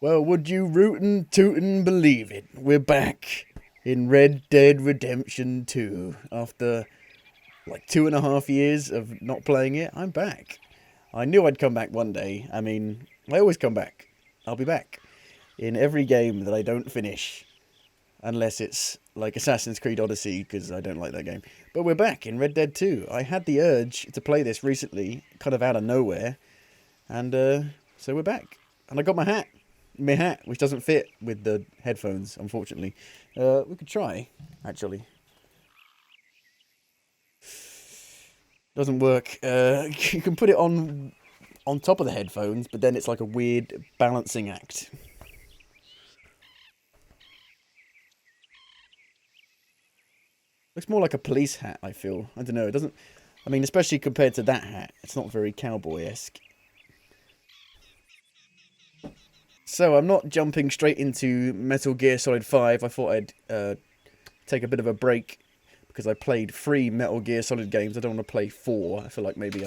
Well, would you rootin' tootin' believe it? We're back in Red Dead Redemption 2. After like 2.5 years of not playing it, I'm back. I knew I'd come back one day. I mean, I always come back. I'll be back in every game that I don't finish. Unless it's like Assassin's Creed Odyssey, because I don't like that game. But we're back in Red Dead 2. I had the urge to play this recently, kind of out of nowhere. And so we're back. And I got my hat. My hat, which doesn't fit with the headphones, unfortunately. We could try, actually. Doesn't work. You can put it on top of the headphones, but then it's like a weird balancing act. Looks more like a police hat, I feel. I don't know, it doesn't... I mean, especially compared to that hat, it's not very cowboy-esque. So, I'm not jumping straight into Metal Gear Solid 5. I thought I'd take a bit of a break because I played 3 Metal Gear Solid games. I don't want to play 4. I feel like maybe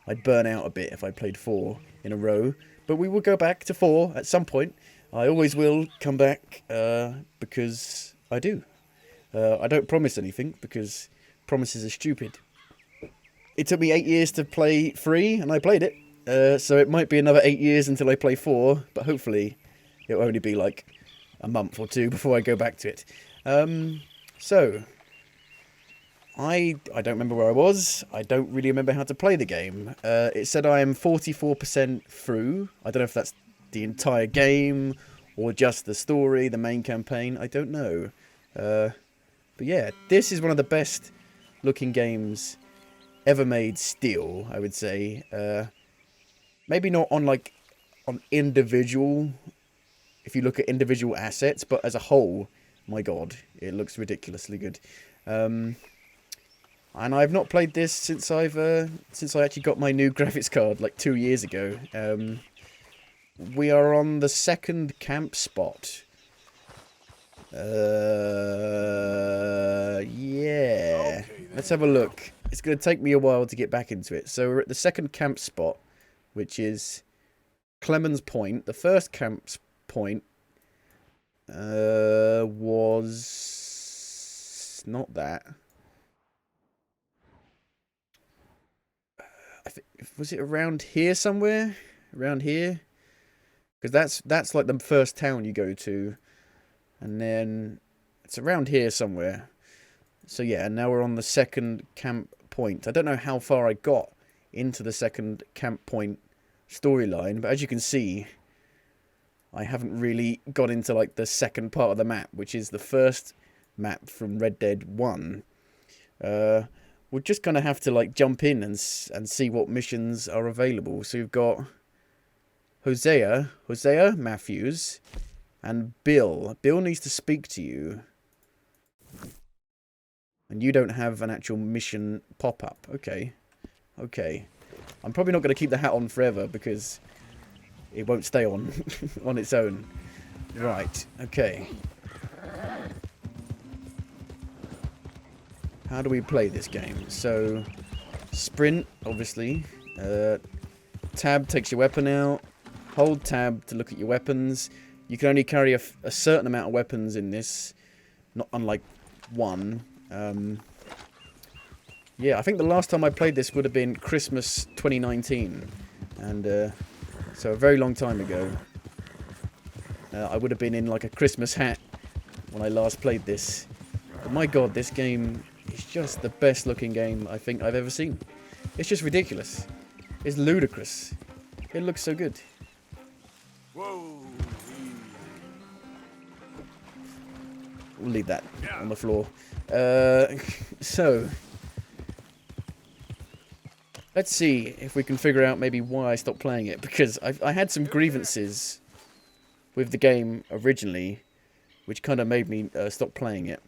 I'd burn out a bit if I played 4 in a row. But we will go back to 4 at some point. I always will come back because I do. I don't promise anything because promises are stupid. It took me 8 years to play 3 and I played it. So it might be another 8 years until I play 4, but hopefully it'll only be like a month or two before I go back to it. So, I don't remember where I was. I don't really remember how to play the game. It said I am 44% through. I don't know if that's the entire game or just the story, the main campaign. I don't know. But yeah, this is one of the best looking games ever made still, I would say. Maybe not on individual, if you look at individual assets, but as a whole, my god, it looks ridiculously good. And I've not played this since I actually got my new graphics card like 2 years ago. We are on the second camp spot. Yeah. Let's have a look. It's going to take me a while to get back into it. So we're at the second camp spot, which is Clemens Point. The first camp point was not that. I think, was it around here somewhere? Around here? Because that's like the first town you go to. And then it's around here somewhere. So yeah, and now we're on the second camp point. I don't know how far I got into the second camp point storyline, but as you can see, I haven't really got into like the second part of the map, which is the first map from Red Dead 1. We're just gonna have to like jump in and see what missions are available. So we've got Hosea Matthews, and Bill. Bill needs to speak to you. And you don't have an actual mission pop-up. Okay. Okay. I'm probably not going to keep the hat on forever because it won't stay on on its own. Right. Okay. How do we play this game? So, sprint, obviously. Tab takes your weapon out. Hold tab to look at your weapons. You can only carry a certain amount of weapons in this. Not unlike 1. Yeah, I think the last time I played this would have been Christmas 2019. And, so a very long time ago. I would have been in like a Christmas hat when I last played this. But my god, this game is just the best looking game I think I've ever seen. It's just ridiculous. It's ludicrous. It looks so good. Whoa. We'll leave that on the floor. So, let's see if we can figure out maybe why I stopped playing it. Because I had some grievances with the game originally, which kind of made me stop playing it.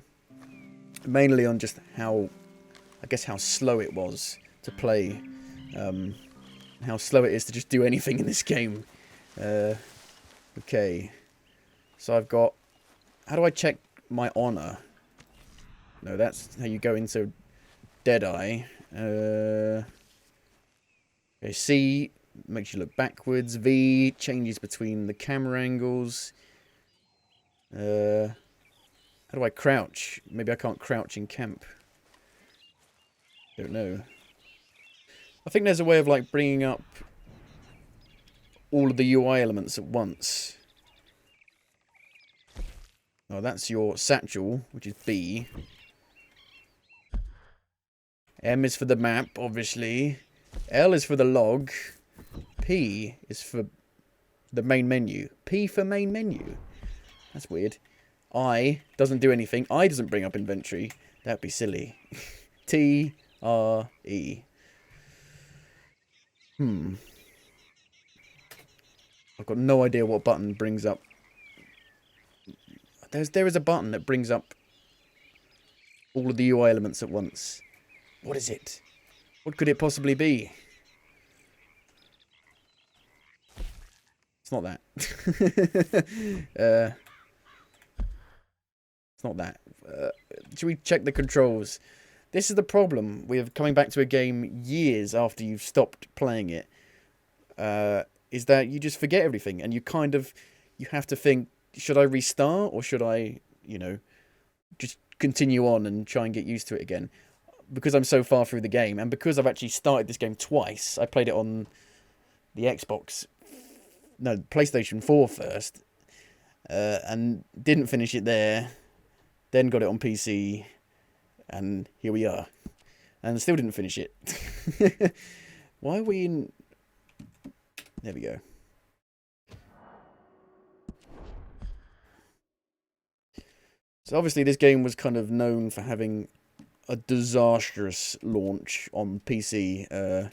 Mainly on just how slow it was to play. How slow it is to just do anything in this game. Okay. So I've got... How do I check my honor? No, that's how you go into Deadeye. Okay, C makes you look backwards. V changes between the camera angles. How do I crouch? Maybe I can't crouch in camp. Don't know. I think there's a way of like bringing up all of the UI elements at once. Oh, that's your satchel, which is B. M is for the map, obviously. L is for the log. P is for the main menu. P for main menu. That's weird. I doesn't do anything. I doesn't bring up inventory. That'd be silly. T, R, E. I've got no idea what button brings up. There is a button that brings up all of the UI elements at once. What is it? What could it possibly be? It's not that. It's not that. Should we check the controls? This is the problem with coming back to a game years after you've stopped playing it. Is that you just forget everything, and you have to think, should I restart, or should I, just continue on and try and get used to it again? Because I'm so far through the game, and because I've actually started this game twice. I played it on the PlayStation 4 first, and didn't finish it there, then got it on PC, and here we are, and still didn't finish it. Why are we in... There we go. So obviously this game was kind of known for having a disastrous launch on PC.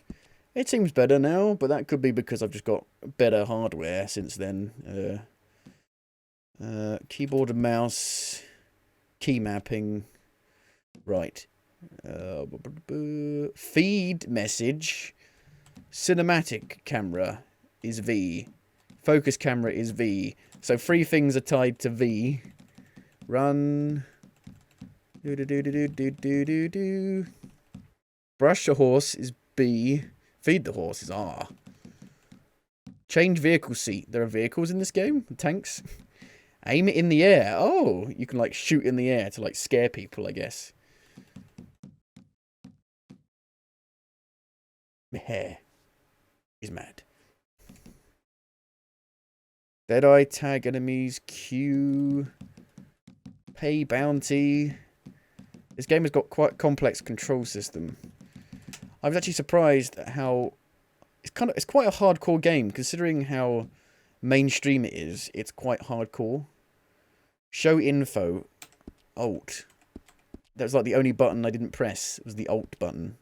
It seems better now, but that could be because I've just got better hardware since then. Keyboard and mouse, key mapping, right. Feed message, cinematic camera is V, focus camera is V. So 3 things are tied to V. Run. Do. Brush the horse is B. Feed the horse is R. Change vehicle seat. There are vehicles in this game? Tanks? Aim it in the air. Oh, you can like shoot in the air to like scare people, I guess. My hair is mad. Deadeye, tag enemies, Q, pay bounty. This game has got quite a complex control system. I was actually surprised at how it's quite a hardcore game considering how mainstream it is. It's quite hardcore. Show info, Alt. That was like the only button I didn't press. It was the Alt button.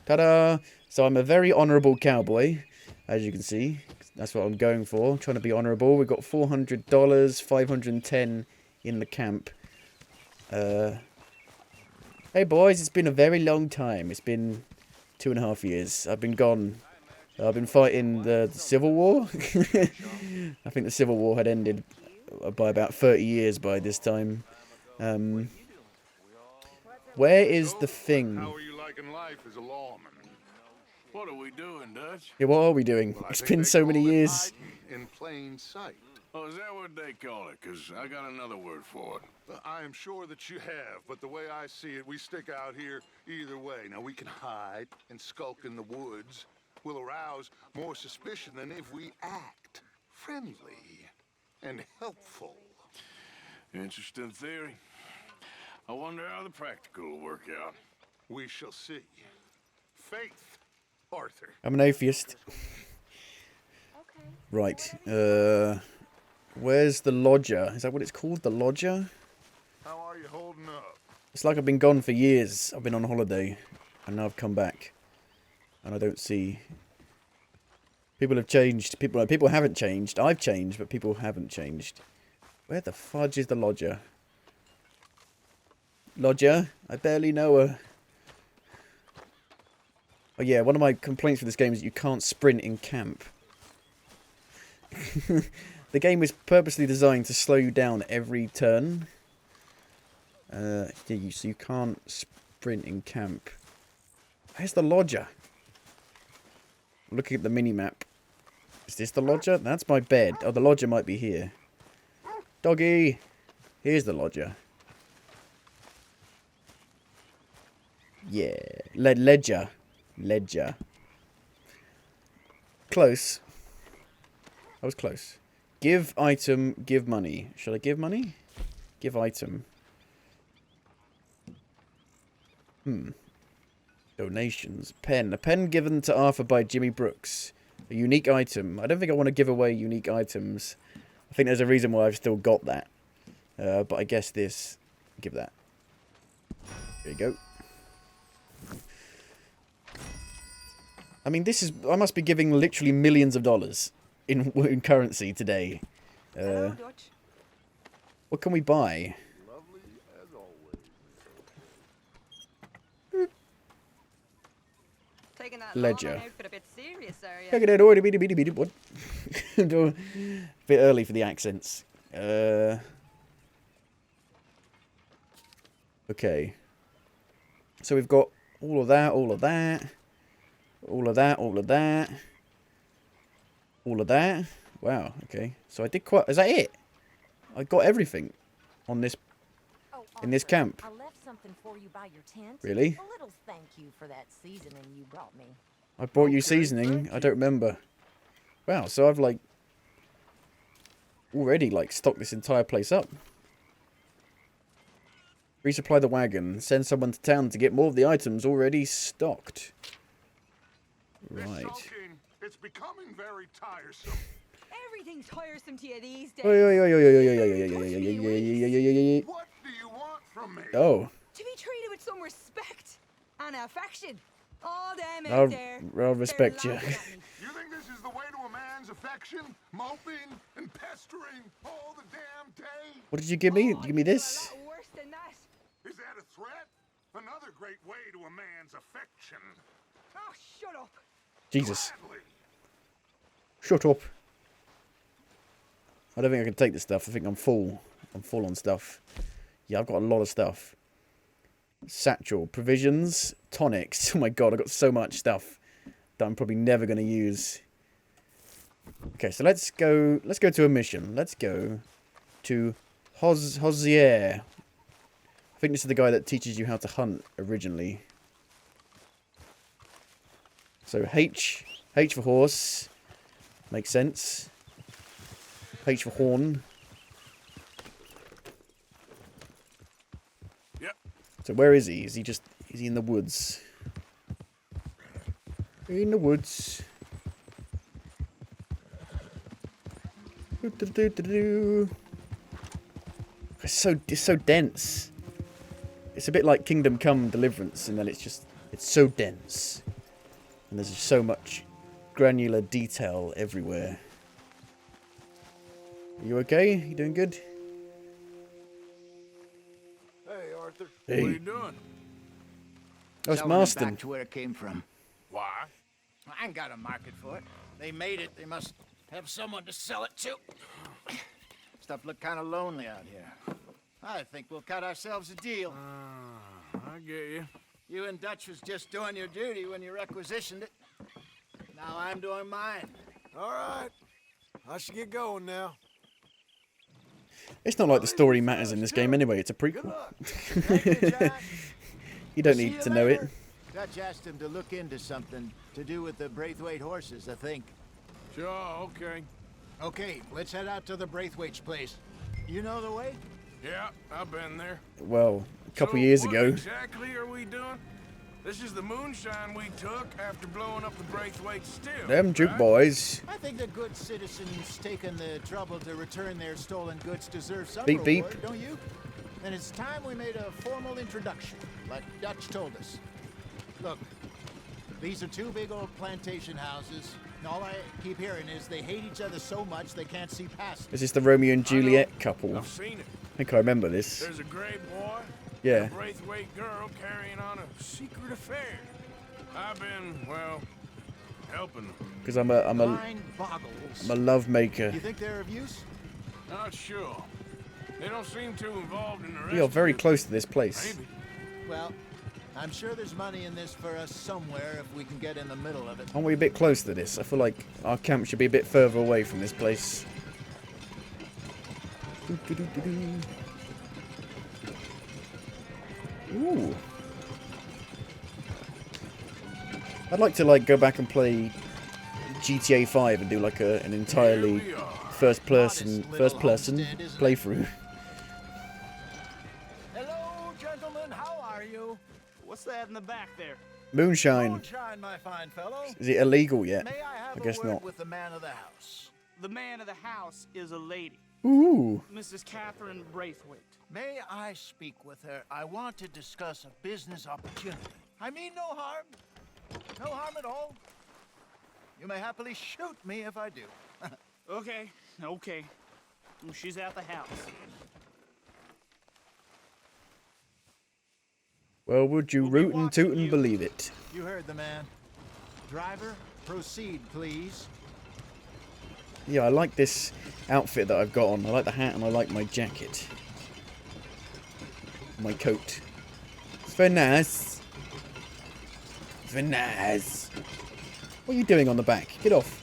Ta-da! So I'm a very honourable cowboy, as you can see. That's what I'm going for. I'm trying to be honourable. We've got $400, $510 in the camp. Hey boys, it's been a very long time. It's been 2.5 years. I've been gone. I've been fighting the Civil War. I think the Civil War had ended by about 30 years by this time. Where is the thing? How are you liking life as a lawman? What are we doing, Dutch? Yeah, what are we doing? Well, It's been so many years. In plain sight. Oh, is that what they call it? Because I got another word for it. I am sure that you have, but the way I see it, we stick out here either way. Now, we can hide and skulk in the woods. We'll arouse more suspicion than if we act friendly and helpful. Interesting theory. I wonder how the practical will work out. We shall see. Faith, Arthur. I'm an atheist. Okay. Right. Where's the lodger? Is that what it's called? The lodger? How are you holding up? It's like I've been gone for years. I've been on holiday. And now I've come back. And I don't see... People have changed. People haven't changed. I've changed, but people haven't changed. Where the fudge is the lodger? Lodger? I barely know her. Oh yeah, one of my complaints with this game is that you can't sprint in camp. The game was purposely designed to slow you down every turn. So you can't sprint in camp. Where's the lodger? Looking at the mini-map. Is this the lodger? That's my bed. Oh, the lodger might be here. Doggy! Here's the lodger. Yeah. Ledger. Ledger. Close. I was close. Give item, give money. Should I give money? Give item. Donations. Pen. A pen given to Arthur by Jimmy Brooks. A unique item. I don't think I want to give away unique items. I think there's a reason why I've still got that. But I guess this... Give that. There you go. I mean, this is... I must be giving literally millions of dollars in currency today. What can we buy? Lovely as always. Taking that Ledger. outfit a bit serious, are you? Look at that. What? A bit early for the accents. Okay. So we've got all of that, all of that. All of that, all of that. All of that. Wow, okay. So I did quite... Is that it? I got everything on this... in this camp. I left something for you by your tent. Really? A little thank you for that seasoning you brought me. I brought you seasoning. I don't remember. Wow, so I've like... already like stocked this entire place up. Resupply the wagon. Send someone to town to get more of the items already stocked. Right. This sulking, it's becoming very tiresome. Everything's tiresome to you these days. Oi, oi, oi, oi, oi, oi, oi, oi, oi, oi, oi, oi, oi, oi, oi. What do you want from me? Oh, To be treated with some respect and affection. All them out there. I'll respect you. they're laughing at me. You think this is the way to a man's affection? Moping and pestering all the damn day? What did you give me? Oh, Give me I feel this? a lot worse than that. Is that a threat? Another great way to a man's affection. Oh, shut up. Jesus. Gladly. Shut up. I don't think I can take this stuff. I think I'm full. I'm full on stuff. Yeah, I've got a lot of stuff. Satchel. Provisions. Tonics. Oh my god, I've got so much stuff that I'm probably never going to use. Okay, so let's go to a mission. Let's go to Hosier. I think this is the guy that teaches you how to hunt originally. So H for horse. Makes sense. H for horn. Yep. So where is he? Is he in the woods? In the woods. It's so dense. It's a bit like Kingdom Come Deliverance, and then it's so dense. And there's just so much granular detail everywhere. Are you okay? You doing good? Hey, Arthur. Hey. What are you doing? Oh, it's Selling it Marston. back to where it came from. Why? I ain't got a market for it. They made it. They must have someone to sell it to. Stuff look kind of lonely out here. I think we'll cut ourselves a deal. I get you. You and Dutch was just doing your duty when you requisitioned it. Now I'm doing mine. All right. I should get going now. It's not like the story matters in this game anyway. It's a Good prequel. luck. Thank you, Jack. You don't See need you to know it. later. Dutch asked him to look into something to do with the Braithwaite horses, I think. Sure, okay. Okay, let's head out to the Braithwaite's place. You know the way? Yeah, I've been there. Well, a couple So years what ago. exactly are we doing? This is the moonshine we took after blowing up the Braithwaite still. Them Duke right? boys. I think the good citizens taking the trouble to return their stolen goods deserve some Beep, beep. reward, don't you? And it's time we made a formal introduction, like Dutch told us. Look, these are two big old plantation houses. And all I keep hearing is they hate each other so much they can't see past it. Is this the Romeo and Juliet couple? I've seen it. I think I remember this. There's a gray boy. Yeah. And a Braithwaite girl carrying on a secret affair. I've been, well, helping them. Because I'm a Mind boggles. love maker. You think they're of use? Not sure. They don't seem too involved in the rest We are very of it. close to this place. Maybe. Well, I'm sure there's money in this for us somewhere if we can get in the middle of it. Aren't we a bit close to this? I feel like our camp should be a bit further away from this place. Ooh. I'd like to like go back and play GTA 5 and do like an entirely Here we are. first person little homestead, isn't it? playthrough. Hello, gentlemen. How are you? What's that in the back there? Moonshine. Moonshine, my fine fellow. Is it illegal yet? May I have I guess a word not. with the man of the house? The man of the house is a lady, Ooh. Mrs. Catherine Braithwaite. May I speak with her? I want to discuss a business opportunity. I mean no harm. No harm at all. You may happily shoot me if I do. Okay. She's at the house. Well, would you We'll be root and toot watching and you. believe it? You heard the man. Driver, proceed, please. Yeah, I like this outfit that I've got on. I like the hat and I like my jacket. My coat. It's very nice. It's very nice. What are you doing on the back? Get off.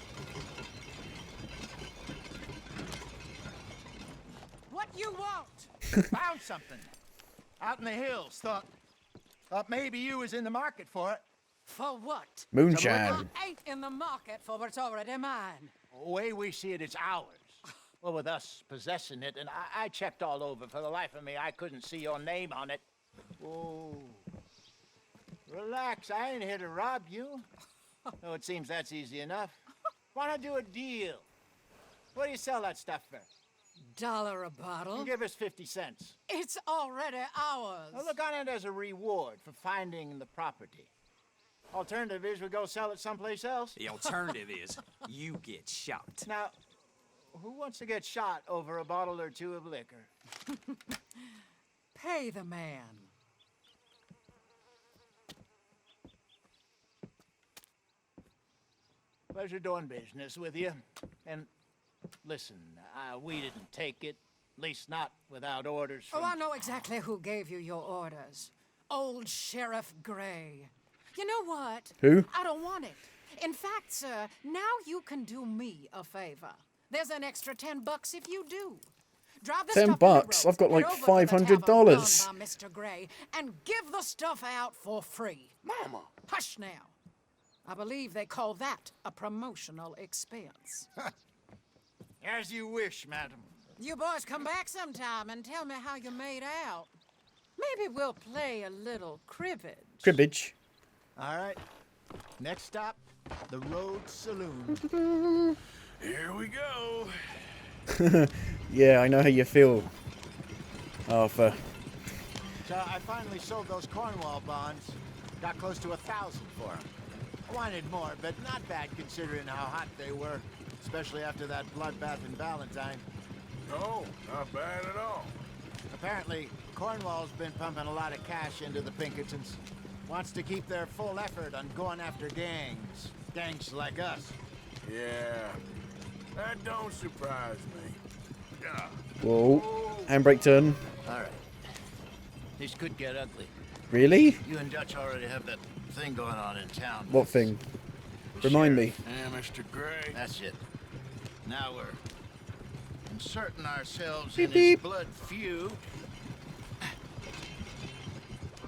What you want? Found something. Out in the hills. Thought maybe you was in the market for it. For what? Moonshine. I ain't in the market for what's already mine. The way we see it, it's ours. Well, with us possessing it, and I checked all over. For the life of me, I couldn't see your name on it. Oh. Relax, I ain't here to rob you. Oh, it seems that's easy enough. Wanna do a deal? What do you sell that stuff for? $1 a bottle. You give us 50 cents. It's already ours. Well, look on it as a reward for finding the property. Alternative is we go sell it someplace else. The alternative is you get shot. Now, who wants to get shot over a bottle or two of liquor? Pay the man. Pleasure doing business with you. And listen, we didn't take it. At least not without orders from... Oh, I know exactly who gave you your orders. Old Sheriff Gray. You know what? Who? I don't want it. In fact, sir, now you can do me a favor. There's an extra $10 if you do. Drive the $10? stuff in the roads, I've got head like over to the $500. tavern run by Mr. Gray, and give the stuff out for free. Mama! Hush now. I believe they call that a promotional expense. As you wish, madam. You boys come back sometime and tell me how you made out. Maybe we'll play a little cribbage. Cribbage. All right. Next stop, the Road Saloon. Here we go. Yeah, I know how you feel, Arthur. So I finally sold those Cornwall bonds. Got close to 1,000 for them. I wanted more, but not bad considering how hot they were, especially after that bloodbath in Valentine. No, not bad at all. Apparently, Cornwall's been pumping a lot of cash into the Pinkertons. Wants to keep their full effort on going after gangs. Gangs like us. Yeah, that don't surprise me. Yeah. Whoa. Handbrake turn. All right. This could get ugly. Really? You and Dutch already have that thing going on in town. What thing? Remind me. Yeah, Mr. Gray. That's it. Now we're inserting ourselves Beep, in beep. his blood feud.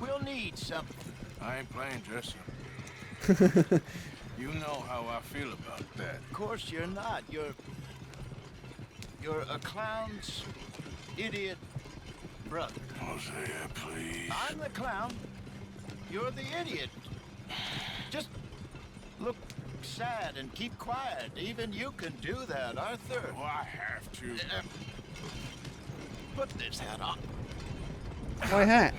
We'll need something. I ain't playing dress up. You know how I feel about that. Of course you're not. You're a clown's idiot brother. Hosea, please. I'm the clown. You're the idiot. Just look sad and keep quiet. Even you can do that, Arthur. Oh, I have to. Put this hat on. My hat.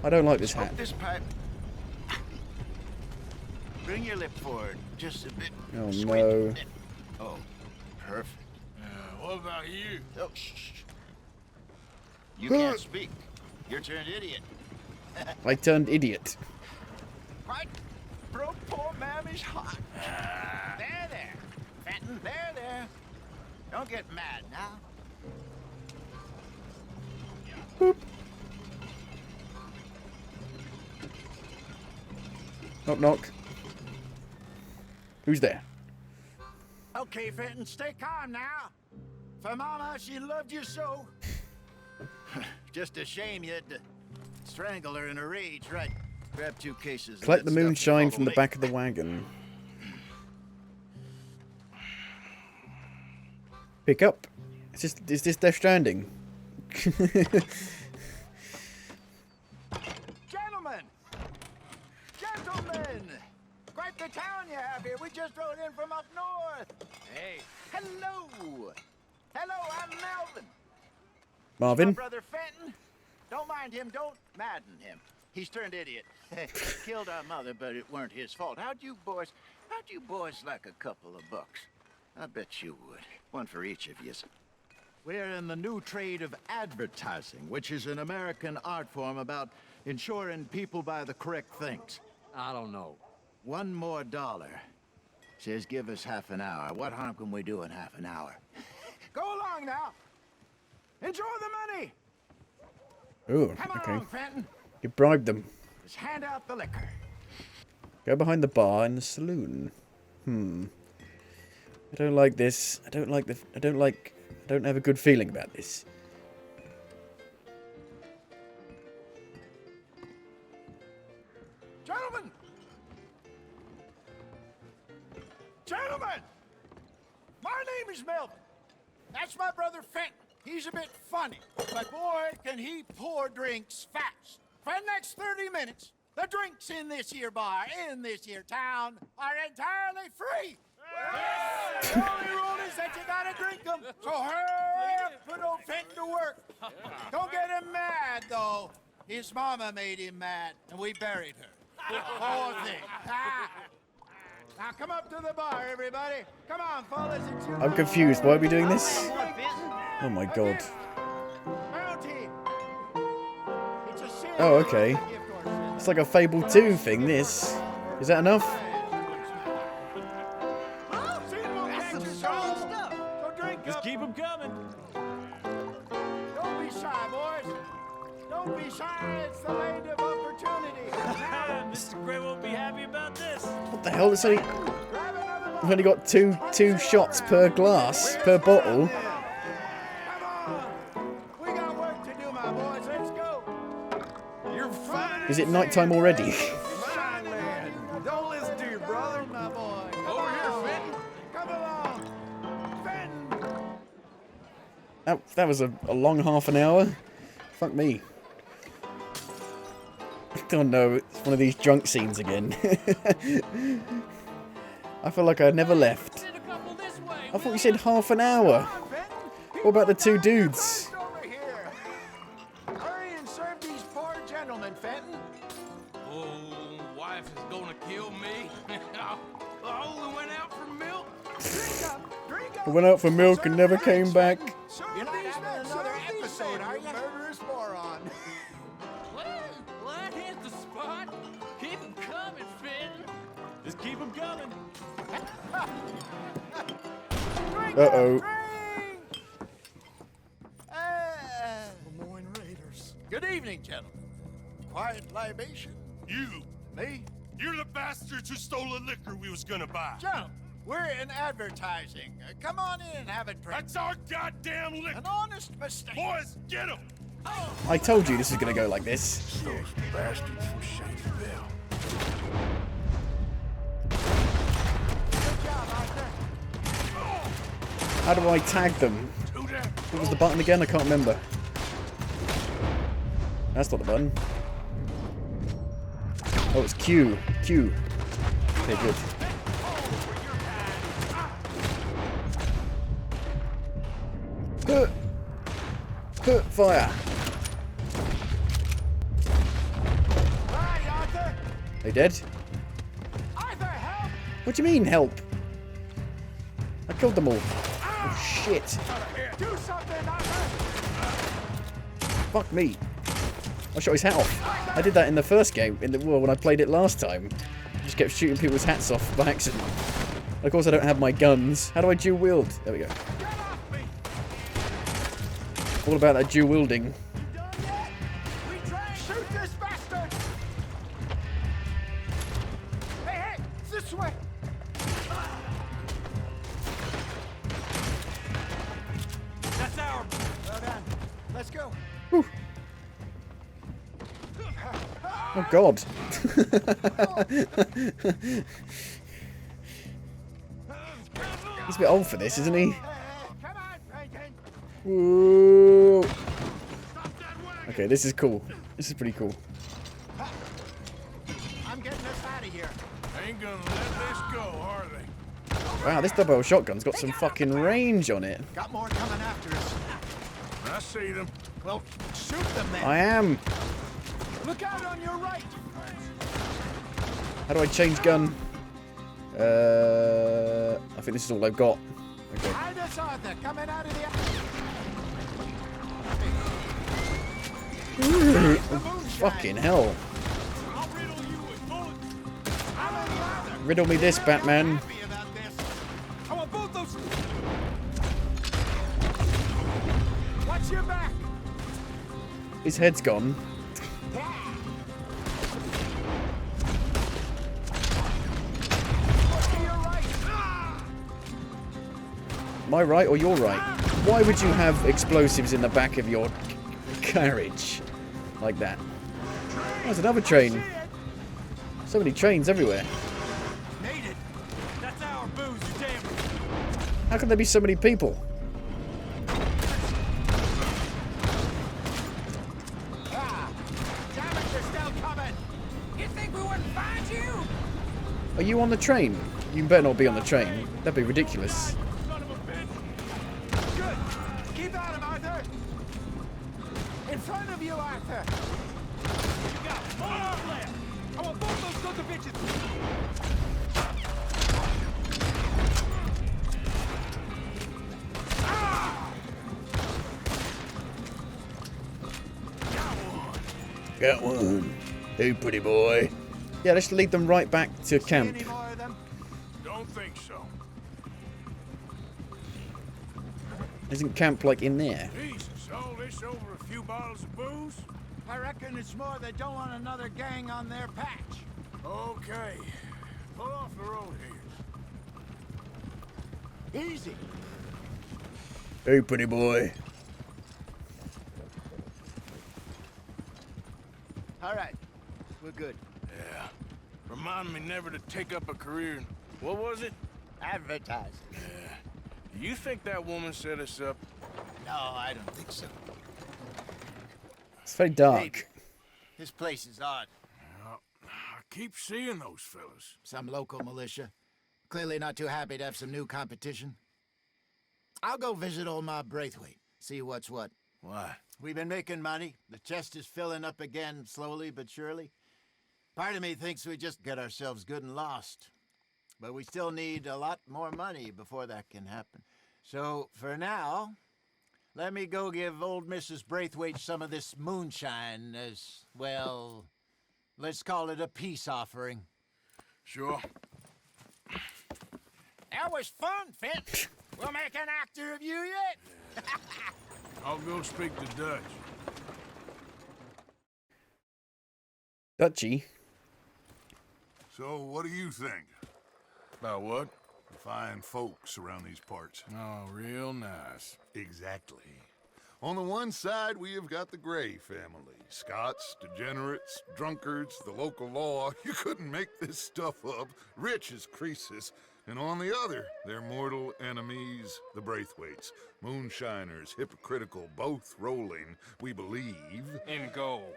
I don't like this Smoke hat. this pipe. Bring your lip forward just a bit. Oh, Squint. no. Oh, perfect. What about you? Oh, shh. You can't speak. You're turned idiot. I turned idiot. Right? Bro, poor mammy's hot. There. Fenton, there. Don't get mad now. Knock, knock. Who's there? Okay, Fenton, stay calm now. For Mama, she loved you so. Just a shame you had to strangle her in a rage, right? Grab 2 cases. of Collect that the stuff and moonshine follow from the me. back of the wagon. Pick up. Is this Death Stranding? Gentlemen! Gentlemen! Quite the town you have here. We just rode in from up north. Hey. Hello! Hello, I'm Melvin. My Marvin? brother Fenton. Don't mind him. Don't madden him. He's turned idiot. Killed our mother, but it weren't his fault. How'd you boys like a couple of bucks? I bet you would. One for each of yous. We're in the new trade of advertising, which is an American art form about ensuring people buy the correct things. I don't know. $1 more. Says give us half an hour. What harm can we do in half an hour? Go along now. Enjoy the money. Ooh, Come okay. along, Fenton. You bribed them. Just hand out the liquor. Go behind the bar in the saloon. I don't like this. I don't have a good feeling about this. Gentlemen! Gentlemen! My name is Melvin. That's my brother Fenton. He's a bit funny, but boy, can he pour drinks fast. For the next 30 minutes, the drinks in this here bar, in this here town, are entirely free. The only rule is that you gotta drink them. So hurry up, put old Fenton to work. Don't get him mad, though. His mama made him mad, and we buried her. Poor thing. Now come up to the bar, everybody. Come on, fellas. It's your I'm confused. Why are we doing this? Oh my god. bounty. It's a sin. Oh, okay. It's like a Fable 2 thing, this. Is that enough? Just keep them coming. Don't be shy, boys. Don't be shy. It's the land of opportunity. Mr. Gray won't be happy about this. What the hell? It's only, Grab another we've only got two shots per glass, per bottle. Come on. We got work to do, my boys. Let's go. You're fine. Is it nighttime already? Fine, man. Don't listen to your brother. My boy. Over here, Fenton. Come along. Fenton. That was a long half an hour. Fuck me. Oh no, it's one of these drunk scenes again. I feel like I never left. I thought you said half an hour. What about the 2 dudes? Over here. Hurry and serve these poor gentlemen, Fenton. Oh, wife is gonna kill me. I only went out for milk. Drink up. Drink up. I went out for milk and never came back. You're not having another episode, are you? Murderous moron. Well, that hit the spot. Keep them coming, Finn. Just keep them coming. Uh-oh. Lemoyne Raiders. Good evening, gentlemen. Quiet libation. You, Me? you're the bastards who stole the liquor we was gonna buy. Gentlemen, we're in advertising. Come on in and have a drink. That's our goddamn liquor. An honest mistake. Boys, get him! I told you this was gonna go like this. Those bastards from Shanksville. Good job, Arthur. How do I tag them? What was the button again? I can't remember. That's not the button. Oh, it's Q. Q. Okay, good. Fire. All right, Arthur. They dead? Arthur, help! What do you mean, help? I killed them all. Oh, shit. Do something, Arthur! Fuck me. I shot his hat off. I did that in the first game, when I played it last time. Just kept shooting people's hats off by accident. Of course, I don't have my guns. How do I dual wield? There we go. All about that dual wielding. Done yet? We try and shoot this bastard! go. Oh God. He's a bit old for this, isn't he? Come on, Franklin. Whoa. Okay, this is cool. This is pretty cool. I'm getting us out of here. Ain't gonna let this go, are they? Wow, this double shotgun's got some fucking range on it. Got more coming after us. I see them. Well, shoot them then. I am. Look out on your right. How do I change gun? I think this is all I've got. Okay. Behind us, Arthur. Coming out of the... Fucking hell. I'll riddle you with bullets. Riddle me this, Batman. Happy about this. I want both those. Watch your back. His head's gone. Look to your right. Am I right or you're right? Why would you have explosives in the back of your carriage like that? Oh, there's another train. So many trains everywhere. Made it. That's our booze, you damn. How can there be so many people? Ah, damn it, you're still coming. You think we wouldn't find you? Are you on the train? You better not be on the train. That'd be ridiculous. Son of a bitch. Good. Keep at him, Arthur. In front of you, Arthur. You got one arm left. I want both those sons of bitches. Got one. Hey, pretty boy. Yeah, let's lead them right back to camp. Any more of them? Don't think so. Isn't camp like in there? Jesus, all this over a few bottles of booze? I reckon it's more they don't want another gang on their patch. Okay. Pull off the road here. Easy. Hey, pretty boy. All right. We're good. Yeah. Remind me never to take up a career in, what was it? Advertising. Do you think that woman set us up? No, I don't think so. It's very dark. This place is odd. I keep seeing those fellas. Some local militia. Clearly not too happy to have some new competition. I'll go visit old Ma Braithwaite. See what's what. Why? We've been making money. The chest is filling up again, slowly but surely. Part of me thinks we just get ourselves good and lost. But we still need a lot more money before that can happen. So, for now, let me go give old Mrs. Braithwaite some of this moonshine as, well, let's call it a peace offering. Sure. That was fun, Fitz. We'll make an actor of you yet. I'll go speak to Dutch. Dutchy. So, what do you think? About what? The fine folks around these parts. Oh, real nice. Exactly. On the one side, we have got the Gray family. Scots, degenerates, drunkards, the local law. You couldn't make this stuff up. Rich as Croesus. And on the other, their mortal enemies, the Braithwaites. Moonshiners, hypocritical, both rolling, we believe. In gold.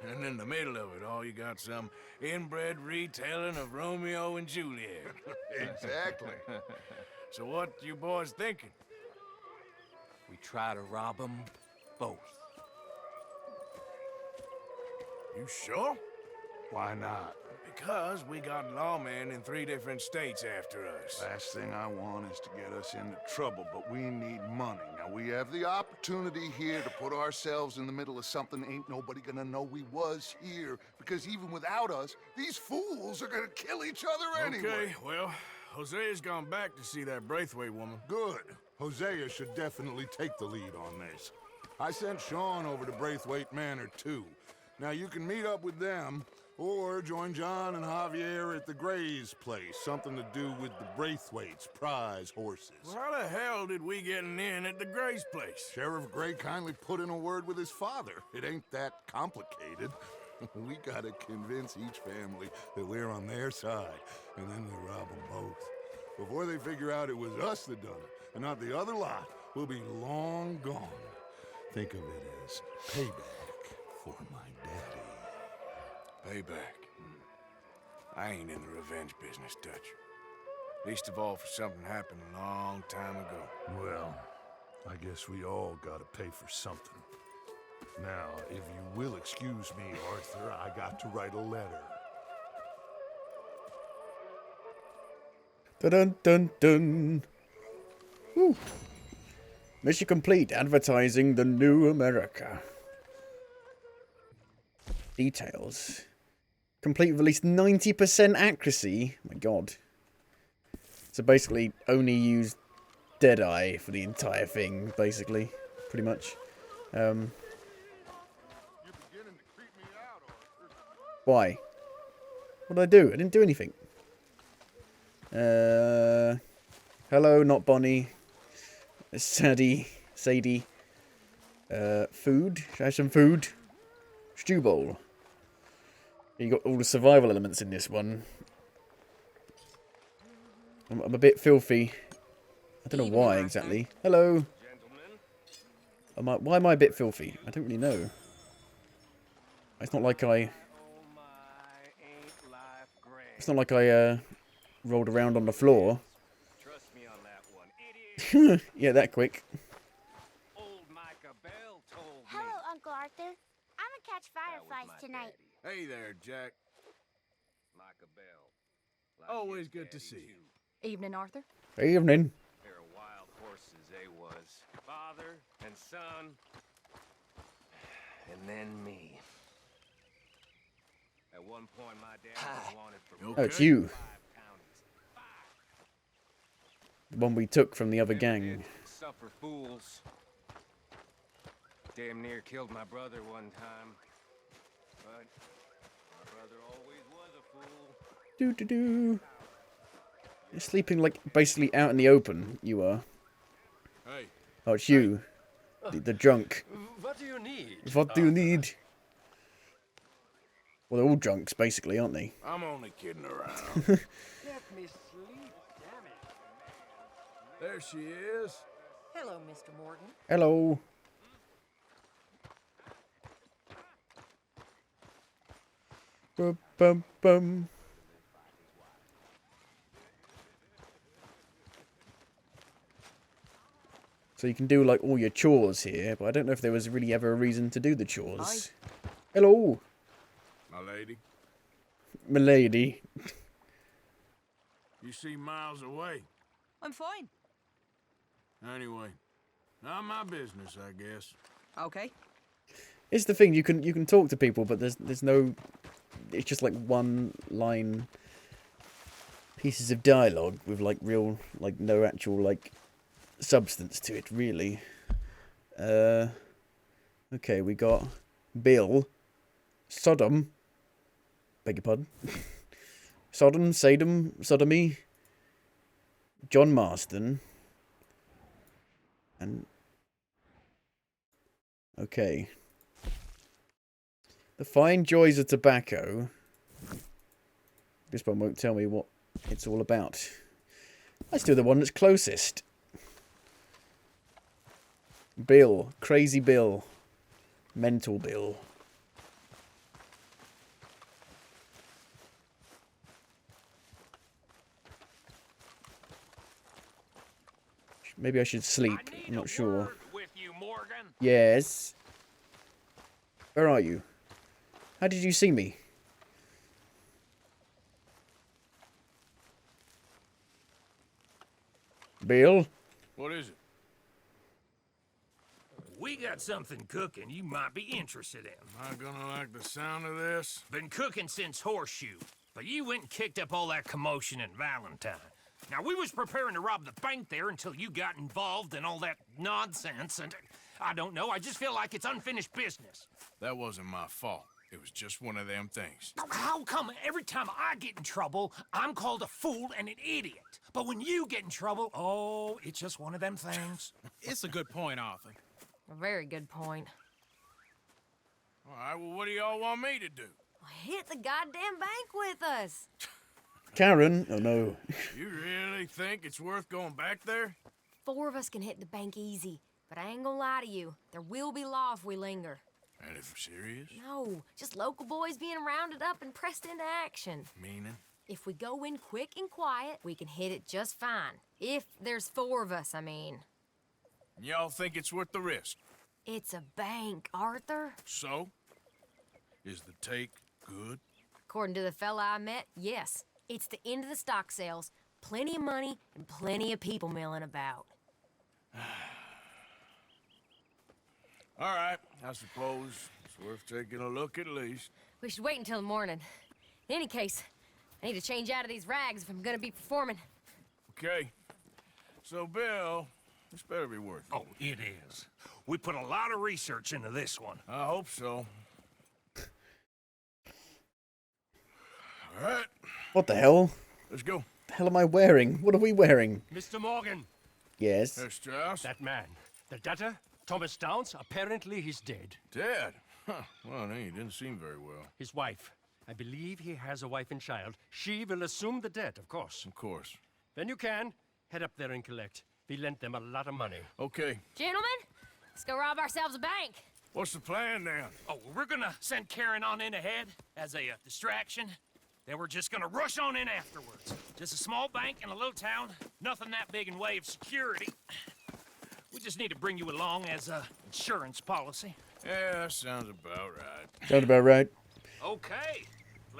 And in the middle of it all, you got some inbred retelling of Romeo and Juliet. Exactly. So what you boys thinking? We try to rob them both. You sure? Why not? Because we got lawmen in 3 different states after us. Last thing I want is to get us into trouble, but we need money. Now, we have the opportunity here to put ourselves in the middle of something ain't nobody gonna know we was here, because even without us, these fools are gonna kill each other anyway. Okay, well, Hosea's gone back to see that Braithwaite woman. Good. Hosea should definitely take the lead on this. I sent Sean over to Braithwaite Manor, too. Now, you can meet up with them, Or join John and Javier at the Gray's place. Something to do with the Braithwaite's prize horses. Well, how the hell did we get an inn at the Gray's place? Sheriff Gray kindly put in a word with his father. It ain't that complicated. We gotta convince each family that we're on their side, and then we rob them both. Before they figure out it was us that done it, and not the other lot, we'll be long gone. Think of it as payback for my daddy. Payback. I ain't in the revenge business, Dutch. Least of all for something happened a long time ago. Well, I guess we all gotta pay for something. Now, if you will excuse me, Arthur, I got to write a letter. Dun dun dun. Woo. Mission complete. Advertising the new America. Details. Complete with at least 90% accuracy. Oh my god. So basically, only use Deadeye for the entire thing, basically. Pretty much. Why? What did I do? I didn't do anything. Hello, not Bonnie. Sadie. Food. Should I have some food? Stew bowl. You got all the survival elements in this one. I'm a bit filthy. I don't know why exactly. Hello. Why am I a bit filthy? I don't really know. It's not like I... It's not like I rolled around on the floor. Trust me on that one, idiot. Yeah, that quick. Old Micah Bell told me. Hello, Uncle Arthur. I'm gonna catch That was fireflies my tonight. daddy, Hey there, Jack. Micah Bell. Like Always his good to daddy, see you. too. Evening, Arthur. Evening. Pair of wild horses, they was. Father and son. And then me. At one point, my dad was wanted for Oh, it's you. 5 counties. The one we took from the other Never gang. did suffer fools. Damn near killed my brother one time. But my brother always was a fool. Doo-doo-doo. You're sleeping, like, basically out in the open, you are. Hey. Oh, it's you. The drunk. What do you need? What do you need? Well, they're all drunks, basically, aren't they? I'm only kidding around. Let me sleep, damn it. There she is. Hello, Mr. Morgan. Hello. Bum, bum, bum. So you can do, like, all your chores here, but I don't know if there was really ever a reason to do the chores. Hello, My lady. milady. You seem miles away. I'm fine. Anyway, not my business, I guess. Okay. It's the thing, you can talk to people, but there's no... It's just, like, one line pieces of dialogue with, like, real, like, no actual, like, substance to it, really. Okay, we got Bill, Sodom, beg your pardon, Sodom, Sodomy, John Marston, and okay. The fine joys of tobacco. This one won't tell me what it's all about. Let's do the one that's closest. Bill. Crazy Bill. Mental Bill. Maybe I should sleep. I'm not sure. With you, Morgan. Yes. Where are you? How did you see me? Bill? What is it? We got something cooking you might be interested in. Am I gonna like the sound of this? Been cooking since Horseshoe, but you went and kicked up all that commotion in Valentine. Now, we was preparing to rob the bank there until you got involved in all that nonsense, and I don't know, I just feel like it's unfinished business. That wasn't my fault. It was just one of them things. How come every time I get in trouble, I'm called a fool and an idiot? But when you get in trouble, oh, it's just one of them things. It's a good point, Arthur. A very good point. All right, well, what do y'all want me to do? Hit the goddamn bank with us. Karen? Oh no. You really think it's worth going back there? 4 of us can hit the bank easy, but I ain't gonna lie to you. There will be law if we linger. And if we're serious? No, just local boys being rounded up and pressed into action. Meaning? If we go in quick and quiet, we can hit it just fine. If there's 4 of us, I mean. Y'all think it's worth the risk? It's a bank, Arthur. So? Is the take good? According to the fella I met, yes. It's the end of the stock sales. Plenty of money and plenty of people milling about. All right, I suppose it's worth taking a look at least. We should wait until the morning. In any case, I need to change out of these rags if I'm gonna be performing. Okay. So, Bill, this better be worth it. Oh, it is. We put a lot of research into this one. I hope so. All right, What the hell? let's go. The hell am I wearing? What are we wearing? Mr. Morgan, Yes. Strauss? that man, the debtor, Thomas Downs, apparently he's dead. Dead? Huh. Well, no, he didn't seem very well. His wife, I believe he has a wife and child. She will assume the debt, of course. Of course. When you can, head up there and collect. We lent them a lot of money. Okay. Gentlemen, let's go rob ourselves a bank. What's the plan then? Oh, we're gonna send Karen on in ahead as a distraction. Then we're just gonna rush on in afterwards. Just a small bank in a little town. Nothing that big in way of security. We just need to bring you along as a insurance policy. Yeah, that sounds about right. Sound about right. Okay.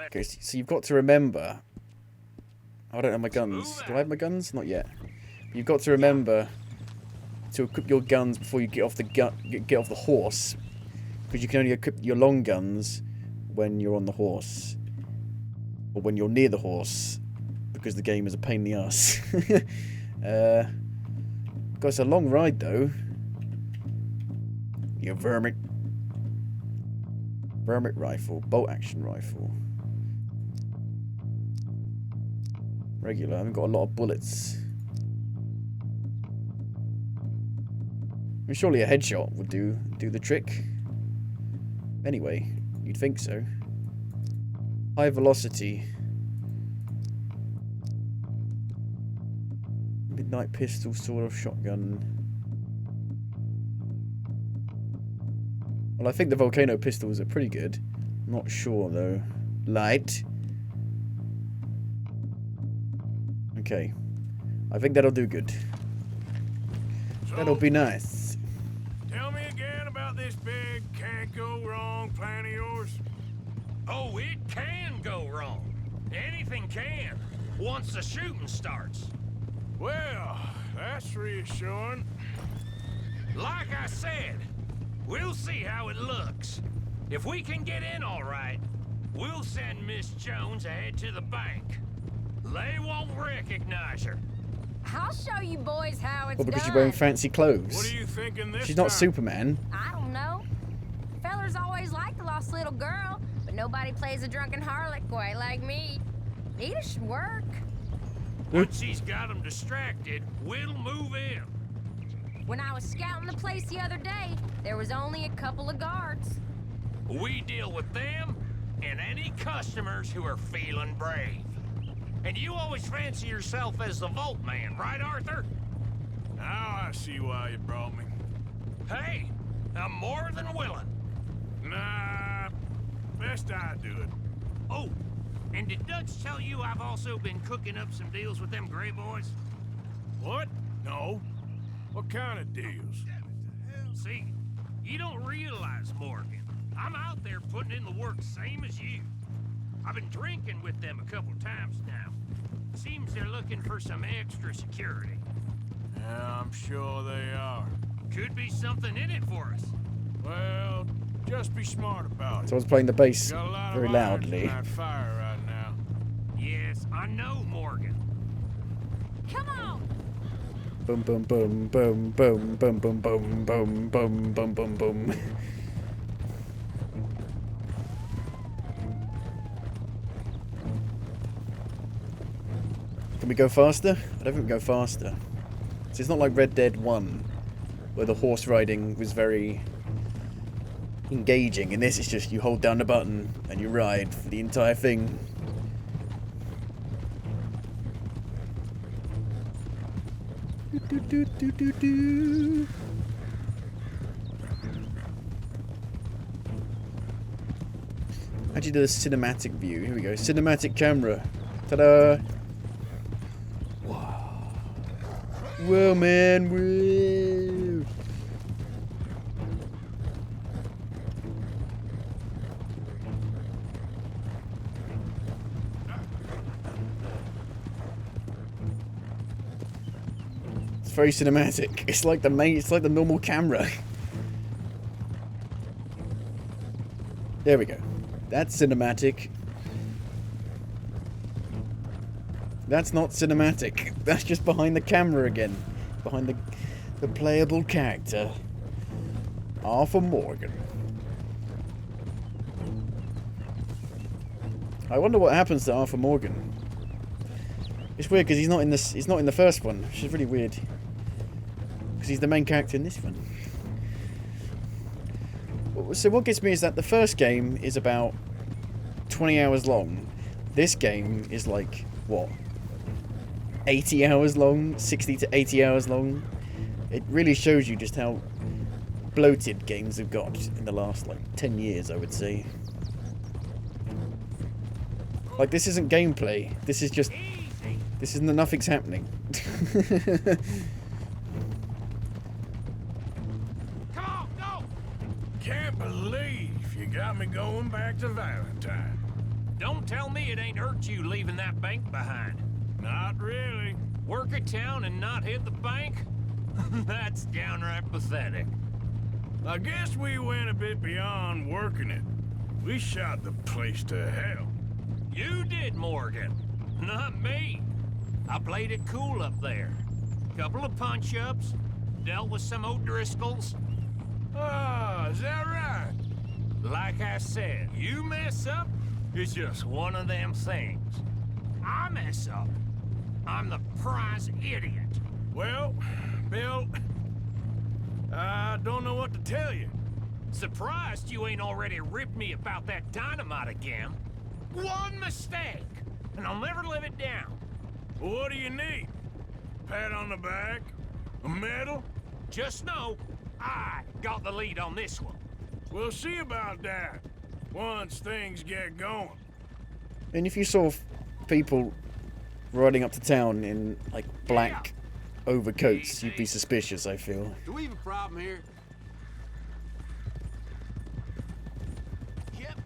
Okay, so you've got to remember. I don't have my guns. Do I have my guns? Not yet. You've got to remember to equip your guns before you get off the get off the horse, because you can only equip your long guns when you're on the horse, or when you're near the horse, because the game is a pain in the ass. God, it's a long ride though. You vermin. Vermin rifle, bolt action rifle. Regular, I haven't got a lot of bullets. I mean, surely a headshot would do the trick. Anyway, you'd think so. High velocity. Midnight pistol, sort of shotgun. Well, I think the volcano pistols are pretty good. Not sure though. Light. Okay. I think that'll do good. That'll be nice. Tell me again about this big can't go wrong plan of yours. Oh, it can go wrong. Anything can, once the shooting starts. Well, that's reassuring. Like I said, we'll see how it looks. If we can get in all right, we'll send Miss Jones ahead to the bank. They won't recognize her. I'll show you boys how it's Well, because done. she's wearing fancy clothes. What are you thinking this She's not time? Superman. I don't know. Fellers always like the lost little girl, but nobody plays a drunken harlot quite like me. Nita should work. Once she's got them distracted, we'll move in. When I was scouting the place the other day, there was only a couple of guards. We deal with them and any customers who are feeling brave. And you always fancy yourself as the Vault Man, right, Arthur? Now I see why you brought me. Hey, I'm more than willing. Nah, best I do it. Oh, and did Dutch tell you I've also been cooking up some deals with them Gray Boys? What? No. What kind of deals? See, you don't realize, Morgan. I'm out there putting in the work same as you. I've been drinking with them a couple times now. Seems they're looking for some extra security. Yeah, I'm sure they are. Could be something in it for us. Well, just be smart about it. Someone's playing the bass Got a lot very of irons loudly. in that fire right now. Yes, I know, Morgan. Come on! Boom, boom, boom, boom, boom, boom, boom, boom, boom, boom, boom, boom, boom. we go faster? I don't think we go faster. So it's not like Red Dead 1, where the horse riding was very engaging. In this, it's just you hold down the button and you ride for the entire thing. Do, do, do, do, do. Actually, do the cinematic view. Here we go. Cinematic camera. Ta-da! Wow. Whoa, man. Whoa. It's very cinematic. It's like the normal camera. There we go. That's cinematic. That's not cinematic. That's just behind the camera again. Behind the playable character. Arthur Morgan. I wonder what happens to Arthur Morgan. It's weird because he's not in the first one, which is really weird. Because he's the main character in this one. So what gets me is that the first game is about 20 hours long. This game is like, what? 80 hours long? 60 to 80 hours long? It really shows you just how bloated games have got in the last, like, 10 years, I would say. Like, this isn't gameplay. This is just... This isn't... Nothing's happening. Can't believe you got me going back to Valentine. Don't tell me it ain't hurt you leaving that bank behind. Not really. Work a town and not hit the bank? That's downright pathetic. I guess we went a bit beyond working it. We shot the place to hell. You did, Morgan. Not me. I played it cool up there. Couple of punch-ups, dealt with some O'Driscolls. Ah, is that right? Like I said, you mess up, it's just one of them things. I mess up, I'm the prize idiot. Well, Bill, I don't know what to tell you. Surprised you ain't already ripped me about that dynamite again. One mistake, and I'll never live it down. What do you need? Pat on the back? A medal? Just know, I got the lead on this one. We'll see about that once things get going. And if you saw people riding up to town in, like, black overcoats, you'd be suspicious, I feel. Do we have a problem here? Yep.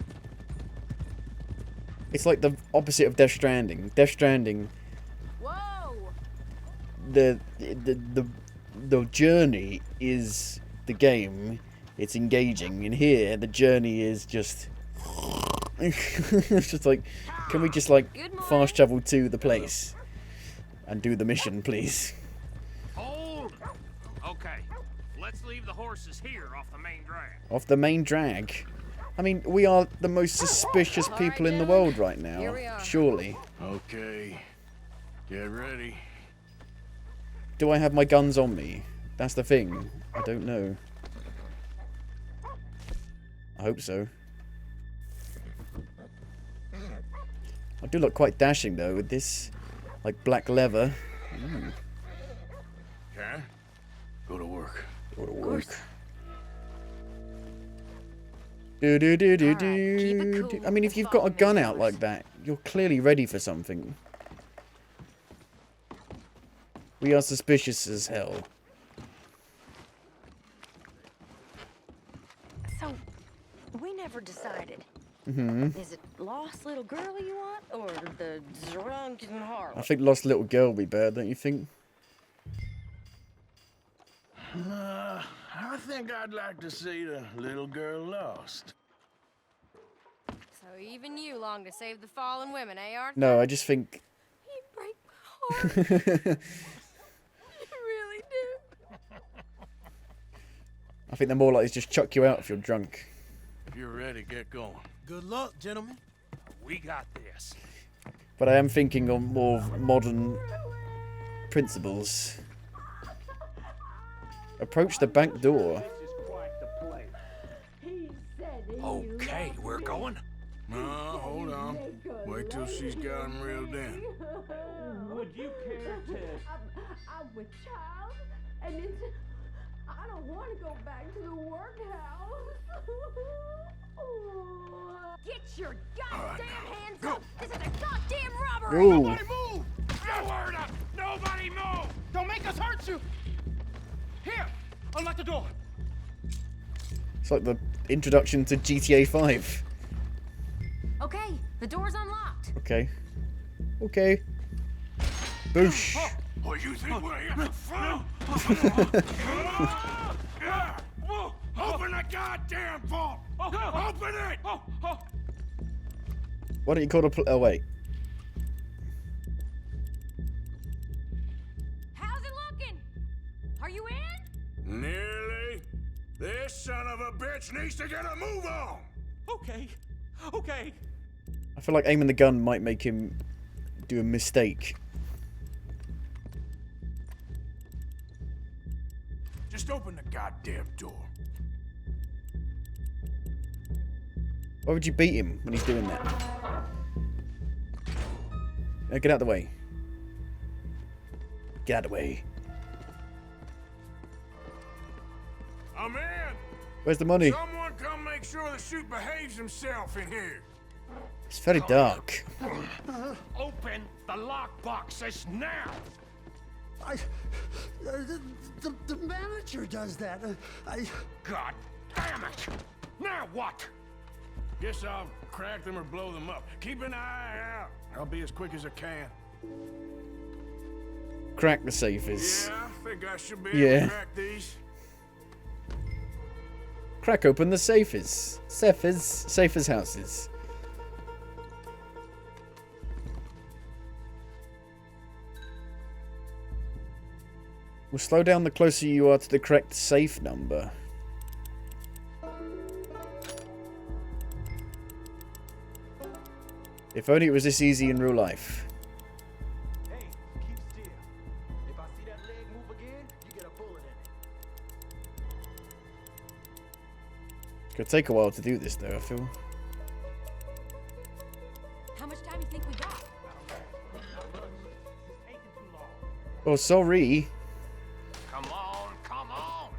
It's like the opposite of Death Stranding. Death Stranding, Whoa! the journey is the game. It's engaging. And here, the journey is just... it's just like, can we just, like, fast travel to the place and do the mission, please? Hold! Okay, let's leave the horses here off the main drag. Off the main drag? I mean, we are the most suspicious people in the world right now. Here we are. Surely. Okay, get ready. Do I have my guns on me? That's the thing. I don't know. I hope so. I do look quite dashing though with this, like, black leather. Ooh. Okay, go to work. Go to work. Do do do do do. keep it cool I mean, if you've got a gun out like that, you're clearly ready for something. We are suspicious as hell. So, we never decided. Mm-hmm. Is it lost little girl you want, or the drunken harlot? I think Lost Little Girl would be better, don't you think? I think I'd like to see the little girl lost. So even you long to save the fallen women, eh, Arthur? No, I just think... You break my heart. You really do. I think they're more likely to just chuck you out if you're drunk. If you're ready, get going. Good luck, gentlemen. We got this. But I am thinking on more modern principles. Approach the back door. Okay, we're going. No, hold on. Wait till she's got him reeled in. Would you care to... I'm with child, and it's... I don't want to go back to the workhouse. Get your goddamn hands up! This is a goddamn robbery! Ooh. Nobody move! No word up! Nobody move! Don't make us hurt you! Here! Unlock the door! It's like the introduction to GTA 5. Okay, the door's unlocked. Okay. Okay. Boosh. Oh, you think we're here for fun? Open the goddamn vault! Open it! Why don't you call the oh, wait. How's it looking? Are you in? Nearly. This son of a bitch needs to get a move on! Okay. Okay. I feel like aiming the gun might make him do a mistake. Just open the goddamn door. Why would you beat him when he's doing that? Get out of the way. Get out of the way. I'm in! Where's the money? Someone come make sure the chute behaves himself in here. It's very dark. Open the lockboxes now! The manager does that. God damn it! Now what? Guess I'll crack them or blow them up. Keep an eye out. I'll be as quick as I can. Crack the safes. Yeah, I think I should be able Yeah. to crack these. Crack open the safes. Safes houses. Will slow down the closer you are to the correct safe number. If only it was this easy in real life. Hey, keep still. If I see that leg move again, you get a bullet in it. It's gonna take a while to do this though, I feel. How much time do you think we got? Oh, sorry. Come on, come on!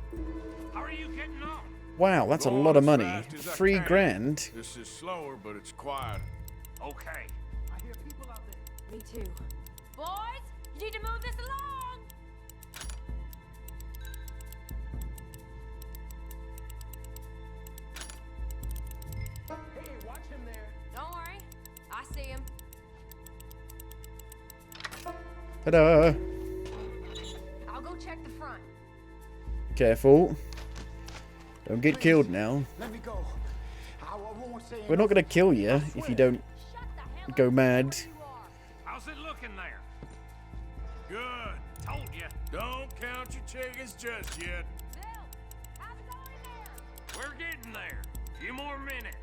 How are you getting on? Wow, that's a Going lot of as money. fast as I 3 can. grand. This is slower, but it's quiet. Okay. I hear people out there. Me too. Boys, you need to move this along! Hey, watch him there. Don't worry, I see him. Ta-da! I'll go check the front. Careful. Don't get killed now. Let me go. I won't say We're not gonna kill you if you don't Shut the hell go up, mad. you are. How's it looking there? Good. Told you. Don't count your chickens just yet. Bill, how's it going in there? We're getting there. Few more minutes.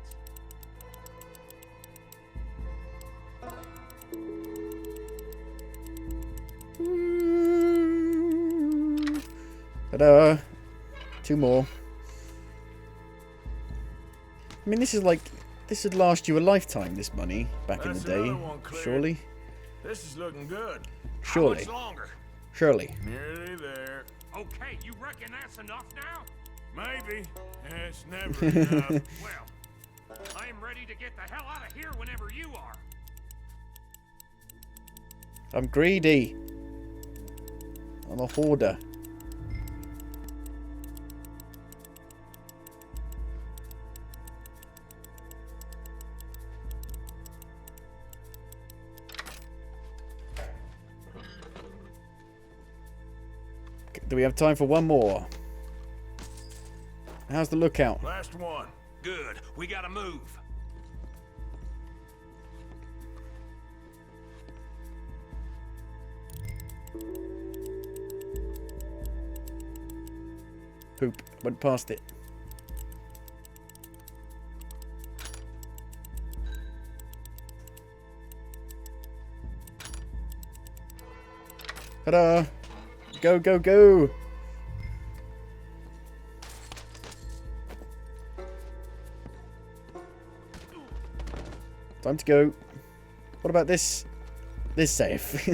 Ta-da! 2 more. I mean, this would last you a lifetime, this money, back in the That's day. another one cleared. Surely? This is looking good. How Surely. much longer? Surely. Nearly there. Okay, you reckon that's enough now? Maybe. It's never enough. Well, I am ready to get the hell out of here whenever you are. I'm greedy. I'm a hoarder. Do we have time for one more? How's the lookout? Last one. Good. We gotta move. Poop. Went past it. Ta-da! Go, go, go! Time to go. What about this? This safe.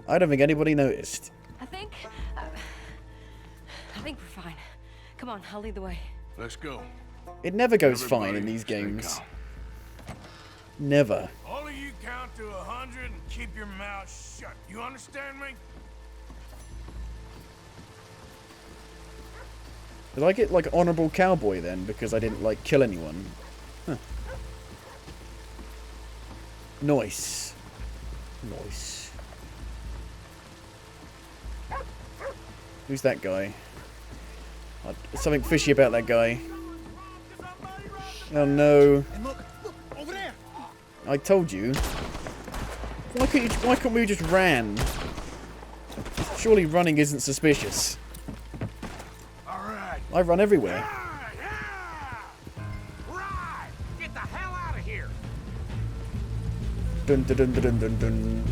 I don't think anybody noticed. I think we're fine. Come on, I'll lead the way. Let's go. It never goes Everybody fine in these stay games. calm. Never. All of you count to 100 and keep your mouth shut. You understand me? Did I get, like, honorable cowboy then, because I didn't, like, kill anyone? Huh. Nice. Nice. Who's that guy? There's something fishy about that guy. Oh no. Over there. I told you. Why couldn't we just ran? Surely running isn't suspicious. I run everywhere. Right! Get the hell out of here! Dun dun dun dun dun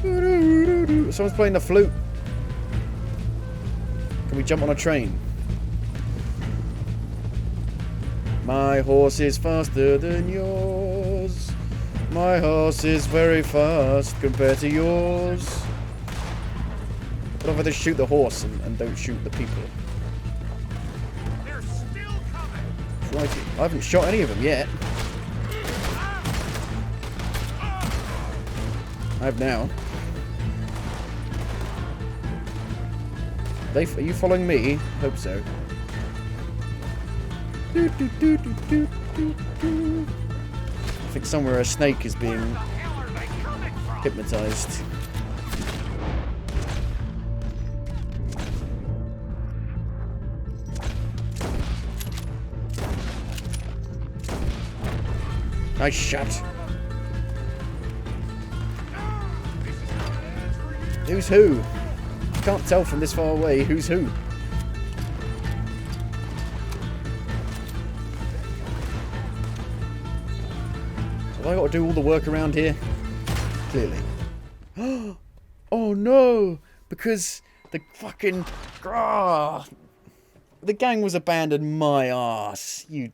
dun. Someone's playing the flute. Can we jump on a train? My horse is faster than yours. My horse is very fast compared to yours. What if I just shoot the horse and don't shoot the people? They're still coming! Crikey. I haven't shot any of them yet. I have now. Are you following me? Hope so. I think somewhere a snake is being hypnotized. Nice shot. Who's who? Can't tell from this far away who's who. Have I got to do all the work around here? Clearly. Oh no! Because the fucking... the gang was abandoned my ass. You...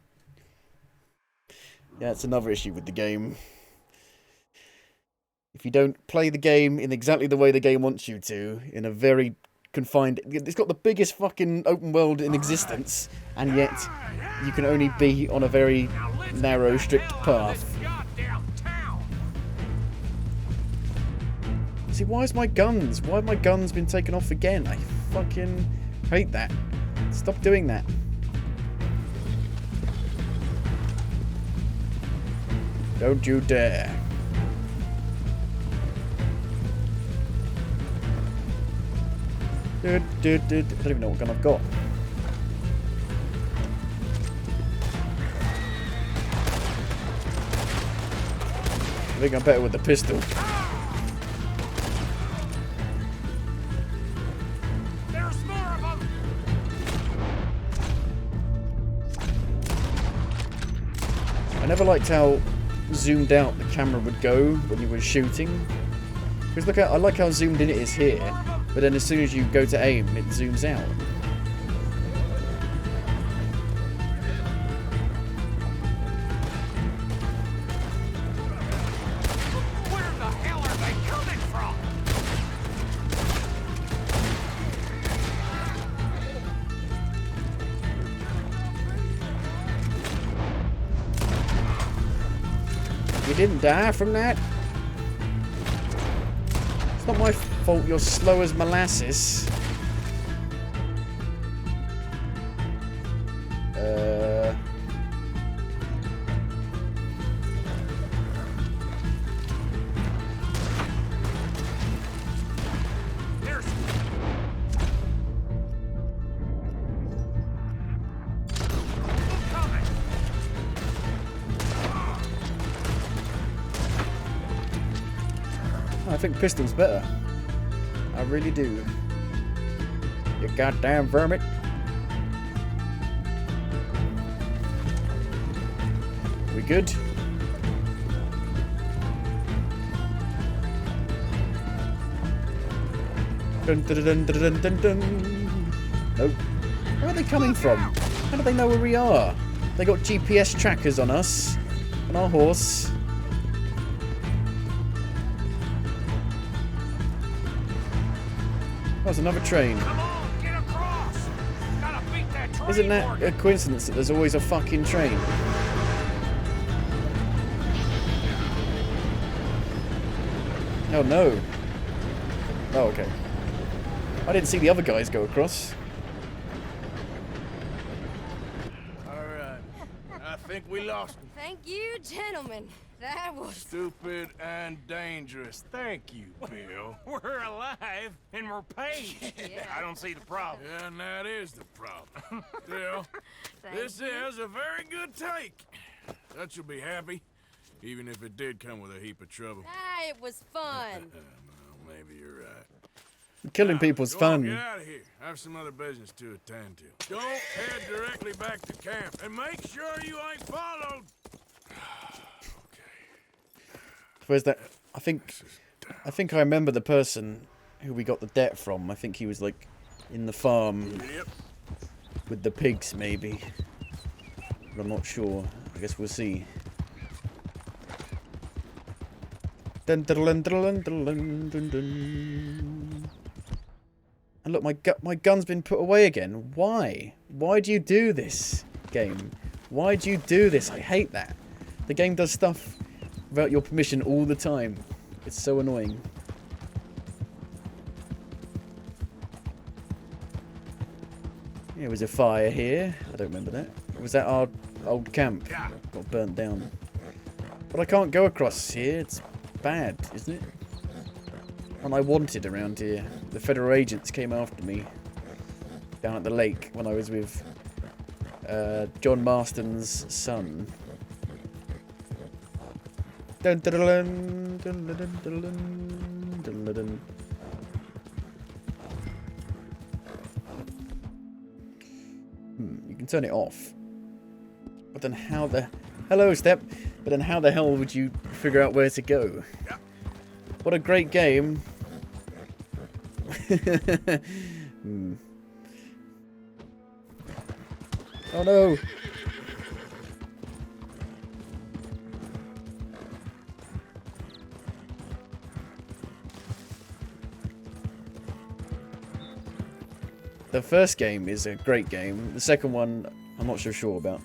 Yeah, it's another issue with the game. If you don't play the game in exactly the way the game wants you to, in a very confined... It's got the biggest fucking open world in existence, and yet you can only be on a very narrow, strict path. See, why have my guns been taken off again? I fucking hate that. Stop doing that. Don't you dare. I don't even know what gun I've got. I think I'm better with the pistol. There's more of them! I never liked how zoomed out the camera would go when you were shooting. Because look, I like how zoomed in it is here, but then as soon as you go to aim, it zooms out. Where the hell are they coming from? You didn't die from that? It's not my fault you're slow as molasses. There's... coming! I think pistol's better. I really do. You goddamn vermin. We good? Dun, dun, dun, dun, dun, dun, dun. Nope. Where are they coming from? How do they know where we are? They got GPS trackers on us. On our horse. Oh, there's another train. Come on, get across! Gotta beat that train, Isn't that Morgan. a coincidence that there's always a fucking train? Oh no. Oh, okay. I didn't see the other guys go across. Alright. I think we lost him. Thank you, gentlemen. That was... Stupid and dangerous. Thank you, Bill. We're alive and we're paid. Yeah. I don't see the problem. Yeah, and that is the problem. Bill, this is a very good take. Dutch will be happy, even if it did come with a heap of trouble. Ah, it was fun. Well, maybe you're right. Killing people's Go on, fun. get out of here. I have some other business to attend to. Don't head directly back to camp, and make sure you ain't followed. Where's that? I think I remember the person who we got the debt from. I think he was like in the farm with the pigs, maybe. But I'm not sure. I guess we'll see. Dun, dun, dun, dun, dun, dun, dun, dun. And look, my gun's been put away again. Why? Why do you do this, game? Why do you do this? I hate that. The game does stuff without your permission all the time. It's so annoying. There was a fire here. I don't remember that. Was that our old camp? Got burnt down. But I can't go across here. It's bad, isn't it? And I wanted around here. The federal agents came after me down at the lake when I was with John Marston's son. Dun, dun, dun, dun, dun, dun, dun, dun, dun, dun. You can turn it off. But then how the... Hello, Step. But then how the hell would you figure out where to go? What a great game. Oh no! The first game is a great game. The second one, I'm not so sure about.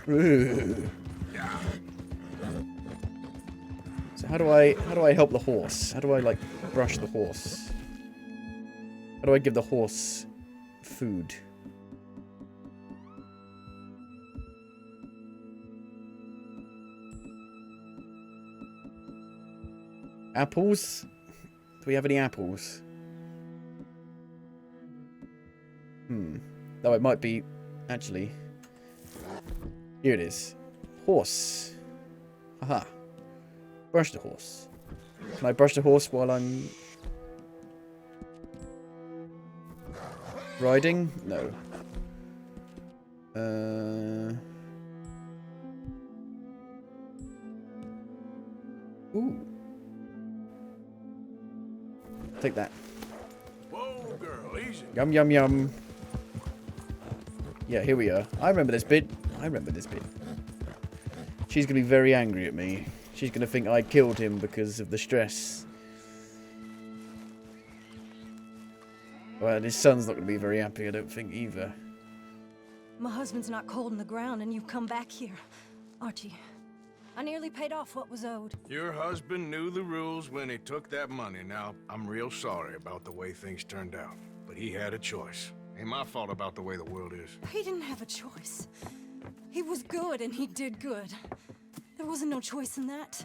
Ooh. So how do I help the horse? How do I like brush the horse? How do I give the horse food? Apples? Do we have any apples? Though it might be actually. Here it is. Horse. Haha. Brush the horse. Can I brush the horse while I'm riding? No. Ooh. Take that. Whoa, girl, easy. Yum, yum, yum. Yeah, here we are. I remember this bit. She's going to be very angry at me. She's going to think I killed him because of the stress. Well, his son's not going to be very happy, I don't think, either. My husband's not cold in the ground, and you've come back here. Archie, I nearly paid off what was owed. Your husband knew the rules when he took that money. Now, I'm real sorry about the way things turned out. But he had a choice. Ain't my fault about the way the world is. He didn't have a choice. He was good, and he did good. There wasn't no choice in that.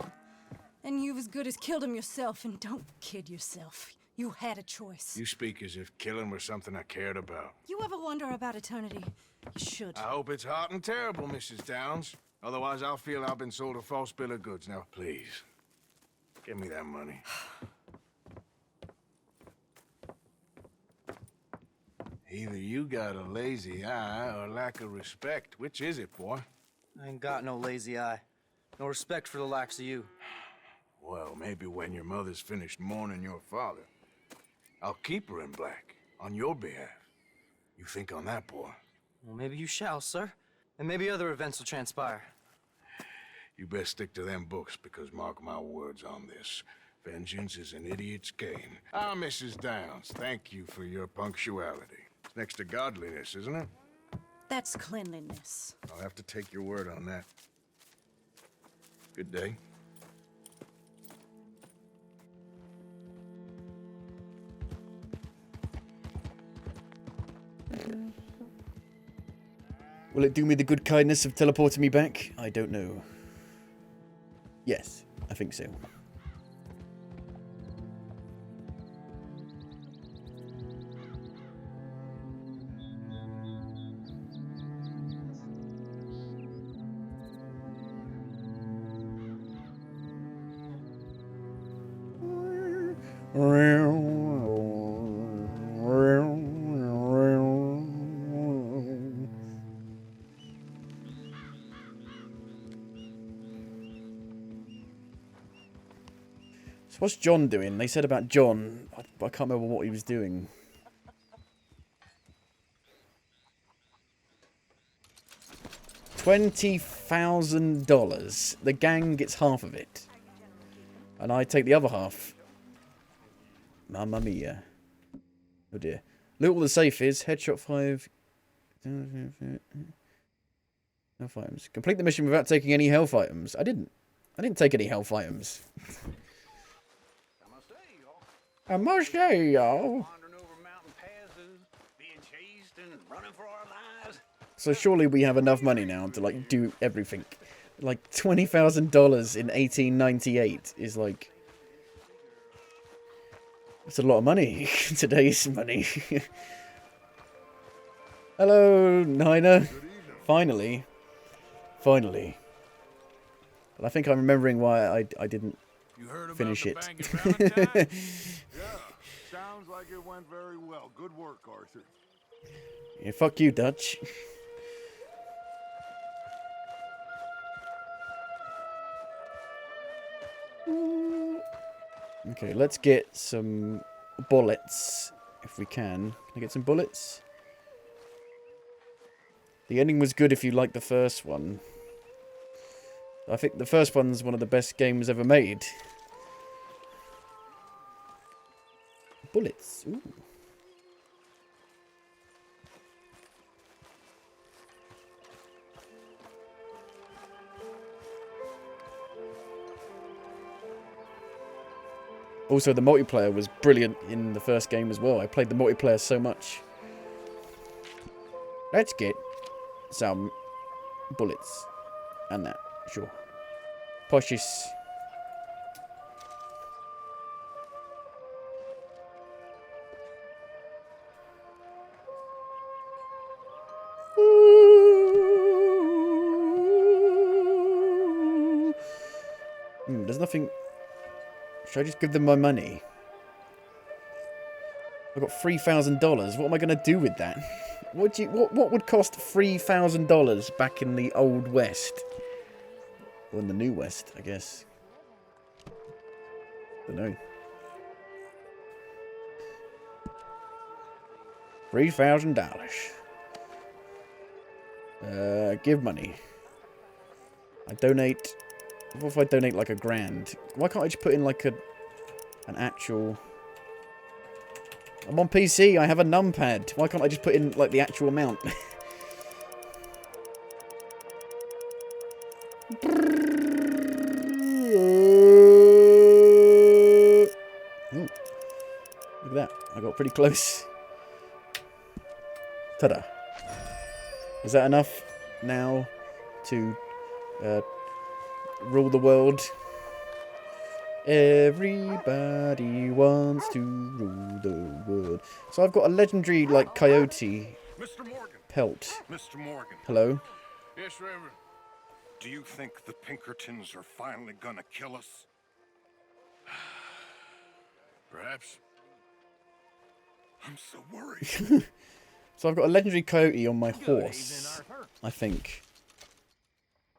And you've as good as killed him yourself, and don't kid yourself. You had a choice. You speak as if killing was something I cared about. You ever wonder about eternity? You should. I hope it's hot and terrible, Mrs. Downs. Otherwise, I'll feel I've been sold a false bill of goods. Now, please, give me that money. Either you got a lazy eye or lack of respect. Which is it, boy? I ain't got no lazy eye. No respect for the likes of you. Well, maybe when your mother's finished mourning your father, I'll keep her in black, on your behalf. You think on that, boy? Well, maybe you shall, sir. And maybe other events will transpire. You best stick to them books, because mark my words on this. Vengeance is an idiot's game. Ah, Mrs. Downs, thank you for your punctuality. It's next to godliness, isn't it? That's cleanliness. I'll have to take your word on that. Good day. Will it do me the good kindness of teleporting me back? I don't know. Yes, I think so. So what's John doing? They said about John. I can't remember what he was doing. $20,000. The gang gets half of it. And I take the other half. Mamma mia. Oh dear. Look what the safe is. Headshot 5. Health items. Complete the mission without taking any health items. I didn't take any health items. I must say, y'all. So surely we have enough money now to like do everything. Like $20,000 in 1898 is like, it's a lot of money. Today's money. Hello, Nina. Finally. Finally. But I think I'm remembering why I didn't finish it. Yeah, sounds like it went very well. Good work, Arthur. Yeah, fuck you, Dutch. Okay, let's get some bullets, if we can. Can I get some bullets? The ending was good if you liked the first one. I think the first one's one of the best games ever made. Bullets, ooh. Also, the multiplayer was brilliant in the first game as well. I played the multiplayer so much. Let's get some bullets. And that, sure. Poshes. There's nothing... Should I just give them my money? I've got $3,000. What am I going to do with that? What would cost $3,000 back in the Old West? Or in the New West, I guess. Don't know. $3,000. Give money. I donate... What if I donate like $1,000? Why can't I just put in like an actual... I'm on PC, I have a numpad. Why can't I just put in like the actual amount? Ooh. Look at that, I got pretty close. Ta-da. Is that enough now to rule the world? Everybody wants to rule the world. So I've got a legendary, like, coyote Mr. Morgan. pelt. Mr. Morgan. Hello? Yes, Reverend. Do you think the Pinkertons are finally gonna kill us? Perhaps. I'm so worried. So I've got a legendary coyote on my horse, I think.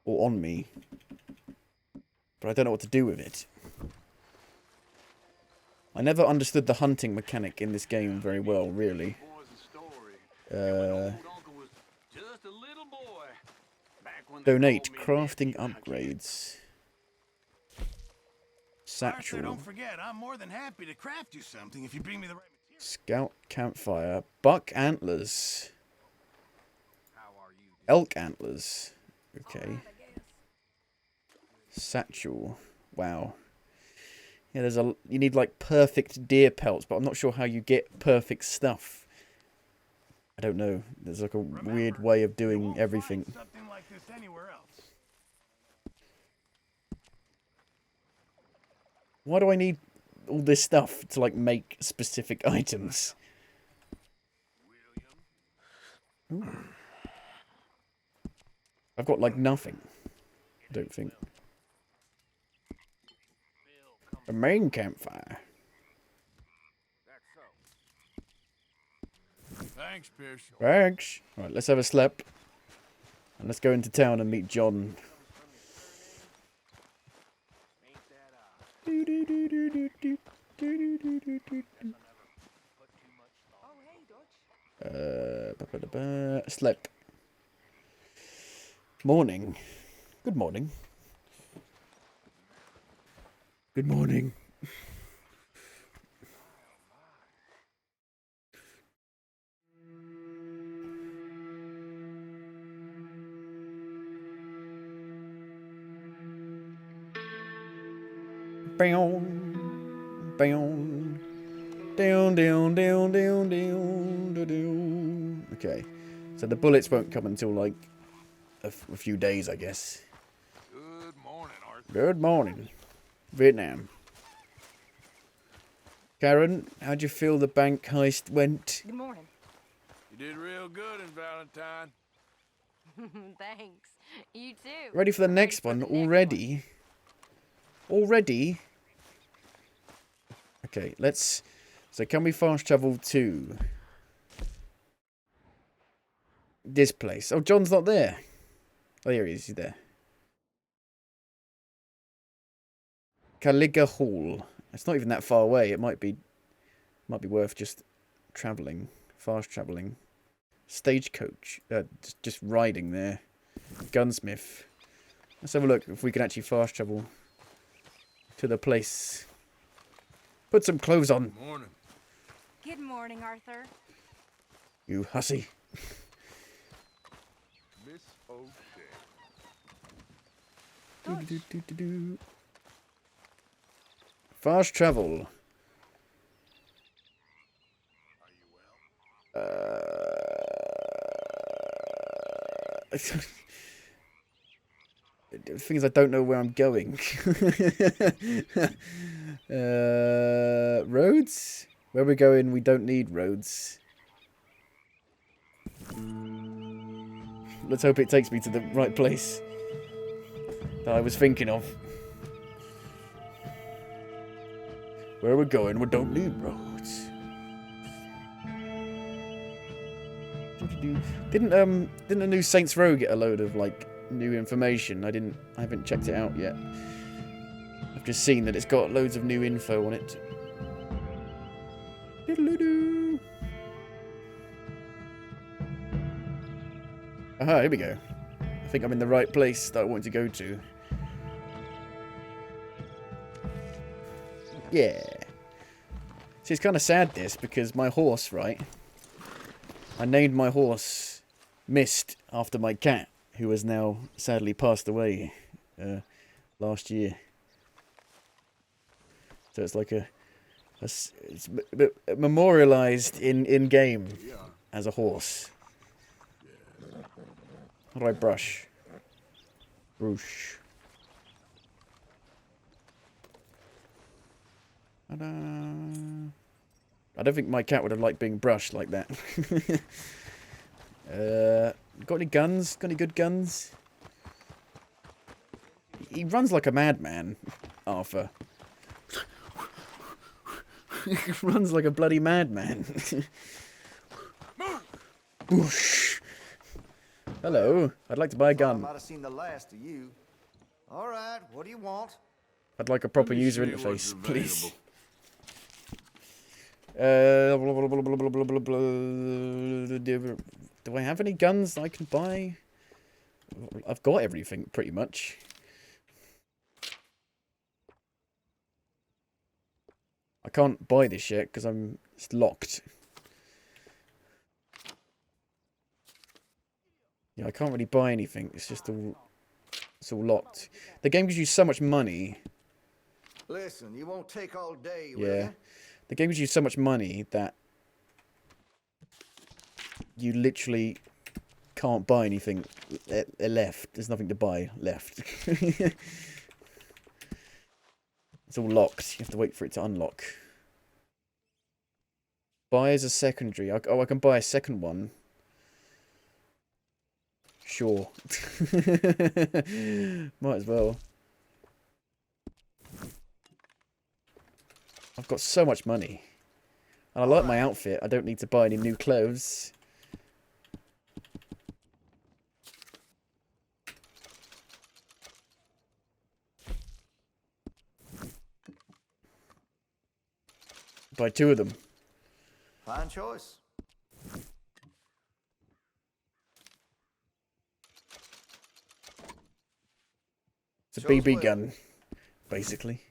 Or on me. but I don't know what to do with it. I never understood the hunting mechanic in this game very well, really. Donate crafting upgrades. Satchel. Arthur, don't forget, I'm more than happy to craft you something if you bring me the right material. Scout campfire. Buck antlers. Elk antlers. Okay. Satchel. Wow. Yeah, you need like perfect deer pelts, but I'm not sure how you get perfect stuff. I don't know. There's like a weird way of doing everything. Something like this anywhere else. Why do I need all this stuff to like make specific items? Ooh. I've got like nothing. I don't think. A main campfire. Thanks, Pierce. Thanks. Right, let's have a slap. And let's go into town and meet John. Slip. Morning. Good morning. Good morning. Boom. Boom. Down, down, down, down, down, down. Okay. So the bullets won't come until like a few days, I guess. Good morning, Arthur. Good morning. Vietnam. Karen, how'd you feel the bank heist went? Good morning. You did real good in Valentine. Thanks. You too. Ready for the next one already? Already? Okay, let's... So can we fast travel to... this place? Oh, John's not there. Oh, here he is. He's there. Caliga Hall. It's not even that far away. It might be worth just travelling. Fast travelling. Stagecoach. Just riding there. Gunsmith. Let's have a look if we can actually fast travel to the place. Put some clothes on. Morning. Good morning, Arthur. You hussy. Miss O'Shea. Fast travel. The thing is, I don't know where I'm going. Roads? Where we're going, we don't need roads. Let's hope it takes me to the right place that I was thinking of. Where we're going, we don't need roads. Didn't the new Saints Row get a load of like new information? I haven't checked it out yet. I've just seen that it's got loads of new info on it. Aha, here we go. I think I'm in the right place that I want to go to. Yeah. See, it's kind of sad this, because my horse, right? I named my horse Mist after my cat, who has now sadly passed away last year. So it's like it's memorialized in game as a horse. How do I brush? Brush. Ta-da. I don't think my cat would have liked being brushed like that. Got any guns? Got any good guns? He runs like a madman, Arthur. He runs like a bloody madman. Whoosh. Hello, I'd like to buy a gun. I might have seen the last of you. All right, what do you want? I'd like a proper Let me user see what's interface, please. available. Blah, blah, blah, blah, blah, blah, blah. Do I have any guns I can buy? I've got everything, pretty much. I can't buy this yet because it's locked. Yeah, I can't really buy anything. It's all locked. The game gives you so much money. Listen, you won't take all day, will Yeah. ya? The game gives you so much money that you literally can't buy anything left. There's nothing to buy left. It's all locked. You have to wait for it to unlock. Buy as a secondary. Oh, I can buy a second one. Sure. Might as well. I've got so much money. And I like my outfit. I don't need to buy any new clothes. Buy 2 of them. Fine choice. It's a BB gun, basically.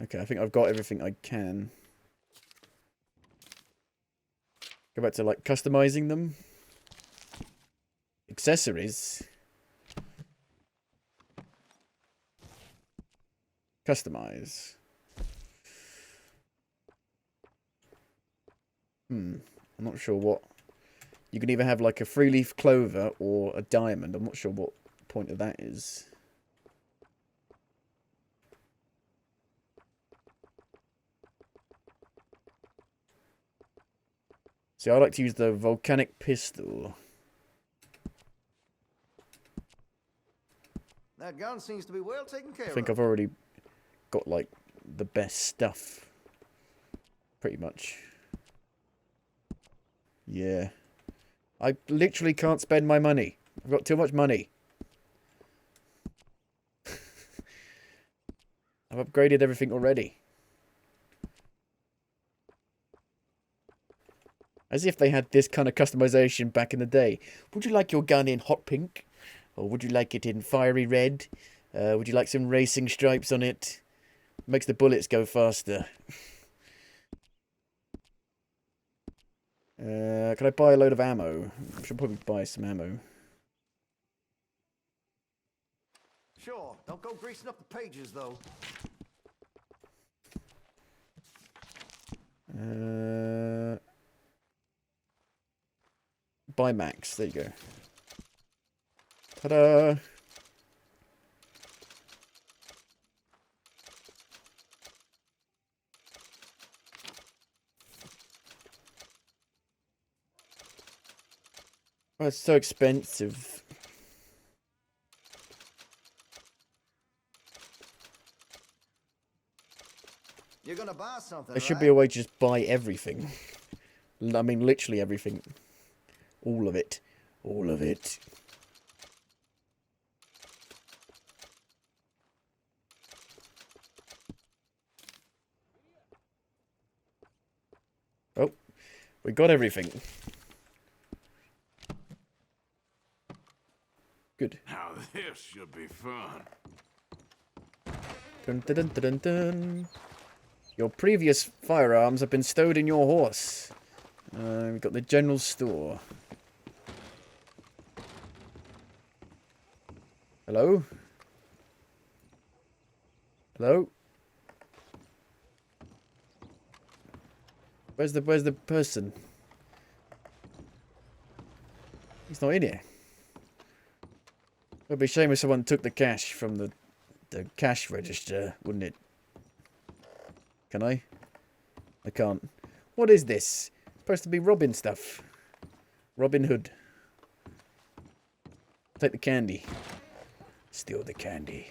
Okay, I think I've got everything I can. Go back to, like, customizing them. Accessories. Customize. I'm not sure what. You can either have like a 3-leaf clover or a diamond. I'm not sure what point of that is. See, I like to use the volcanic pistol. That gun seems to be well taken care I of. think I've already got like the best stuff. Pretty much. Yeah. I literally can't spend my money. I've got too much money. I've upgraded everything already. As if they had this kind of customization back in the day. Would you like your gun in hot pink? Or would you like it in fiery red? Would you like some racing stripes on it? Makes the bullets go faster. Can I buy a load of ammo? I should probably buy some ammo. Sure, don't go greasing up the pages, though. Buy max. There you go. Ta-da! Oh, it's so expensive. You're gonna buy something, There should be a way to just buy everything. I mean, literally everything. All of it. All of it. Oh, we got everything. Good. Now this should be fun. Dun, dun, dun, dun, dun. Your previous firearms have been stowed in your horse. We've got the general store. Hello? Hello? Where's the person? He's not in here. It would be a shame if someone took the cash from the cash register, wouldn't it? Can I? I can't. What is this? It's supposed to be Robin stuff. Robin Hood. Take the candy. Steal the candy.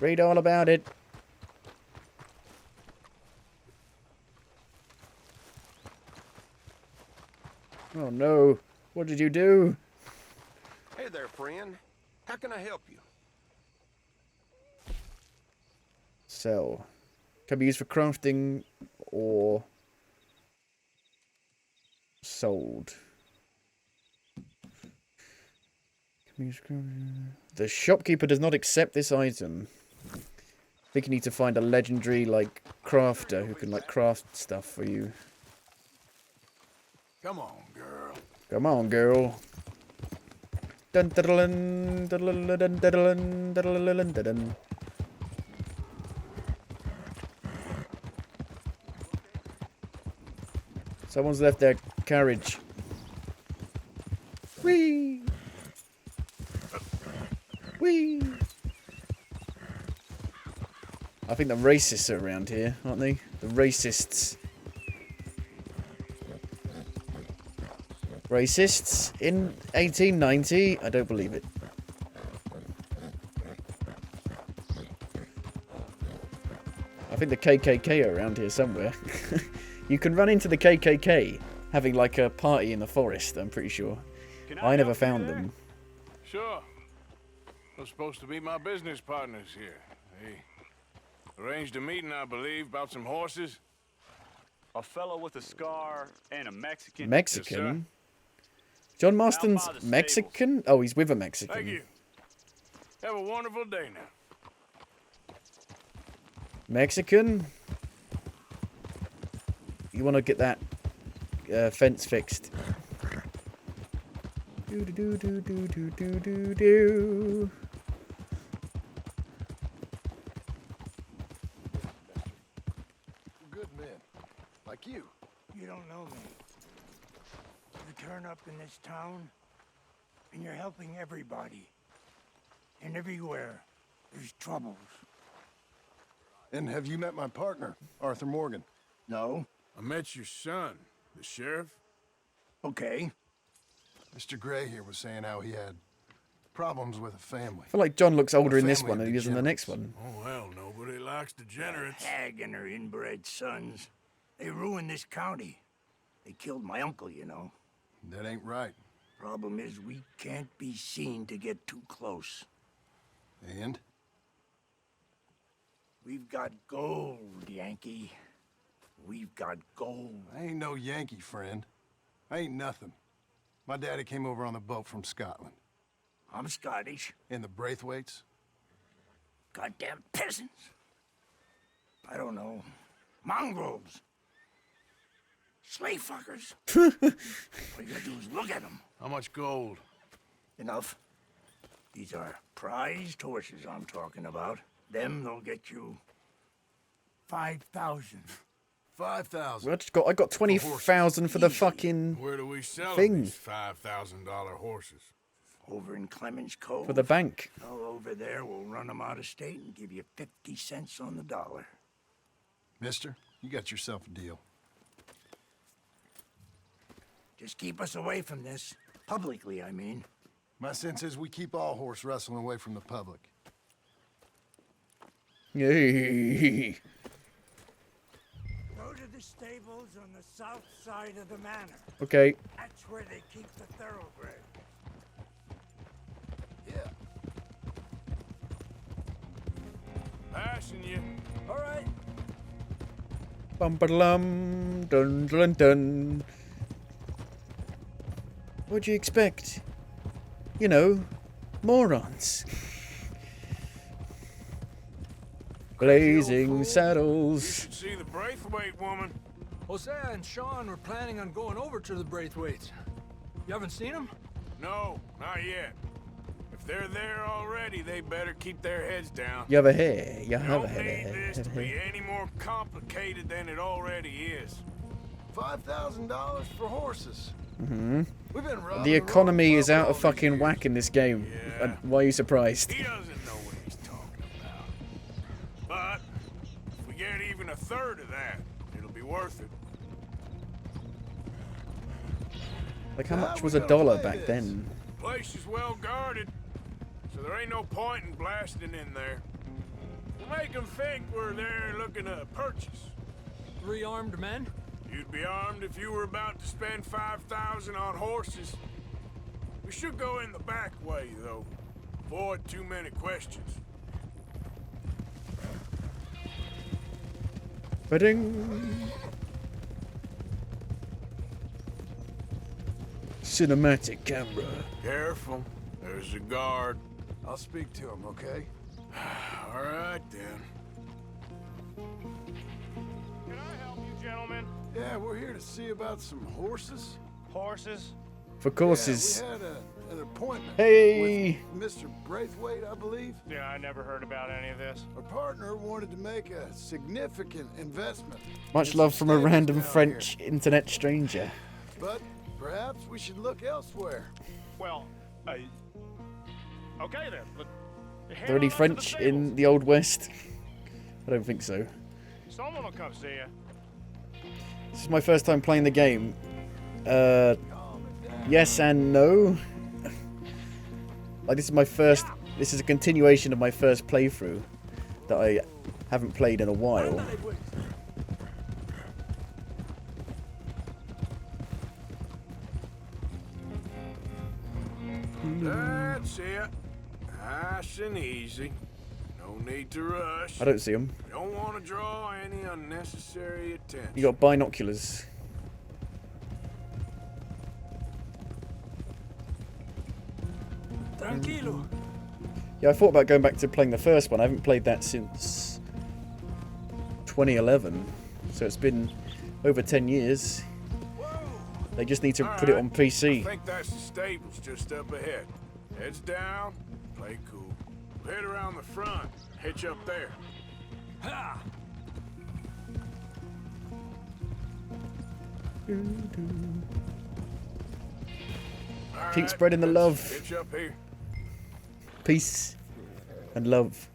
Read all about it. Oh no. What did you do? Hey there, friend. How can I help you? Sell. Can be used for crafting or sold. The shopkeeper does not accept this item. I think you need to find a legendary, like, crafter who can, like, craft stuff for you. Come on, girl. Come on, girl. Dun dun dun dun dun dun dun dun dun dun. Someone's left their carriage. Whee! Whee! I think the racists are around here, aren't they? The racists. Racists in 1890? I don't believe it. I think the KKK are around here somewhere. You can run into the KKK having like a party in the forest, I'm pretty sure. I never found them. Sure. They're supposed to be my business partners here. They arranged a meeting, I believe, about some horses. A fellow with a scar and a Mexican. Mexican? John Marston's Mexican? Oh, he's with a Mexican. Thank you. Have a wonderful day now. Mexican? You want to get that fence fixed? Do do do do do do do do. Good men, like you. You don't know me. You turn up in this town, and you're helping everybody. And everywhere, there's troubles. And have you met my partner, Arthur Morgan? No. I met your son, the sheriff. Okay. Mr. Gray here was saying how he had problems with a family. I feel like John looks older in this family one of than he does in the next one. Oh, well, nobody likes degenerates. Hag and her inbred sons. They ruined this county. They killed my uncle, you know. That ain't right. Problem is, we can't be seen to get too close. And? We've got gold, Yankee. We've got gold. I ain't no Yankee, friend. I ain't nothing. My daddy came over on the boat from Scotland. I'm Scottish. And the Braithwaites? Goddamn peasants. I don't know. Mongrels. Slave fuckers. All you gotta do is look at them. How much gold? Enough. These are prized horses I'm talking about. Them, they'll get you 5,000. 5,000. I got 20,000 for the fucking Where do we sell thing. these $5,000 horses? Over in Clemens Cove. For the bank. All over there, we'll run them out of state and give you 50 cents on the dollar. Mister, you got yourself a deal. Just keep us away from this. Publicly, I mean. My sense is we keep all horse wrestling away from the public. Yay. Go to the stables on the south side of the manor. Okay. That's where they keep the thoroughbred. Yeah. Passing you. All right. Bum-ba-dum, dun dun dun. What'd you expect? You know, morons. Blazing saddles. You should see the Braithwaite woman. Hosea and Sean were planning on going over to the Braithwaites. You haven't seen them? No, not yet. If they're there already, they better keep their heads down. You have a hair. You have Don't a need hair. this to be any more complicated than it already is. $5,000 for horses. Mm-hmm. We've been robbing The economy is out of fucking whack in this game. Yeah. Why are you surprised? He doesn't know what he's talking about. But if we get even a third of that, it'll be worth it. Like, how much was $1 back then? The place is well guarded, so there ain't no point in blasting in there. We'll make them think we're there looking to purchase. 3 armed men? You'd be armed if you were about to spend 5,000 on horses. We should go in the back way, though. Avoid too many questions. Ba-ding. Cinematic camera. Careful. There's a guard. I'll speak to him, okay? All right, then. Can I help you, gentlemen? Yeah, we're here to see about some horses. Horses? For courses. Yeah, we had an appointment Hey! with Mr. Braithwaite, I believe. Yeah, I never heard about any of this. Our partner wanted to make a significant investment. Much in love some from a stables random down French internet stranger. here. But perhaps we should look elsewhere. Well, okay then. But Are there any French in the Old West? I don't think so. Someone will come see you. This is my first time playing the game. Yes and no. Like, this is a continuation of my first playthrough that I haven't played in a while. That's it. Nice and easy. No need to rush. I don't see them. Don't want to draw any unnecessary attention. You got binoculars. Tranquilo. Yeah, I thought about going back to playing the first one. I haven't played that since 2011. So it's been over 10 years. They just need to put it on I PC. think that's the stables just up ahead. Heads down, play cool. Head around the front, hitch up there. Ha! All Keep right, spreading the let's love. Hitch up here. Peace and love.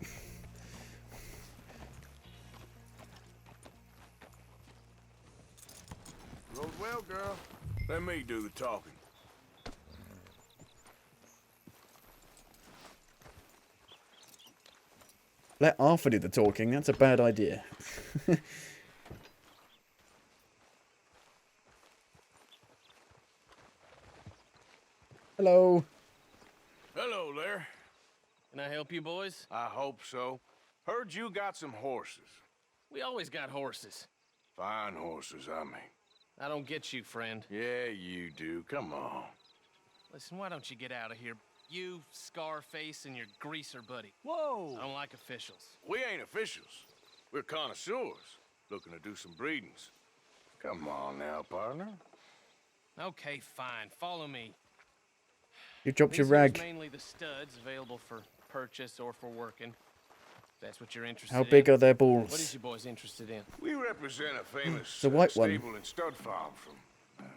Rode well, girl. Let me do the talking. Let Arthur do the talking. That's a bad idea. Hello. Hello there. Can I help you, boys? I hope so. Heard you got some horses. We always got horses. Fine horses, I mean. I don't get you, friend. Yeah, you do. Come on. Listen, why don't you get out of here? You, Scarface, and your greaser buddy. Whoa! I don't like officials. We ain't officials. We're connoisseurs, looking to do some breedings. Come on now, partner. Okay, fine. Follow me. You dropped your These here's rag. mainly the studs available for purchase or for working. If that's what you're interested How in. big are their What is balls? you boys interested in? We represent a famous The white one. stable and stud farm from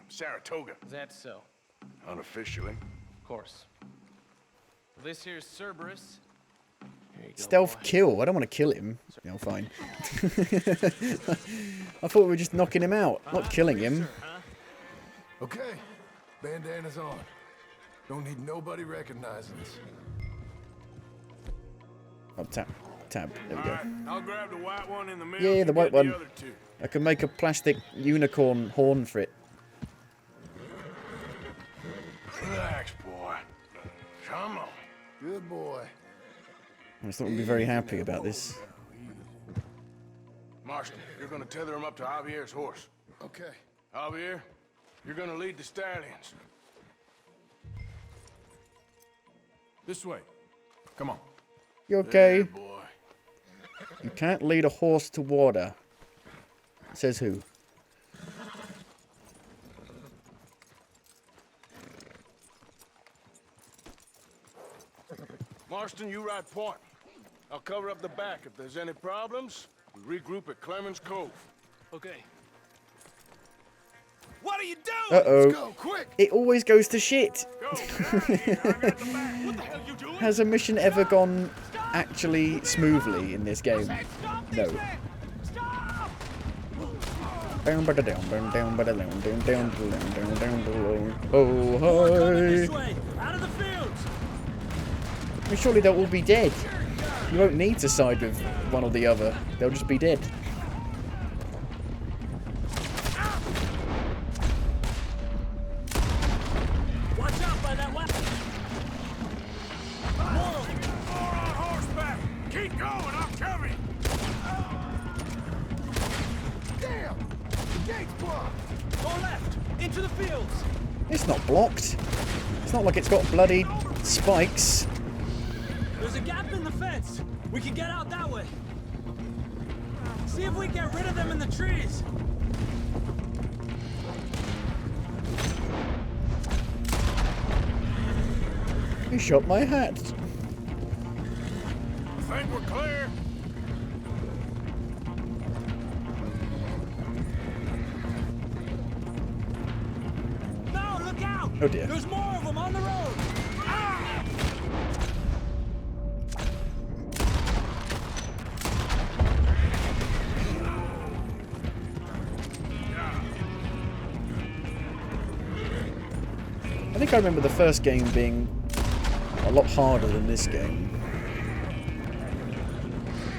Saratoga. Is that so? Unofficially. Of course. Well, this here's Cerberus. Here you go, Stealth boy. kill. I don't want to kill him. No, fine. I thought we were just knocking him out, not killing him. Okay, bandana's on. Don't need nobody recognizing us. Oh, tab. There we All go. right, I'll grab the white one in the middle. Yeah, you the white get one. The other two. I can make a plastic unicorn horn for it. Relax, boy. Come on. Good boy. I just thought we'd be very happy about this. Marston, you're gonna tether him up to Javier's horse. Okay. Javier, you're gonna lead the stallions. This way. Come on. You okay? Yeah, boy. You can't lead a horse to water. Says who? Marston, you ride point. I'll cover up the back. If there's any problems, we regroup at Clemens Cove. Okay. What are you doing? Uh-oh. Go, quick! It always goes to shit. Go, get out of here. I got the back. What the hell you doing? Has a mission ever gone actually smoothly in this game? No. Stop! Oh, This hi. way! Out of the fields! I mean, surely they'll all be dead. You won't need to side with one or the other. They'll just be dead. Watch out by that weapon! It's not blocked. It's not like it's got bloody spikes. There's a gap in the fence. We can get out that way. See if we can get rid of them in the trees. You shot my hat. I think we're clear. No, look out! Oh dear. There's more of them on the road. Ah! I think I remember the first game being a lot harder than this game.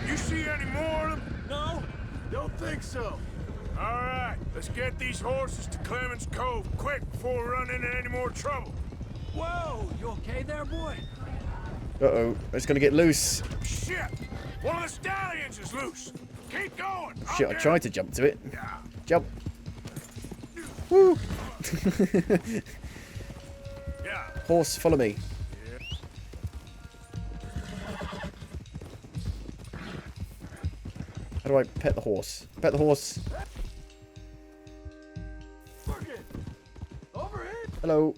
You see any more of them? No, Don't think so. All right, let's get these horses to Clemens Cove quick before we run into any more trouble. Whoa, you okay there, boy? Uh-oh, it's gonna get loose. Shit! One of the stallions is loose. Keep going. Shit, I tried to jump to it. Jump. Woo! Yeah. Horse, follow me. How do I pet the horse? Pet the horse. Over here. Hello.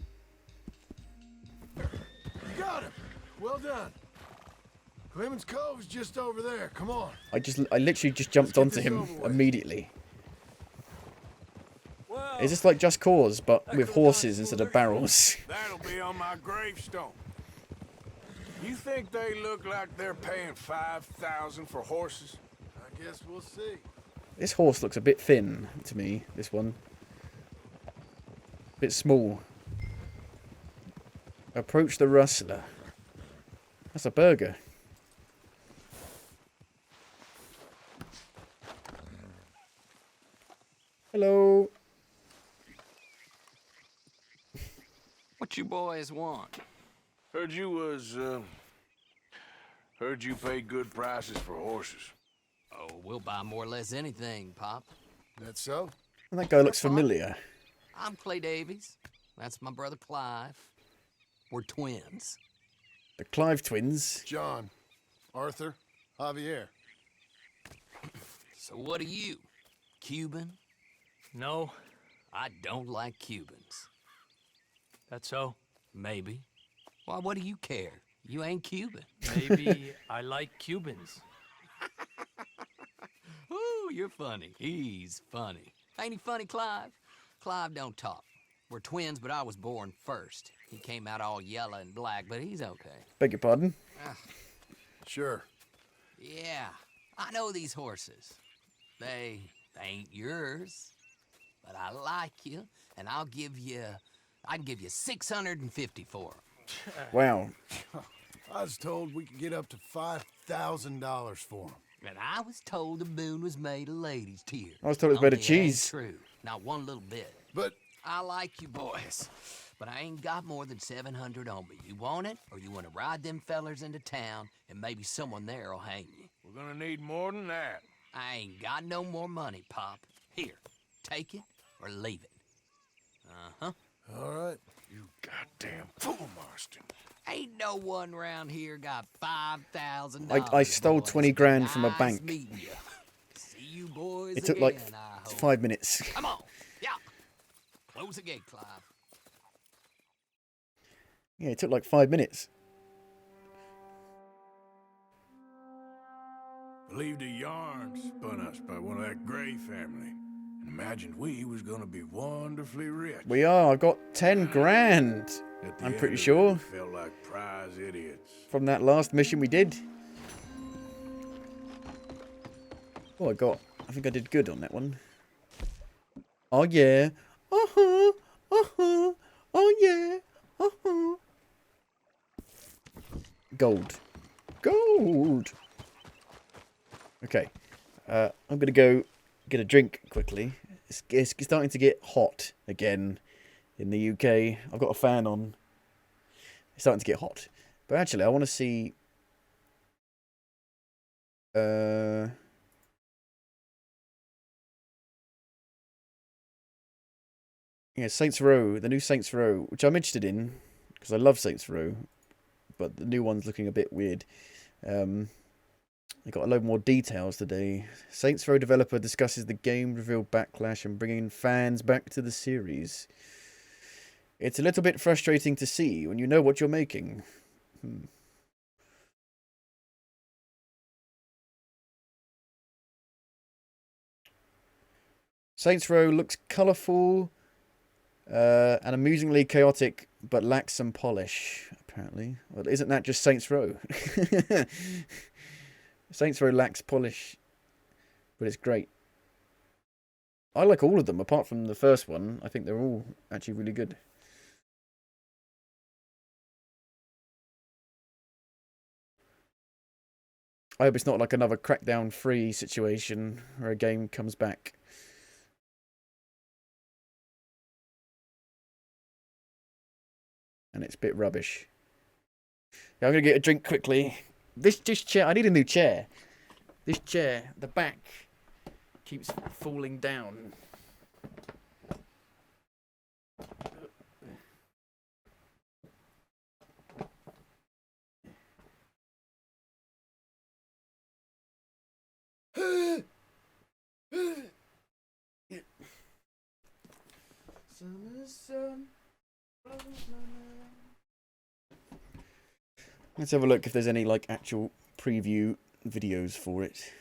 Got him. Well done. Clemens Cove's just over there. Come on. I literally just jumped onto him immediately. Is this like Just Cause, but with horses instead of barrels? That'll be on my gravestone. You think they look like they're paying $5,000 for horses? I guess we'll see. This horse looks a bit thin to me, this one. Bit small. Approach the rustler. That's a burger. Hello. What you boys want? Heard you pay good prices for horses. Oh, we'll buy more or less anything, Pop. That's so? And that guy looks familiar. I'm Clay Davies. That's my brother Clive. We're twins. The Clive twins. John, Arthur, Javier. So what are you? Cuban? No. I don't like Cubans. That's so? Maybe. Why, what do you care? You ain't Cuban. Maybe I like Cubans. Ooh, you're funny. He's funny. Ain't he funny, Clive? Clive don't talk. We're twins, but I was born first. He came out all yellow and black, but he's okay. Beg your pardon? Sure. Yeah, I know these horses. They ain't yours, but I like you, and I can give you 650 for them. Wow. I was told we could get up to $5,000 for them. And I was told the moon was made of ladies' tears. I was told it was made of Only it ain't cheese. True, not one little bit. But I like you boys, but I ain't got more than 700 on me. You want it, or you want to ride them fellers into town, and maybe someone there'll hang you? We're gonna need more than that. I ain't got no more money, Pop. Here, take it or leave it. Uh-huh. all right. You goddamn fool, Marston. Ain't no one around here got $5,000. I stole 20 grand from a Nice bank. meeting ya. See you boys It took like again, I hope. 5 minutes. Come on, yeah. Close the gate, Clive. Yeah, it took like 5 minutes. Believed a yarn spun us by one of that Gray family. And imagined we was gonna be wonderfully rich. We are. I've got 10 grand. At the I'm end pretty of it, sure. we felt like prize idiots. From that last mission we did. Oh, I think I did good on that one. Oh, yeah. Uh-huh. Uh-huh. Oh, yeah. Uh-huh. Gold. Gold. Okay. I'm going to go get a drink quickly. It's starting to get hot again in the UK. I've got a fan on. It's starting to get hot. But actually, I want to see... Yeah, Saints Row, the new Saints Row, which I'm interested in because I love Saints Row, but the new one's looking a bit weird. They got a load more details today. Saints Row developer discusses the game reveal backlash and bringing fans back to the series. It's a little bit frustrating to see when you know what you're making. Saints Row looks colourful and amusingly chaotic, but lacks some polish, apparently. Well, isn't that just Saints Row? Saints Row lacks polish, but it's great. I like all of them, apart from the first one. I think they're all actually really good. I hope it's not like another Crackdown 3 situation where a game comes back. And it's a bit rubbish. Yeah, I'm going to get a drink quickly. This chair, I need a new chair. This chair, the back, keeps falling down. Summer sun. Let's have a look if there's any like actual preview videos for it.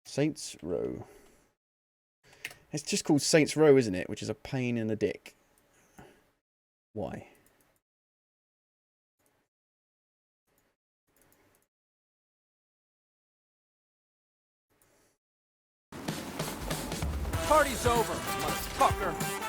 Saints Row. It's just called Saints Row, isn't it? Which is a pain in the dick. Why? Party's over, motherfucker.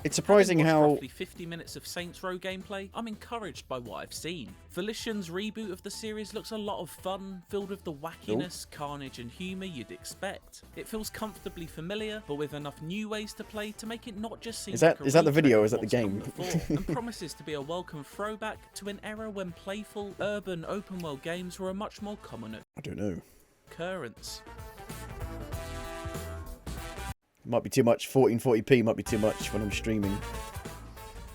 It's surprising how roughly 50 minutes of Saints Row gameplay, I'm encouraged by what I've seen. Volition's reboot of the series looks a lot of fun, filled with the wackiness, carnage and humour you'd expect. It feels comfortably familiar, but with enough new ways to play to make it not just seem is that the video or is that the what's come game? before, and promises to be a welcome throwback to an era when playful, urban, open world games were a much more common I don't know. occurrence. Might be too much. 1440p might be too much when I'm streaming.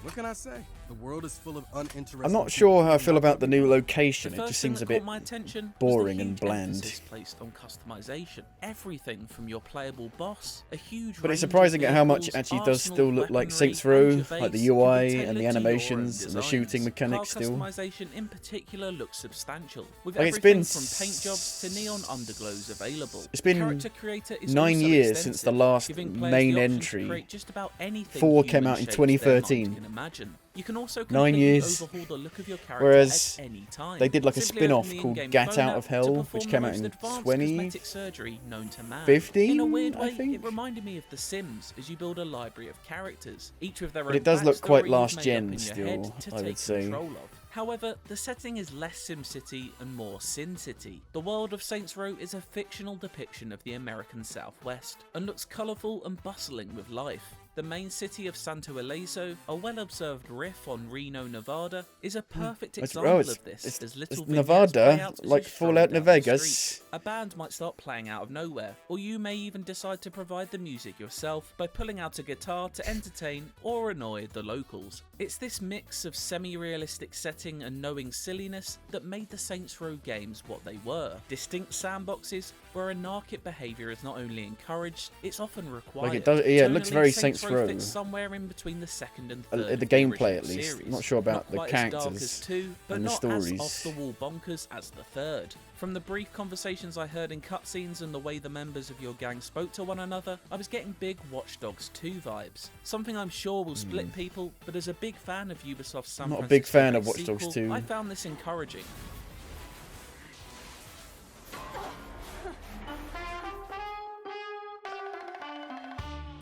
What can I say? The world is full of uninteresting. I'm not sure how I feel about the new location. The It first just thing seems a that bit caught my attention boring was the and huge bland. emphasis placed on customization. Everything from your playable boss, a huge But it's range of surprising at how much it vehicles, actually does arsenal, still look like weaponry, Saints Row, and your like the base UI can be and the tailored to your own animations and the shooting designs. mechanics Car still. customization in particular looks substantial, with Like, it's everything been from paint jobs to neon underglows available. It's been Character Creator is 9 also years extensive, since the last giving players main the option to entry. create just about anything 4 came out in human-shaped their mind 2013. can imagine. You can also 9 completely years. overhaul the look of your character Whereas at any time. they did like a Simply spin-off open the called in-game Gat phone Out app of to Hell, perform which the came out most in advanced 2015. cosmetic surgery known to man. In a weird way, I think. it reminded me of The Sims as you build a library of characters, each with their But own it does look quite backstory you've last made up gen in your still, head to I would take say. control of. However, the setting is less SimCity and more Sin City. The world of Saints Row is a fictional depiction of the American Southwest, and looks colourful and bustling with life. The main city of Santo Ileso, a well-observed riff on Reno, Nevada, is a perfect example of this. As little vignettes play Nevada, out as like you stroll Fallout New down the Vegas. street. A band might start playing out of nowhere, or you may even decide to provide the music yourself by pulling out a guitar to entertain or annoy the locals. It's this mix of semi-realistic setting and knowing silliness that made the Saints Row games what they were. Distinct sandboxes where anarchic behaviour is not only encouraged, it's often required. Like it does, yeah, it looks Tonally, very Saints Row. fits somewhere in between the second and third The of the gameplay, at original least. series. I'm not sure about the Not quite as dark characters as 2, but and the not stories. as off-the-wall bonkers as the third. From the brief conversations I heard in cutscenes and the way the members of your gang spoke to one another, I was getting big Watch Dogs 2 vibes. Something I'm sure will split people, but as a big fan of Ubisoft's San Not a big fan of Francisco Watch Dogs sequel, 2. I found this encouraging.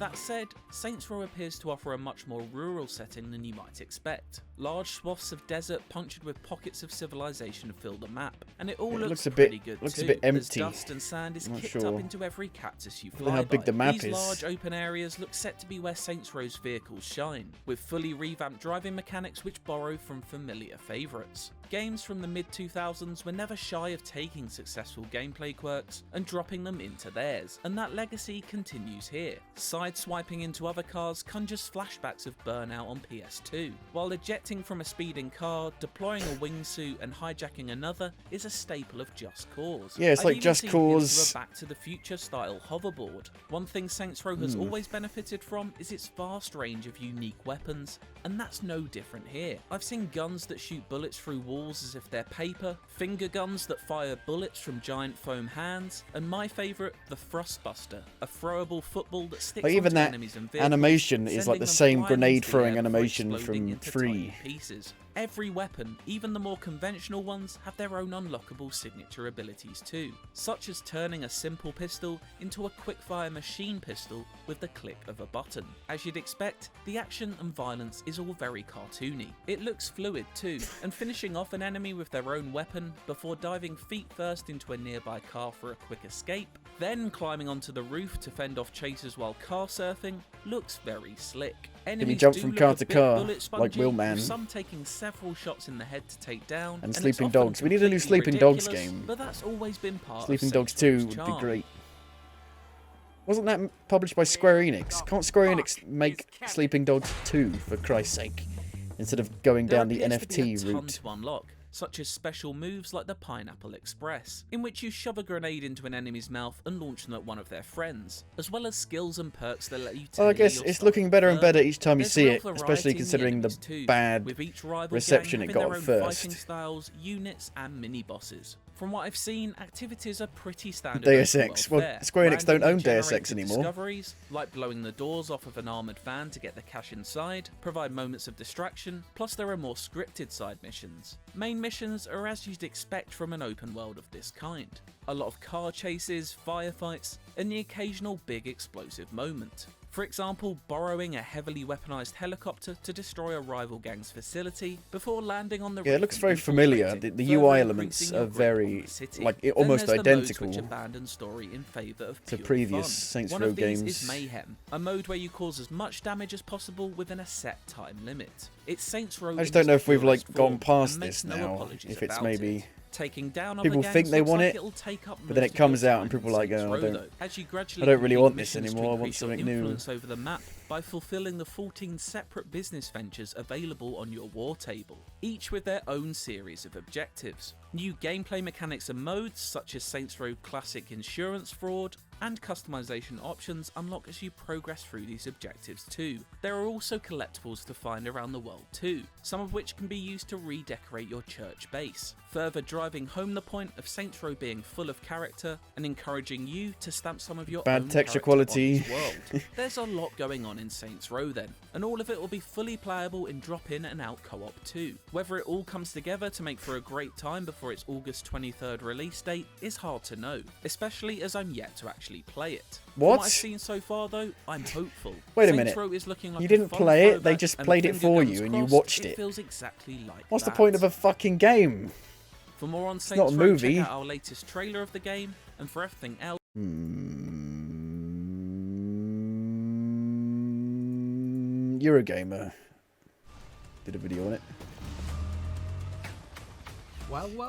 That said, Saints Row appears to offer a much more rural setting than you might expect. Large swaths of desert punctured with pockets of civilization fill the map, and it all looks pretty good too. Looks a bit empty. As dust and sand is kicked up into every cactus you I don't fly know how big by. the map These is. large open areas look set to be where Saints Row's vehicles shine, with fully revamped driving mechanics which borrow from familiar favourites. Games from the mid-2000s were never shy of taking successful gameplay quirks and dropping them into theirs, and that legacy continues here. Sideswiping into other cars conjures flashbacks of Burnout on PS2, while ejecting from a speeding car, deploying a wingsuit and hijacking another is a staple of Just Cause. Yeah, it's I've like even Just seen hints Cause. of a Back to the Future style hoverboard. One thing Saints Row has always benefited from is its vast range of unique weapons, and that's no different here. I've seen guns that shoot bullets through walls as if they're paper, finger guns that fire bullets from giant foam hands, and my favourite, the Thrustbuster, a throwable football that sticks Like even onto that enemies and vehicles, animation is like sending the them same flying grenade into the throwing air before animation exploding from into 3. tiny pieces. Every weapon, even the more conventional ones, have their own unlockable signature abilities too, such as turning a simple pistol into a quick-fire machine pistol with the click of a button. As you'd expect, the action and violence is all very cartoony. It looks fluid too, and finishing off an enemy with their own weapon before diving feet first into a nearby car for a quick escape, then climbing onto the roof to fend off chasers while car surfing, looks very slick. Enemies jump do from look car a to bit car, bullet like spongy, Wheelman. with some taking several shots in the head to take down, And it's Sleeping often Dogs. We need a new completely Sleeping Dogs ridiculous, game. But that's always been part Sleeping of Dogs Saints 2 Row's would be charm. great. Wasn't that published by Square Enix? Can't Square Enix make Sleeping Dogs 2, for Christ's sake, instead of going down the There appears to be a NFT ton route? to unlock, such as special moves like the Pineapple Express, in which you shove a grenade into an enemy's mouth and launch them at one of their friends, as well as skills and perks that let you Well, I tailor guess your it's style looking better and further. better each time you There's see real it, variety especially in the considering the enemies too, bad with each rival reception gang it having got their at own fighting first. styles, units, and mini-bosses. From what I've seen, activities are pretty standard. Deus open Ex. world Well, fare. Square Enix don't Randomly own Deus Ex generated anymore. Discoveries, like blowing the doors off of an armoured van to get the cash inside, provide moments of distraction, plus there are more scripted side missions. Main missions are as you'd expect from an open world of this kind. A lot of car chases, firefights, and the occasional big explosive moment. For example, borrowing a heavily weaponized helicopter to destroy a rival gang's facility before landing on the Yeah, roof it looks and very familiar. infiltrating, The further UI increasing elements your are grip on very, the city. like, Then almost there's the identical modes which abandon story in favor of to pure previous fun. Saints One Row of these games. is Mayhem, a mode where you cause as much damage as possible within a set time limit. It's Saints Row. I just don't know if we've like gone past and this makes no now. apologies If it's about maybe it. Taking down people other think gangs they looks want like it, it'll take up but then most it of comes your out and time people are like, in Saints oh, Row, I though, as you gradually don't really complete want this missions to anymore. I want increase your something new. influence over the map by fulfilling the 14 separate business ventures available on your war table, each with their own series of objectives. New gameplay mechanics and modes such as Saints Row Classic Insurance Fraud and customization options unlock as you progress through these objectives too. There are also collectibles to find around the world too, some of which can be used to redecorate your church base, further driving home the point of Saints Row being full of character and encouraging you to stamp some of your Bad own texture character on quality. its world. There's a lot going on in Saints Row then, and all of it will be fully playable in drop-in and out co-op too. Whether it all comes together to make for a great time before its August 23rd release date is hard to know, especially as I'm yet to actually play it. From What? I've seen so far though, I'm hopeful. Wait a Saints minute. Row is looking like You a didn't fun play it, they throwback, just and played it finger for guns you and you crossed, watched it. feels exactly like What's the that. point of a fucking game? For more on not Saints a Row, movie. check out our latest trailer of the game, and for everything else. Eurogamer did a video on it.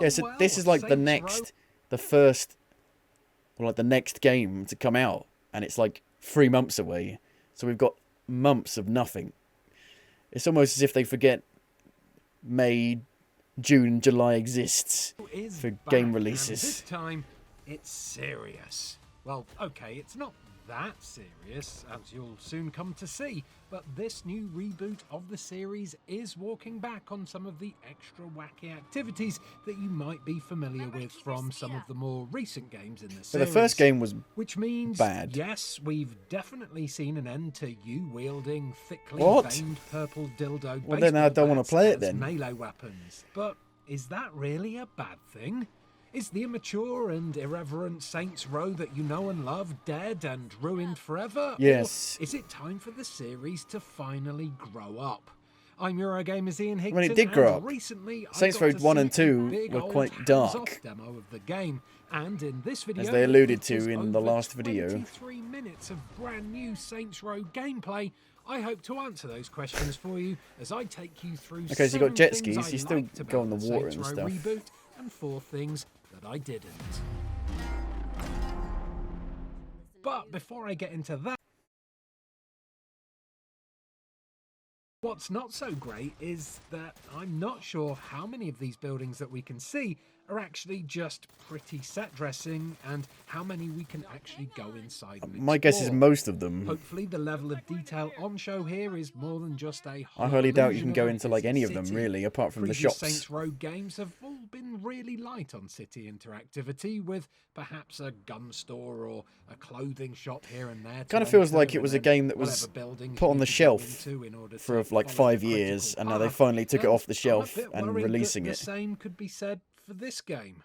Yeah, so this is like the next, the first, or like the next game to come out, and it's like 3 months away. So we've got months of nothing. It's almost as if they forget May, June, July exists for game releases. This time, it's serious. Well, okay, it's not that serious, as you'll soon come to see, but this new reboot of the series is walking back on some of the extra wacky activities that you might be familiar with from some of the more recent games in the series. So the first game was Which means, bad. yes, we've definitely seen an end to you wielding thickly What? veined purple dildo Well, then I baseball don't wanna bats play it as then. melee weapons. But is that really a bad thing? Is the immature and irreverent Saints Row that you know and love dead and ruined forever? Yes. Or is it time for the series to finally grow up? I'm Eurogamer's Ian I Higton, mean, it did grow up. Recently Saints I Row got to 1 see and 2 a big were old quite hands-off dark, demo of the game, and in this video, as they that alluded to features in the over last video. 23 minutes of brand new Saints Row gameplay. I hope to answer those questions for you as I take you through Okay, so you got 7 jet things skis, I you still liked go about on the the water Saints and Row stuff. reboot, and 4 things that I didn't. But before I get into that, what's not so great is that I'm not sure how many of these buildings that we can see are actually just pretty set dressing and how many we can actually go inside and My guess is explore. most of them. Hopefully the level of detail on show here is more than just a I highly doubt you illusion can of go a into like busy any of them city. really, apart from the Previous shops. Saints Row games have all been really light on city interactivity, with perhaps a gun store or a clothing shop here and there. Kind of feels like it was a game that was put on the shelf for like 5 years, and now they finally took it off the shelf and releasing The it. same could be said for this game.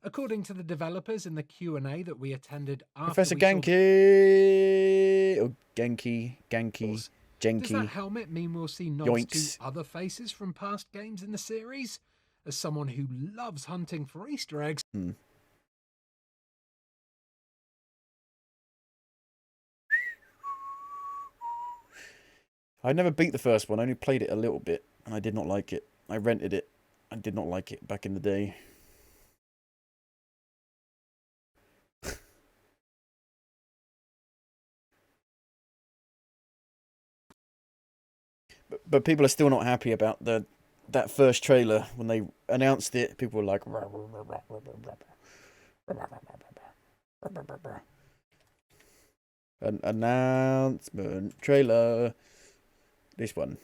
According to the developers in the Q&A that we attended after Professor we saw Genki, or Genki, does that Genki. helmet mean we'll see nods Yoinks. to other faces from past games in the series? As someone who loves hunting for Easter eggs, I never beat the first one, I only played it a little bit, and I did not like it. I rented it. I did not like it back in the day. But people are still not happy about that first trailer. When they announced it, people were like, an announcement trailer. This one.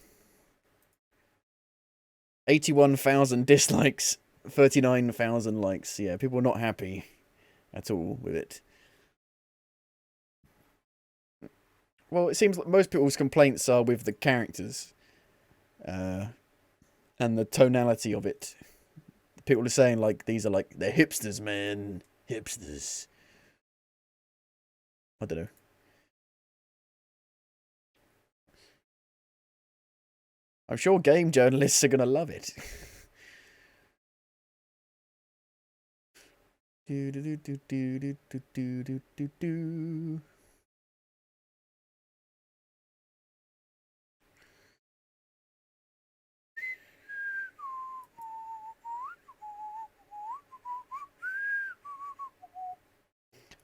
81,000 dislikes, 39,000 likes. Yeah, people are not happy at all with it. Well, it seems like most people's complaints are with the characters. And the tonality of it. People are saying, like, these are like, they're hipsters, man. Hipsters. I don't know. I'm sure game journalists are going to love it. Do do do do do do do do do do.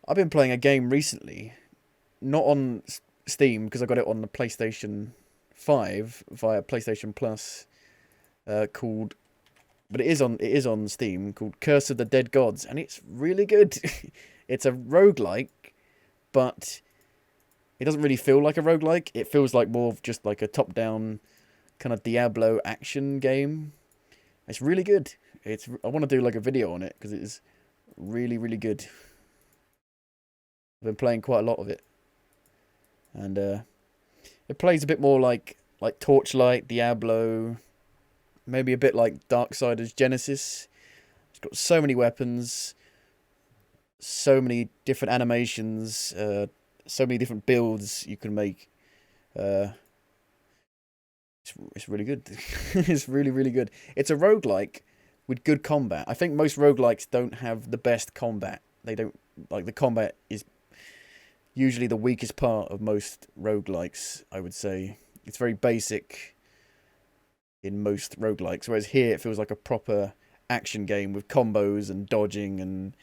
I've been playing a game recently, not on Steam because I got it on the PlayStation 5 via PlayStation Plus, called, but it is on Steam, called Curse of the Dead Gods, and it's really good. It's a roguelike, but it doesn't really feel like a roguelike. It feels like more of just like a top-down kind of Diablo action game. It's really good. I want to do like a video on it because it is really, really good. I've been playing quite a lot of it, and it plays a bit more like Torchlight, Diablo, maybe a bit like Darksiders Genesis. It's got so many weapons, so many different animations, so many different builds you can make. It's really good. It's really, really good. It's a roguelike with good combat. I think most roguelikes don't have the best combat. They don't, like, the combat is usually the weakest part of most roguelikes, I would say. It's very basic in most roguelikes, whereas here it feels like a proper action game with combos and dodging and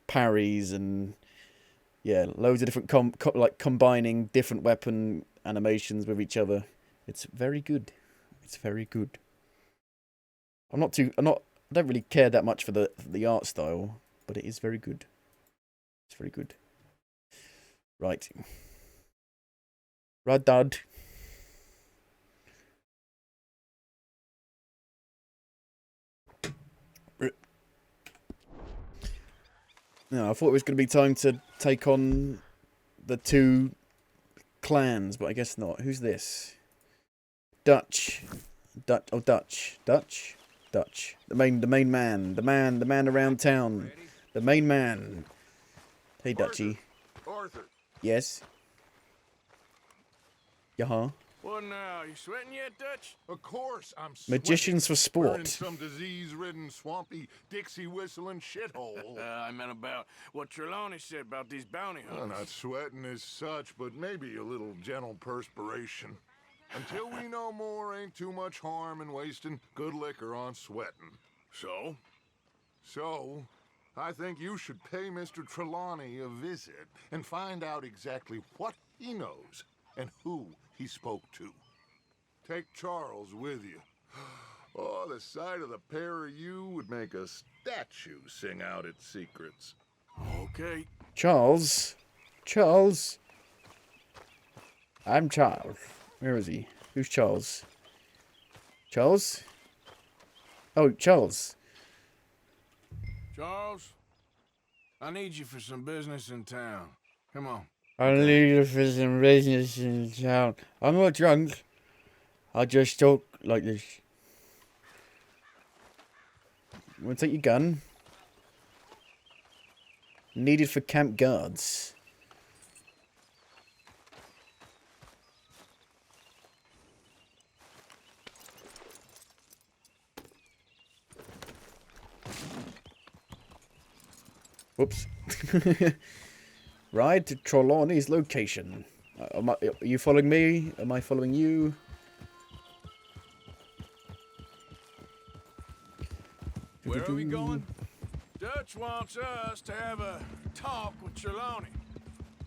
parries and, yeah, loads of different like combining different weapon animations with each other. It's very good. It's very good. I don't really care that much for the art style, but it is very good. It's very good. Right. Dad. No, I thought it was going to be time to take on the two clans, but I guess not. Who's this? Dutch. Dutch. The main man. The man around town. The main man. Hey, Dutchie. Arthur. Yes? Yeah. What now? You sweating yet, Dutch? Of course I'm sweating. Magicians for We're in sport. some disease-ridden, swampy, Dixie-whistling shithole. I meant about what Trelawney said about these bounty Well, hunters. not sweating as such, but maybe a little gentle perspiration. Until we know more, ain't too much harm in wasting good liquor on sweating. So? So, I think you should pay Mr. Trelawney a visit and find out exactly what he knows and who he spoke to. Take Charles with you. Oh, the sight of the pair of you would make a statue sing out its secrets. Okay. Charles? Charles? I'm Charles. Where is he? Who's Charles? Charles? Oh, Charles. Charles, I need you for some business in town. Come on. I need you for some business in town. I'm not drunk. I just talk like this. Want to take your gun? Needed for camp guards. Whoops. Ride to Trelawney's location. Are you following me? Am I following you? Where are we going? Dutch wants us to have a talk with Trelawney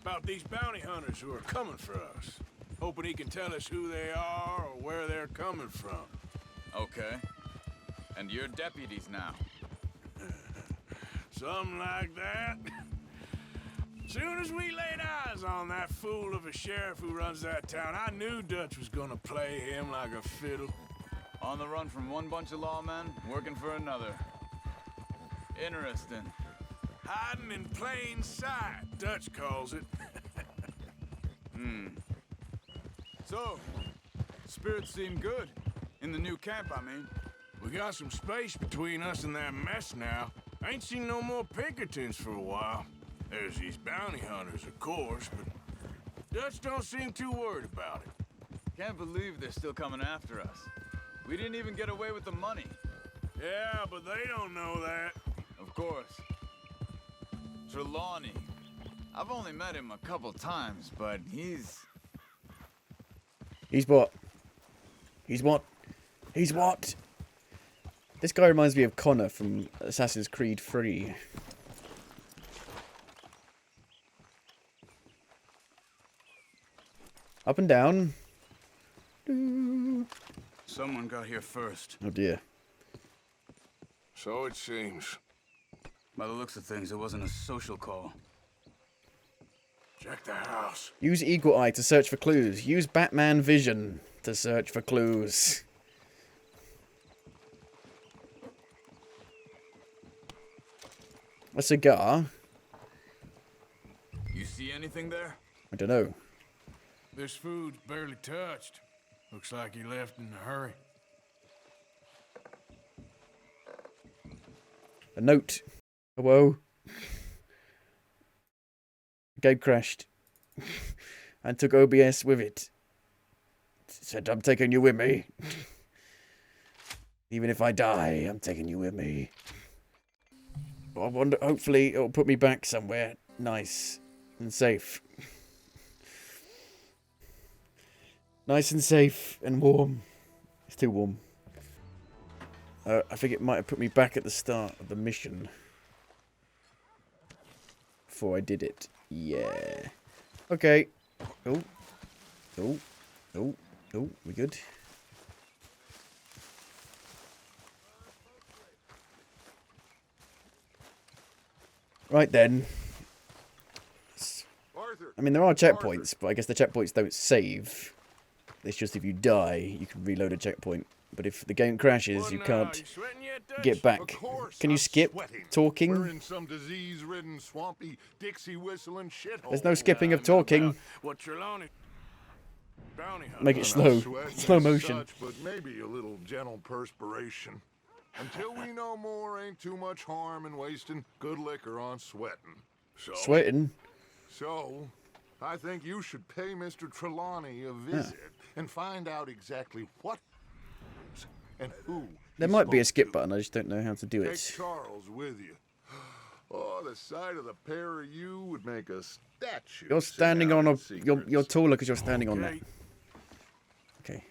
about these bounty hunters who are coming for us. Hoping he can tell us who they are or where they're coming from. Okay. And you're deputies now. Something like that. Soon as we laid eyes on that fool of a sheriff who runs that town, I knew Dutch was gonna play him like a fiddle. On the run from one bunch of lawmen, working for another. Interesting. Hiding in plain sight, Dutch calls it. So, spirits seem good. In the new camp, I mean. We got some space between us and that mess now. I ain't seen no more Pinkertons for a while. There's these bounty hunters, of course, but Dutch don't seem too worried about it. Can't believe they're still coming after us. We didn't even get away with the money. Yeah, but they don't know that. Of course. Trelawney. I've only met him a couple times, but he's... He's what? He's what? He's what? This guy reminds me of Connor from Assassin's Creed 3. Up and down. Someone got here first. Oh dear. So it seems. By the looks of things, it wasn't a social call. Check the house. Use Eagle Eye to search for clues. Use Batman Vision to search for clues. A cigar? You see anything there? I don't know. This food's barely touched. Looks like he left in a hurry. A note. Hello. Game crashed. And took OBS with it. Said, I'm taking you with me. Even if I die, I'm taking you with me. I wonder, hopefully it'll put me back somewhere nice and safe. Nice and safe and warm. It's too warm. I think it might have put me back at the start of the mission. Before I did it. Yeah. Okay. Oh. Oh. Oh. Oh. We good? Right then. I mean, there are checkpoints, but I guess the checkpoints don't save. It's just if you die, you can reload a checkpoint. But if the game crashes, you can't get back. Can you skip talking? We're in some disease-ridden, swampy, Dixie-whistling shithole. There's no skipping of talking. What Trelawney? Make it slow. Slow motion. But maybe a little gentle perspiration. Until we know more, ain't too much harm in wasting good liquor on sweating. Sweating? So, I think you should pay Mr. Trelawney a visit and find out exactly what and who. There might be a skip button, I just don't know how to do Take it. Charles with you. Oh, the sight of the pair of you would make a statue. You're standing on a... You're taller because you're standing on that. Okay.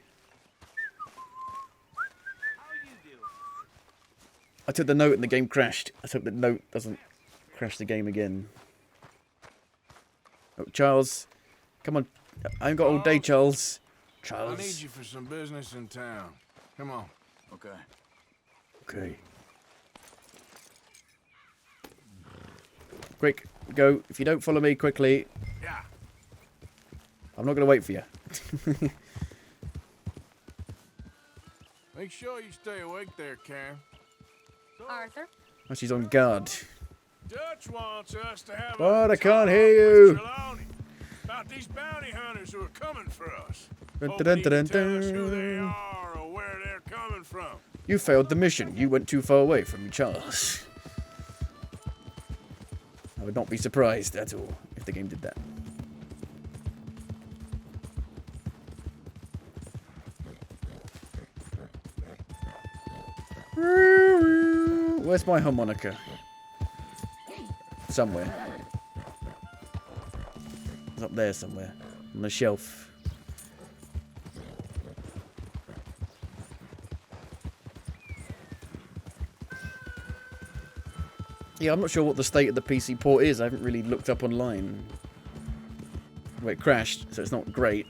I took the note and the game crashed. Let's hope the note doesn't crash the game again. Oh, Charles. Come on. I ain't got all day, Charles. Charles. I need you for some business in town. Come on. Okay. Okay. Quick, go. If you don't follow me quickly, Yeah. I'm not going to wait for you. Make sure you stay awake there, Karen. Arthur? Oh, she's on guard. Dutch wants us to have But a I can't talk hear with you. Trelawney about these bounty hunters who are coming for us. Dun, Hoping dun, he dun, can dun, tell us who they dun. are or where they're coming from. You failed the mission. You went too far away from Charles. I would not be surprised at all if the game did that. Where's my harmonica? Somewhere. It's up there somewhere. On the shelf. Yeah, I'm not sure what the state of the PC port is. I haven't really looked up online. Well, it crashed, so it's not great.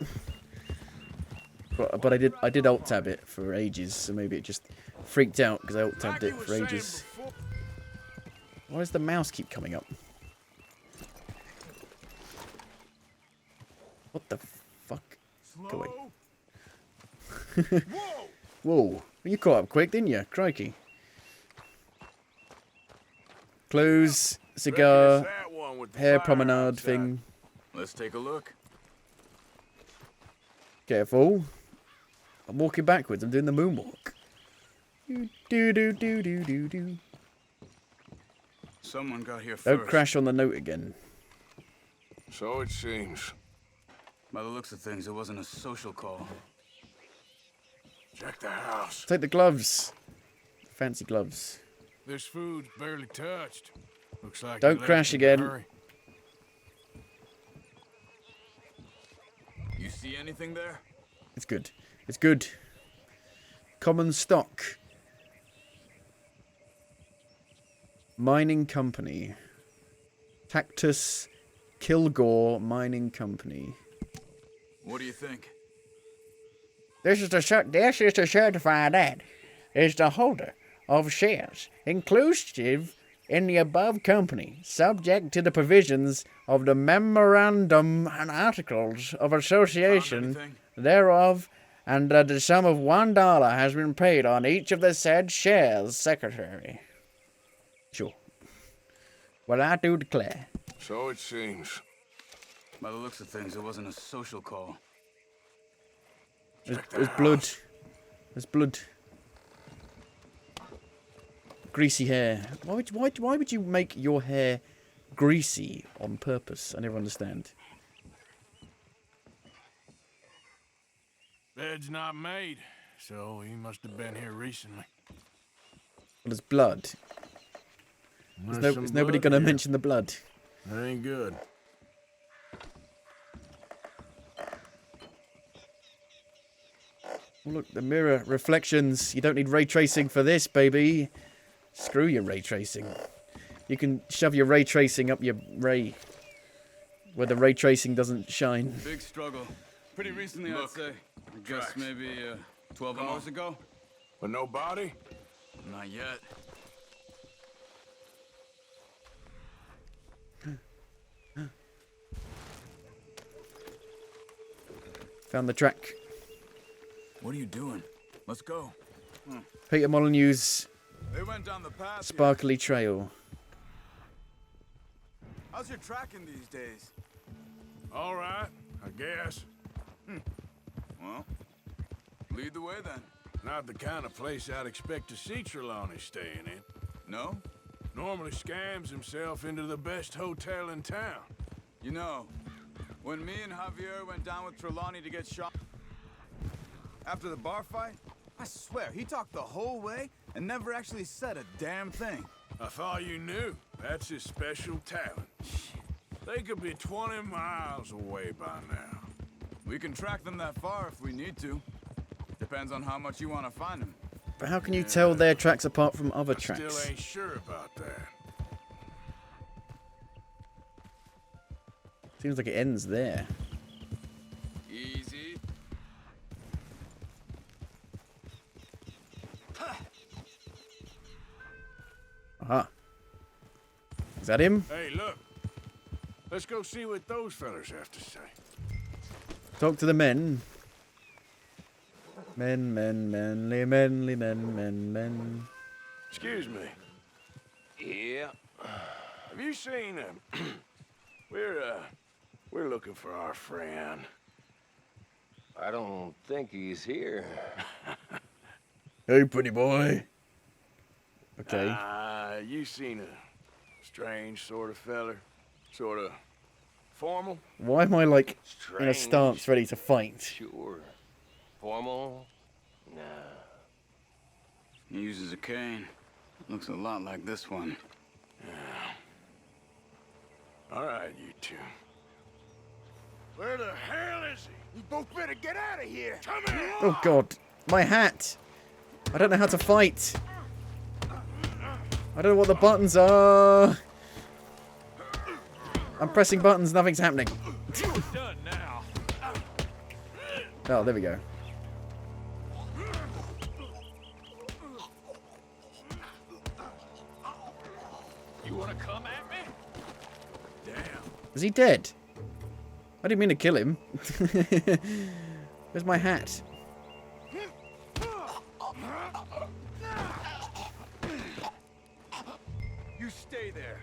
But I did alt tab it for ages, so maybe it just freaked out because I alt tabbed it for ages. Why does the mouse keep coming up? What the fuck? Go away. Whoa. You caught up quick, didn't you? Crikey. Clothes, cigar, hair promenade thing. Let's take a look. Careful. I'm walking backwards. I'm doing the moonwalk. Do. Someone got here first. Don't crash on the note again. So it seems. By the looks of things, it wasn't a social call. Check the house. Take the gloves. Fancy gloves. This food's barely touched. Looks like Don't crash again. You see anything there? It's good. It's good. Common stock. Mining company. Cactus Kilgore Mining Company. What do you think? This is to certify that is the holder of shares inclusive in the above company, subject to the provisions of the memorandum and articles of association thereof, and that the sum of $1 has been paid on each of the said shares, Secretary. Sure. Well, I do declare. So it seems. By the looks of things, it wasn't a social call. There's blood. There's blood. Greasy hair. Why would you make your hair greasy on purpose? I never understand. Bed's not made, so he must have been here recently. Well, there's blood. Is nobody going to mention the blood? That ain't good. Oh, look, the mirror reflections. You don't need ray tracing for this, baby. Screw your ray tracing. You can shove your ray tracing up your ray, where the ray tracing doesn't shine. Big struggle. Pretty recently, I'd say. I guess maybe 12 hours ago. But no body? Not yet. Found the track. What are you doing? Let's go. Peter Molyneux's They went down the path. Sparkly Trail. How's your tracking these days? All right, I guess. Well, lead the way then. Not the kind of place I'd expect to see Trelawney staying in. No? Normally scams himself into the best hotel in town. You know, when me and Javier went down with Trelawney to get shot after the bar fight, I swear he talked the whole way and never actually said a damn thing. I thought you knew. That's his special talent. They could be 20 miles away by now. We can track them that far if we need to. Depends on how much you want to find them. But how can you tell their tracks apart from other tracks? Still ain't sure about that. Seems like it ends there. Easy. Aha. Is that him? Hey, look. Let's go see what those fellas have to say. Talk to the men. Men, manly, men. Excuse me. Yeah. Have you seen him? We're looking for our friend. I don't think he's here. Hey, pretty boy. Okay. You seen a strange sort of feller? Sort of formal? Why am I like in a Strange. stance ready to fight? Sure. Formal? Nah. He uses a cane. Looks a lot like this one. All right, you two. Where the hell is he? You both better get out of here. Come here! Oh god, my hat. I don't know how to fight. I don't know what the buttons are. I'm pressing buttons, nothing's happening. Done now. Oh, there we go. You wanna come at me? Damn. Is he dead? I didn't mean to kill him. Where's my hat? You stay there.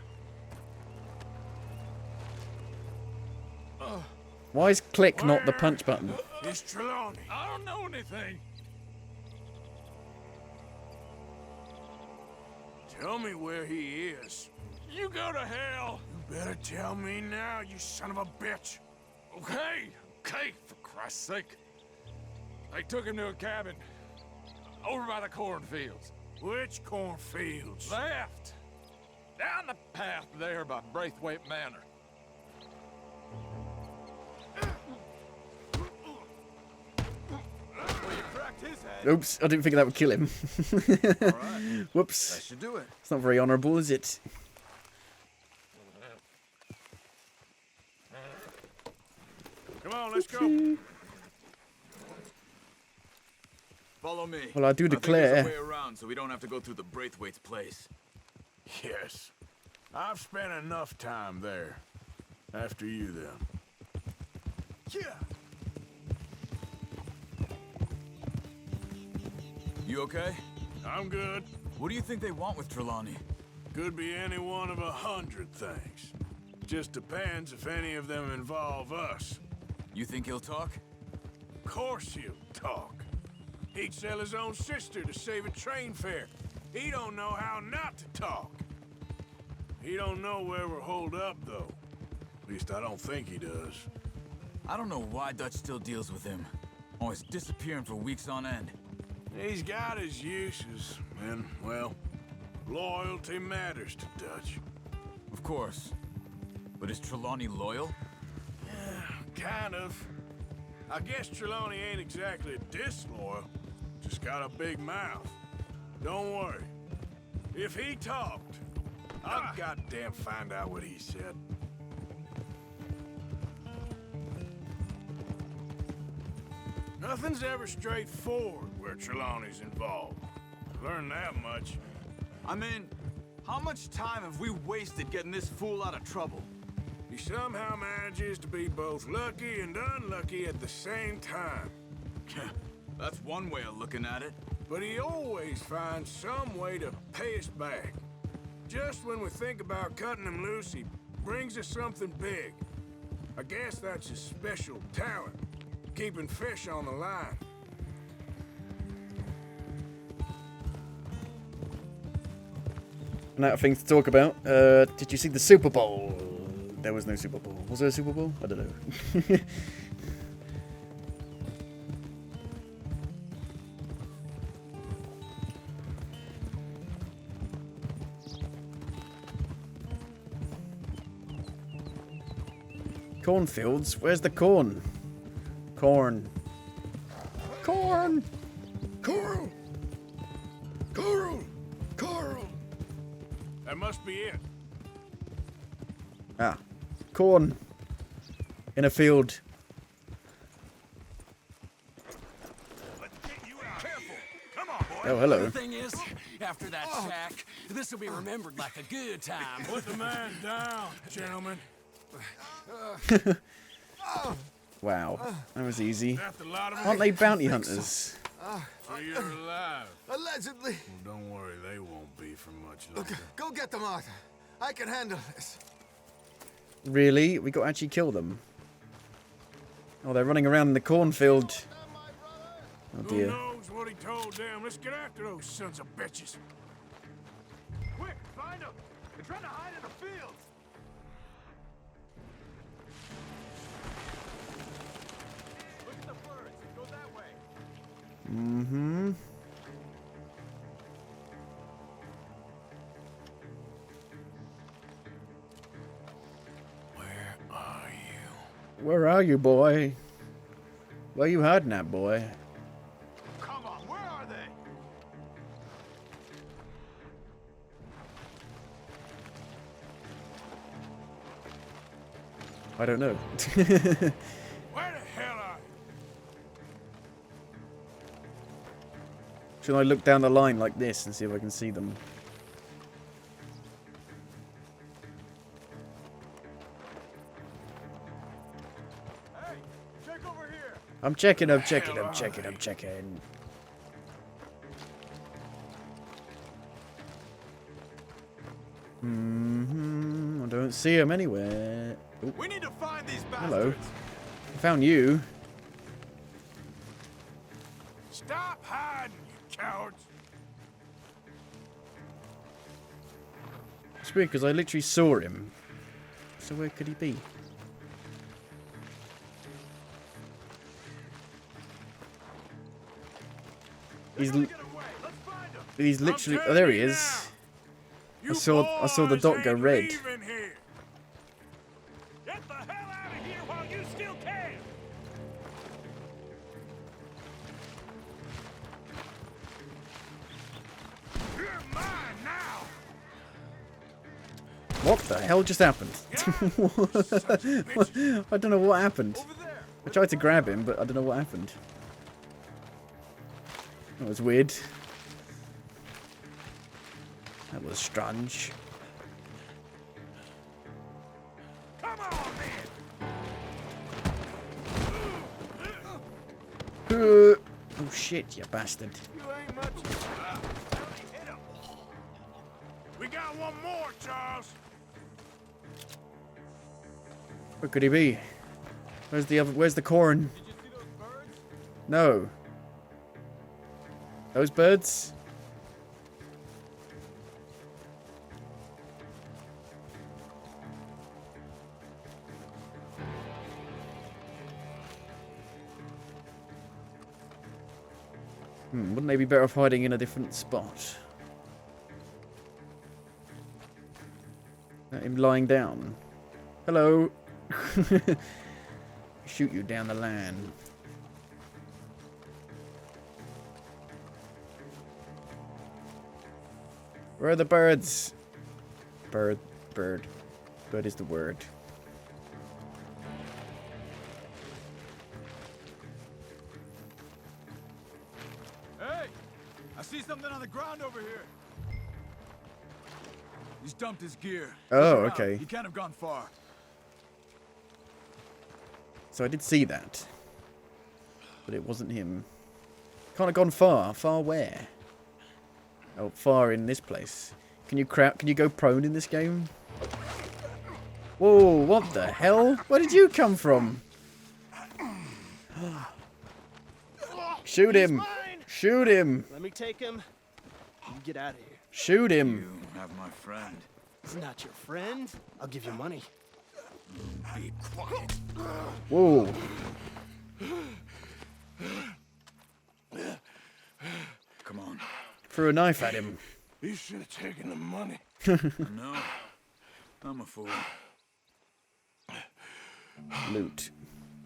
Why is click not the punch button? It's Trelawney. I don't know anything. Tell me where he is. You go to hell. You better tell me now, you son of a bitch. Okay, for Christ's sake. They took him to a cabin over by the cornfields. Which cornfields? Left. Down the path there by Braithwaite Manor. Well, you cracked his head. Oops, I didn't think that would kill him. Alright. Whoops. That should do it. It's not very honourable, is it? Come on, let's go. Follow me. Well, I do think declare- there's a way around so we don't have to go through the Braithwaite's place. Yes. I've spent enough time there. After you, then. Yeah. You okay? I'm good. What do you think they want with Trelawney? Could be any one of 100 things. Just depends if any of them involve us. You think he'll talk? Of course he'll talk. He'd sell his own sister to save a train fare. He don't know how not to talk. He don't know where we're holed up, though. At least I don't think he does. I don't know why Dutch still deals with him. Always disappearing for weeks on end. He's got his uses, and, well, loyalty matters to Dutch. Of course. But is Trelawney loyal? Kind of. I guess Trelawney ain't exactly disloyal. Just got a big mouth. Don't worry. If he talked, I'll goddamn find out what he said. Nothing's ever straightforward where Trelawney's involved. Learned that much. I mean, how much time have we wasted getting this fool out of trouble? He somehow manages to be both lucky and unlucky at the same time. That's one way of looking at it. But he always finds some way to pay us back. Just when we think about cutting him loose, he brings us something big. I guess that's his special talent, keeping fish on the line. I'm out of things to talk about. Did you see the Super Bowl? There was no Super Bowl. Was there a Super Bowl? I don't know. Cornfields? Where's the corn? Corn. Corn! Coral! Coral! Coral! That must be it. Ah. Corn. In a field. Oh, hello. The thing is, after that shack, this will be remembered like a good time. Put the man down, gentlemen. Wow. That was easy. Aren't they bounty hunters? So you're alive. Allegedly. Well, don't worry, they won't be for much Look, longer. go get them, Arthur. I can handle this. Really? We got to actually kill them. Oh, they're running around in the cornfield. Oh Who dear. knows what he told them? Let's get after those sons of bitches. Quick, find them. They're trying to hide in the fields. Look at the birds. Go that way. Mm-hmm. Where are you, boy? Where you hiding at, boy? Come on, where are they? I don't know. Where the hell are Should I look down the line like this and see if I can see them? Hey, check over here. I'm checking, I'm checking, I'm checking, I'm checking. Mm-hmm. I don't see him anywhere. Oop. We need to find these bastards. Hello. I found you. Stop hiding, you cowards! It's weird because I literally saw him. So where could he be? He's literally. Oh, there he is. I saw the dot go red. Get the hell out of here while you still can! You're mine now! What the hell just happened? I don't know what happened. I tried to grab him, but I don't know what happened. That was weird. That was strange. Come on, Oh shit, you bastard. You ain't much. Hit him. We got one more, Charles. Where could he be? Where's the other? Where's the corn? Did you see those birds? No. Those birds? Wouldn't they be better off hiding in a different spot? Him lying down. Hello. Shoot you down the line. Where are the birds? Bird. Bird is the word. Hey! I see something on the ground over here. He's dumped his gear. Oh, Look around. okay. He can't have gone far. So I did see that. But it wasn't him. Can't have gone far. Far where? Oh, far in this place. Can you go prone in this game? Whoa, what the hell? Where did you come from? Shoot him! Shoot him! Let me take him. You get out of here. Shoot him! have my friend. He's not your friend. I'll give you money. Be quiet. Whoa. Come on. Threw a knife at him. You should have taken the money. No. I'm a fool. Loot.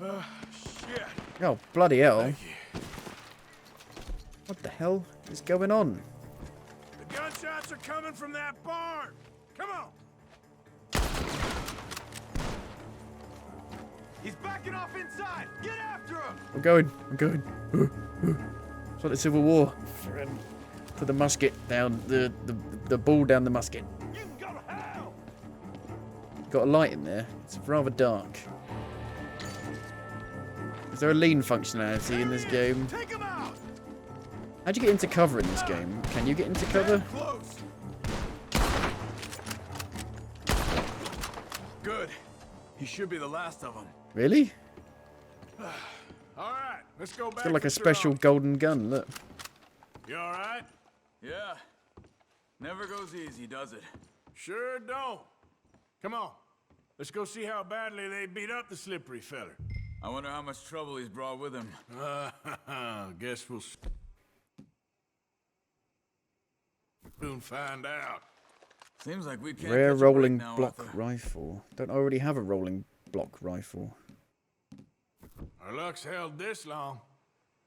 Shit. Oh, bloody hell. What the hell is going on? The gunshots are coming from that barn. Come on. He's backing off inside. Get after him. I'm going. It's like the Civil War. To the musket down the ball down the musket. You can go to hell. Got a light in there. It's rather dark. Is there a lean functionality in this game? Take him out. How'd you get into cover in this game? Can you get into cover? Close. Good. He should be the last of them. Really? All right, let's go back. It's got like to a special Toronto. golden gun. Look. You all right? Yeah. Never goes easy, does it? Sure don't. Come on. Let's go see how badly they beat up the slippery feller. I wonder how much trouble he's brought with him. Guess we'll soon find out. Seems like we can't Rare catch a break rolling now, block Arthur. rifle. Don't I already have a rolling block rifle? Our luck's held this long.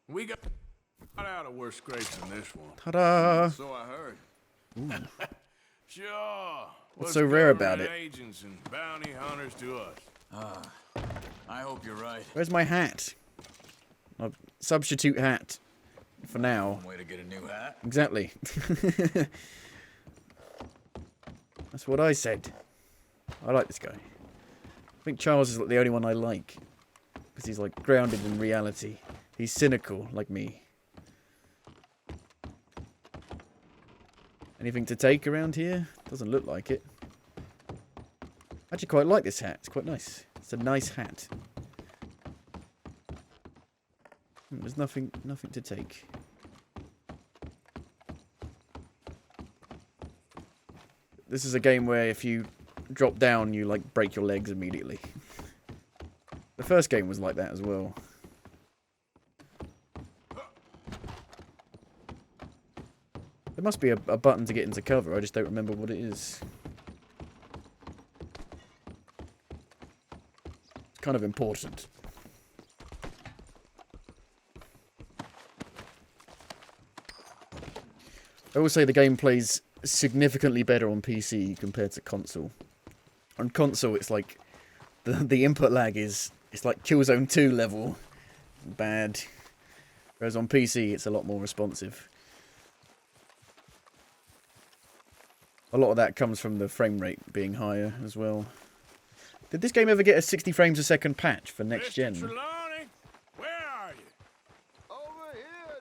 We got out of worse scrapes than this one. Ta-da! So I heard. Sure. What's so rare about government it? Agents and bounty hunters to us. I hope you're right. Where's my hat? A substitute hat. For now. Way to get a new hat. Exactly. That's what I said. I like this guy. I think Charles is like the only one I like. Because he's like grounded in reality. He's cynical, like me. Anything to take around here? Doesn't look like it. I actually quite like this hat. It's quite nice. It's a nice hat. There's nothing to take. This is a game where if you drop down, you like break your legs immediately. The first game was like that as well. There must be a button to get into cover, I just don't remember what it is. It's kind of important. I will say the game plays significantly better on PC compared to console. On console, it's like the input lag is it's like Killzone 2 level bad, whereas on PC it's a lot more responsive. A lot of that comes from the frame rate being higher as well. Did this game ever get a 60 frames a second patch for next gen? Trelawney, where are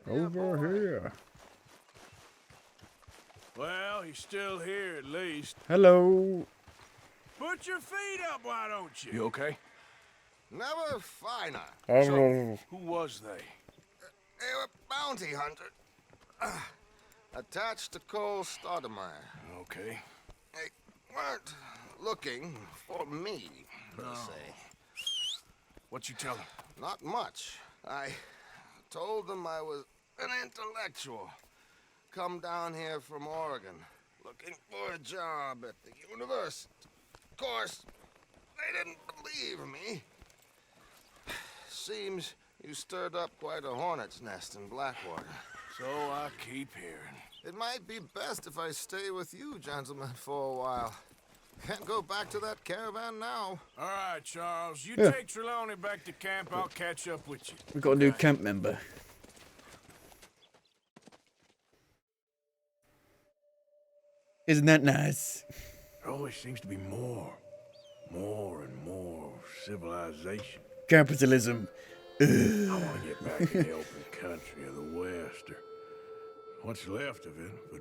you? Over here. Well, he's still here at least. Hello. Put your feet up, why don't you? You okay? Never finer. Hello. Who was they? They were bounty hunters. Attached to Cole Stoudemire. Okay. They weren't looking for me, per se. What you tell them? Not much. I told them I was an intellectual. Come down here from Oregon, looking for a job at the university. Of course, they didn't believe me. Seems you stirred up quite a hornet's nest in Blackwater. So I keep hearing. It might be best if I stay with you, gentlemen, for a while. Can't go back to that caravan now. All right, Charles. You Yeah. take Trelawney back to camp. I'll catch up with you. We've got a new camp member. Isn't that nice? There always seems to be more and more civilization. Capitalism. I want to get back in the open country of the West, or what's left of it, but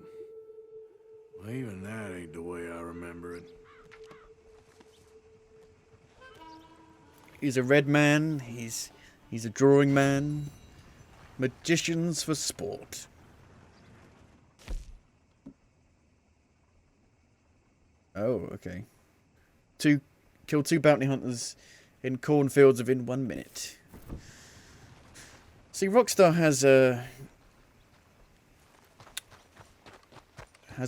well, even that ain't the way I remember it. He's a red man. He's a drawing man. Magicians for sport. Oh, okay. Kill 2 bounty hunters in cornfields within 1 minute. See, Rockstar has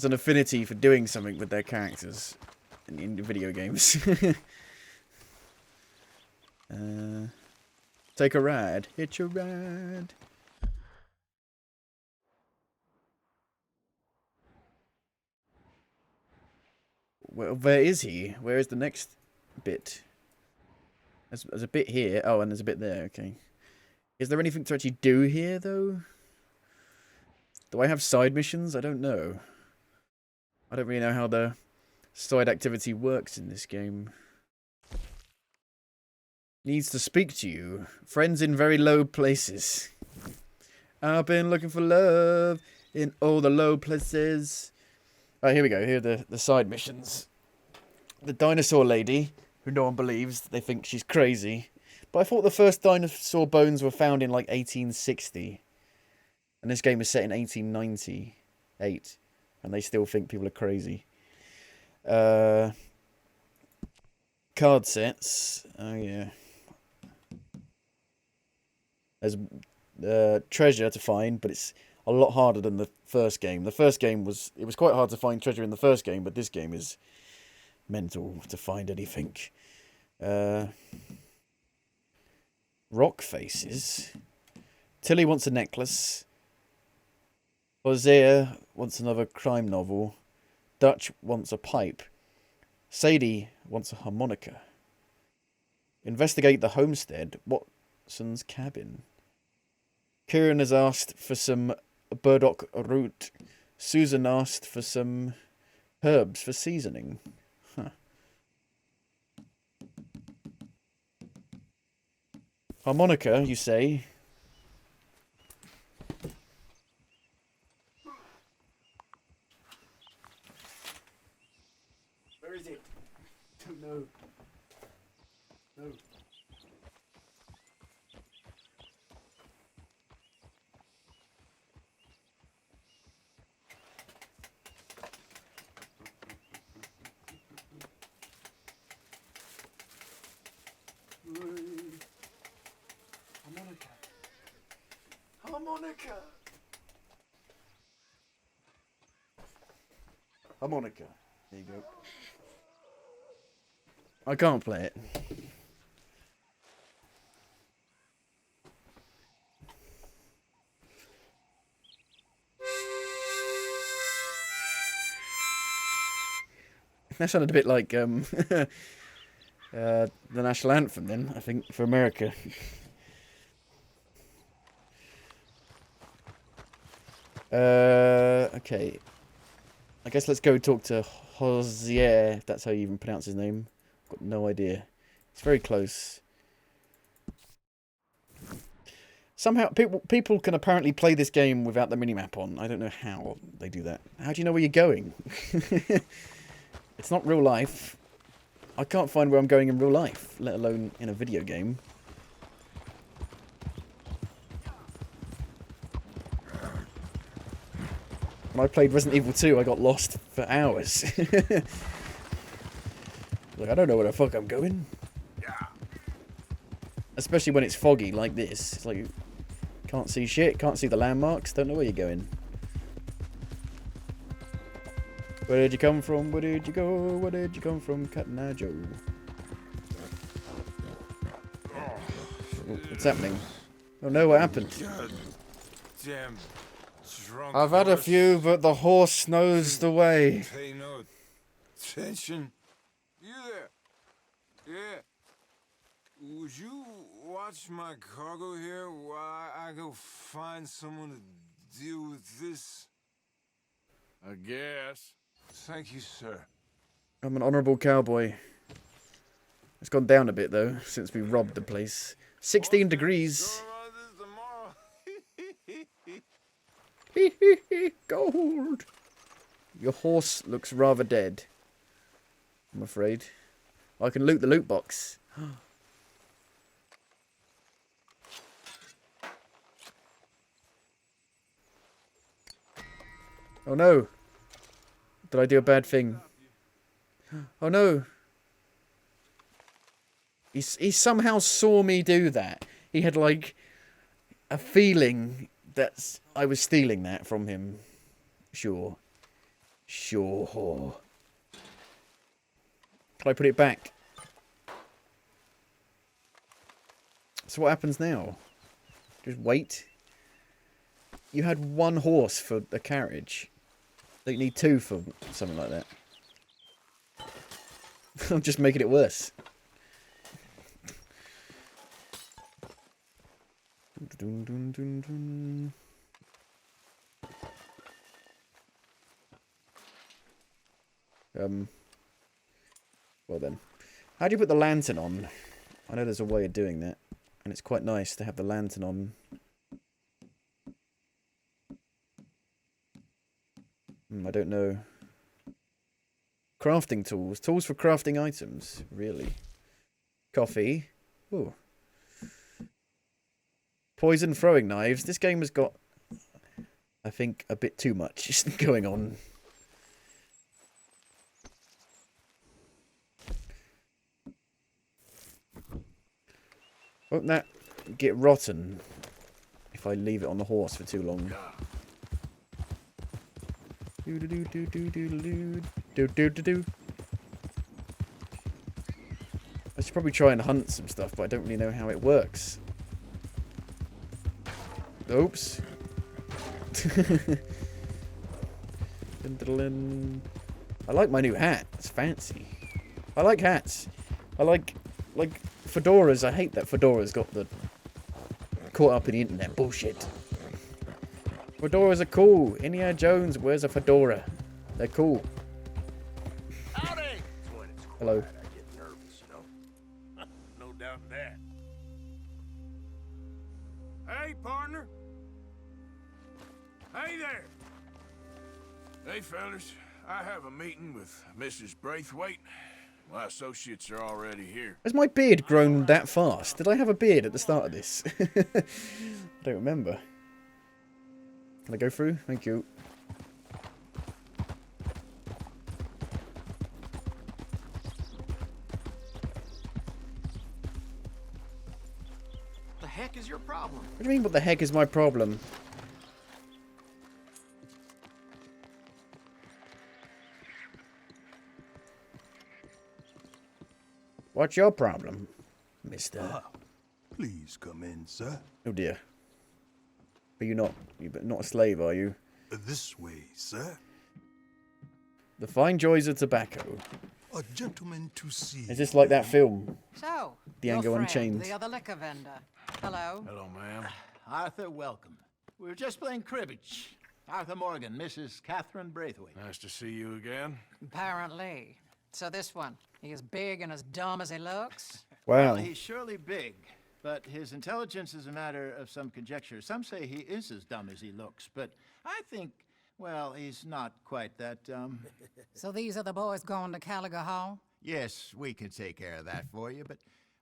an affinity for doing something with their characters in video games. Take a ride. Hitch a ride. Well, where is he? Where is the next bit? There's a bit here. Oh, and there's a bit there. Okay. Is there anything to actually do here, though? Do I have side missions? I don't know. I don't really know how the side activity works in this game. Needs to speak to you. Friends in very low places. I've been looking for love in all the low places. Right, here we go. Here are the side missions. The dinosaur lady, who no one believes. They think she's crazy. But I thought the first dinosaur bones were found in like 1860. And this game is set in 1898. And they still think people are crazy. Card sets. Oh, yeah. There's treasure to find, but it's a lot harder than the first game. The first game was quite hard to find treasure in the first game, but this game is mental to find anything. Rock faces. Tilly wants a necklace. Hosea wants another crime novel. Dutch wants a pipe. Sadie wants a harmonica. Investigate the homestead. Watson's cabin. Kieran has asked for some burdock root. Susan asked for some herbs for seasoning. Huh. Harmonica, you say? Where is it? Don't know. No. Harmonica. Harmonica. Harmonica. There you go. I can't play it. That sounded a bit like the national anthem then, I think, for America. Okay. I guess let's go talk to Hosea, if that's how you even pronounce his name. Got no idea. It's very close. Somehow, people can apparently play this game without the minimap on. I don't know how they do that. How do you know where you're going? It's not real life. I can't find where I'm going in real life, let alone in a video game. When I played Resident Evil 2, I got lost for hours. Like, I don't know where the fuck I'm going. Especially when it's foggy like this. It's like, can't see shit, can't see the landmarks, don't know where you're going. Where did you come from? Where did you go? Where did you come from, Cotton Eye Joe? What's happening? Oh no, what happened? God damn drunk I've had a horse. few, but the horse knows the way. Pay no attention. You there? Yeah. Would you watch my cargo here while I go find someone to deal with this? I guess. Thank you, sir. I'm an honourable cowboy. It's gone down a bit though, since we robbed the place. 16 degrees. Gold. Your horse looks rather dead, I'm afraid. I can loot the loot box. Oh no. Did I do a bad thing? Oh no. He somehow saw me do that. He had like a feeling that I was stealing that from him. Sure. Sure. Can I put it back? So what happens now? Just wait? You had 1 horse for the carriage. Don't you need 2 for something like that? I'm just making it worse. Dun, dun, dun, dun. Well then. How do you put the lantern on? I know there's a way of doing that. And it's quite nice to have the lantern on. I don't know. Crafting tools. Tools for crafting items. Really. Coffee. Ooh. Poison throwing knives. This game has got, I think, a bit too much going on. Won't that get rotten if I leave it on the horse for too long? Do do do do do do do do do do. I should probably try and hunt some stuff, but I don't really know how it works. Oops. I like my new hat. It's fancy. I like hats. I like fedoras. I hate that fedoras got the caught up in the internet bullshit. Fedoras are cool. Indiana Jones wears a fedora. They're cool. Howdy. Hello. I get nervous, you know. No doubt in that. Hey, partner. Hey there. Hey, fellas. I have a meeting with Mrs. Braithwaite. My associates are already here. Has my beard grown that fast? Did I have a beard at the start of this? I don't remember. Can I go through? Thank you. The heck is your problem? What do you mean, what the heck is my problem? What's your problem, mister? Please come in, sir. Oh dear. But you're not a slave, are you? This way, sir. The fine joys of tobacco. A gentleman to see. Is this like that film? So, Django your Unchained. friend, the other liquor vendor. Hello. Hello, ma'am. Arthur, welcome. We were just playing cribbage. Arthur Morgan, Mrs. Catherine Braithwaite. Nice to see you again. Apparently. So this one, he is big and as dumb as he looks? Wow. Well, he's surely big, but his intelligence is a matter of some conjecture. Some say he is as dumb as he looks, but I think, well, he's not quite that dumb. So these are the boys going to Gallagher Hall? Yes, we can take care of that for you, but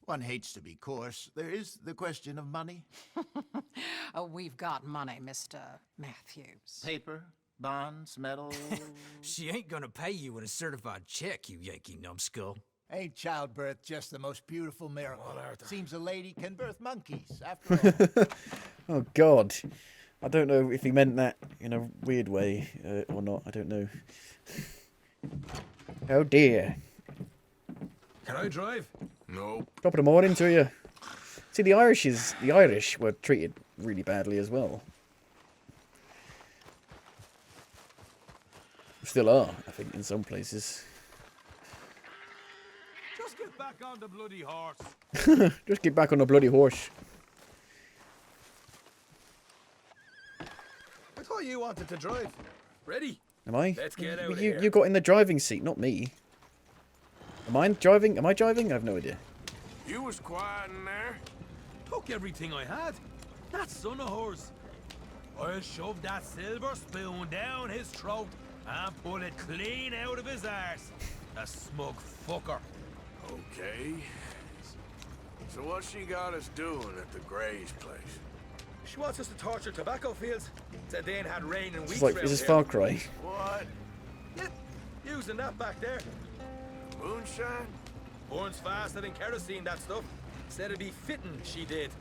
one hates to be coarse. There is the question of money. Oh, we've got money, Mr. Matthews. Paper, bonds, metal. She ain't gonna pay you with a certified check, you Yankee numbskull. Ain't childbirth just the most beautiful miracle? Seems a lady can birth monkeys, after all. Oh, God. I don't know if he meant that in a weird way or not. I don't know. Oh, dear. Can I drive? No. Top of the morning to you. See, the Irish were treated really badly as well. Still are, I think, in some places. Just get back on the bloody horse. Just get back on the bloody horse. I thought you wanted to drive. Ready? Am I? Let's get out of here. You got in the driving seat, not me. Am I driving? Am I driving? I have no idea. You was quiet in there. Took everything I had. That son of horse. I'll shove that silver spoon down his throat and pull it clean out of his arse. A smug fucker. Okay. So what she got us doing at the Gray's place? She wants us to torture tobacco fields. Said they ain't had rain in weeks. It's like, is this Far Cry? What? Yeah, using that back there. Moonshine? Burns faster than kerosene, that stuff. Said it'd be fitting, she did.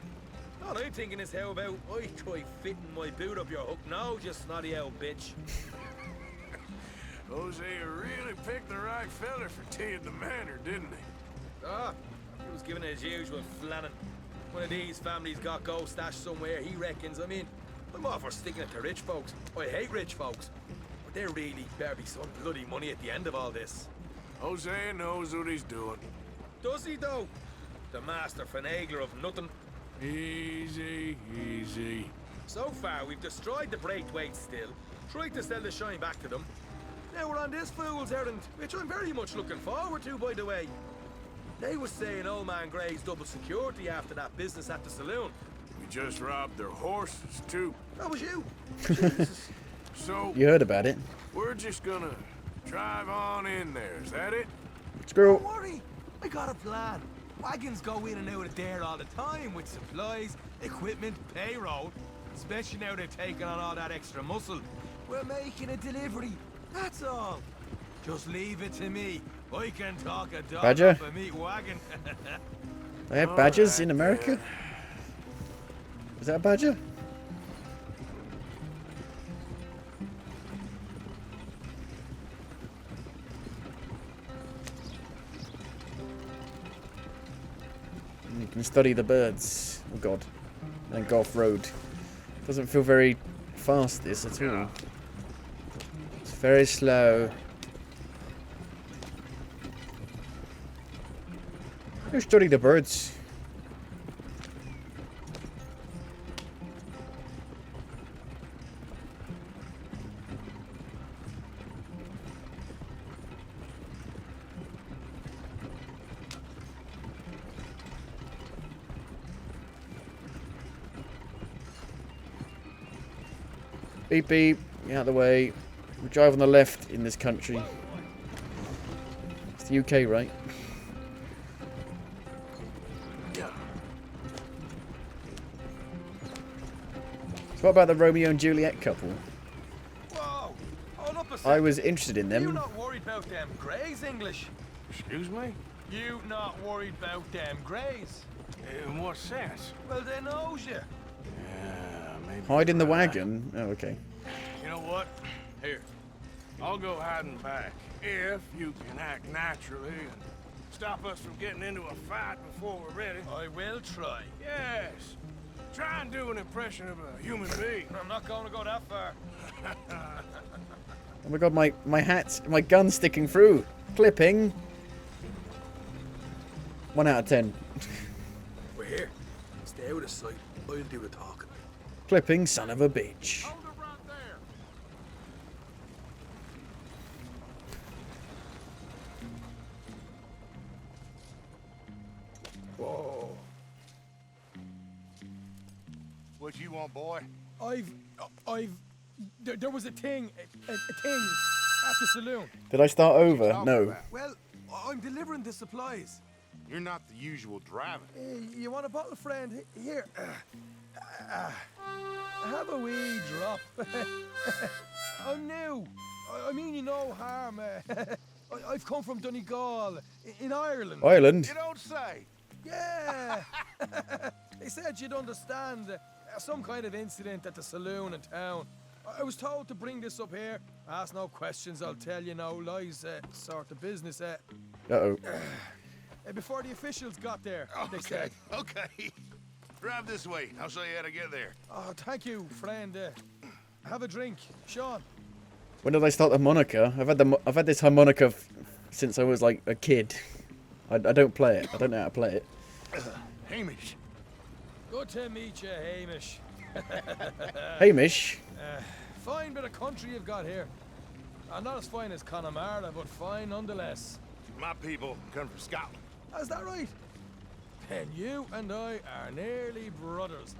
All I'm thinking is how about I try fitting my boot up your hook now, you snotty old bitch. Hosea really picked the right fella for teeing the manor, didn't he? Ah, he was giving it his usual flannin'. One of these families got gold stashed somewhere, he reckons. I mean, I'm all for sticking it to rich folks. I hate rich folks. But there really better be some bloody money at the end of all this. Hosea knows what he's doing. Does he, though? The master finagler of nothing. Easy, easy. So far, we've destroyed the Braithwaite still, tried to sell the shine back to them. Now we're on this fool's errand, which I'm very much looking forward to, by the way. They was saying old man Gray's double security after that business at the saloon. We just robbed their horses, too. That was you. So, You heard about it. we're just gonna drive on in there, is that it? Screw. Don't worry, I got a plan. Wagons go in and out of there all the time with supplies, equipment, payroll. Especially now they're taking on all that extra muscle. We're making a delivery, that's all. Just leave it to me. I can talk a dog Badger? off a meat wagon. They have badgers in America? Is that a badger? You can study the birds. Oh god. And go off road. Doesn't feel very fast, this at all. It's very slow. You study the birds. Beep beep, get out of the way. We drive on the left in this country. It's the UK, right? So what about the Romeo and Juliet couple? Whoa! Hold up a second. I was interested in You them. not worried about them Greys, English? Excuse me? You not worried about them Greys? In what sense? Well, they knows you. Yeah, maybe. Hide in the you're right. wagon? Oh, okay. You know what? Here. I'll go hiding back. If you can act naturally and stop us from getting into a fight before we're ready. I will try. Yes. Try and do an impression of a human being. I'm not going to go that far. Oh my god, my hat, my gun sticking through. Clipping. 1 out of 10. We're here. Stay out of sight. I'll do the talking. Clipping, son of a bitch. Hold it right there. Whoa. What you want, boy? There was a thing at the saloon. Did I start over? No. Well, I'm delivering the supplies. You're not the usual driver. You want a bottle, friend? Here. Have a wee drop. I'm new. I mean you no harm. I've come from Donegal, in Ireland. Ireland? You don't say. Yeah. They said you'd understand. Some kind of incident at the saloon in town. I was told to bring this up here. Ask no questions, I'll tell you no lies, sort of business. Uh-oh. Before the officials got there, they said. Okay. Drive this way. I'll show you how to get there. Oh, thank you, friend. Have a drink, Sean. When did I start the harmonica? I've had this harmonica since I was like a kid. I don't play it. I don't know how to play it. Hamish. Good to meet you, Hamish. Hamish? Fine bit of country you've got here. Not as fine as Connemara, but fine nonetheless. My people come from Scotland. Is that right? Then you and I are nearly brothers.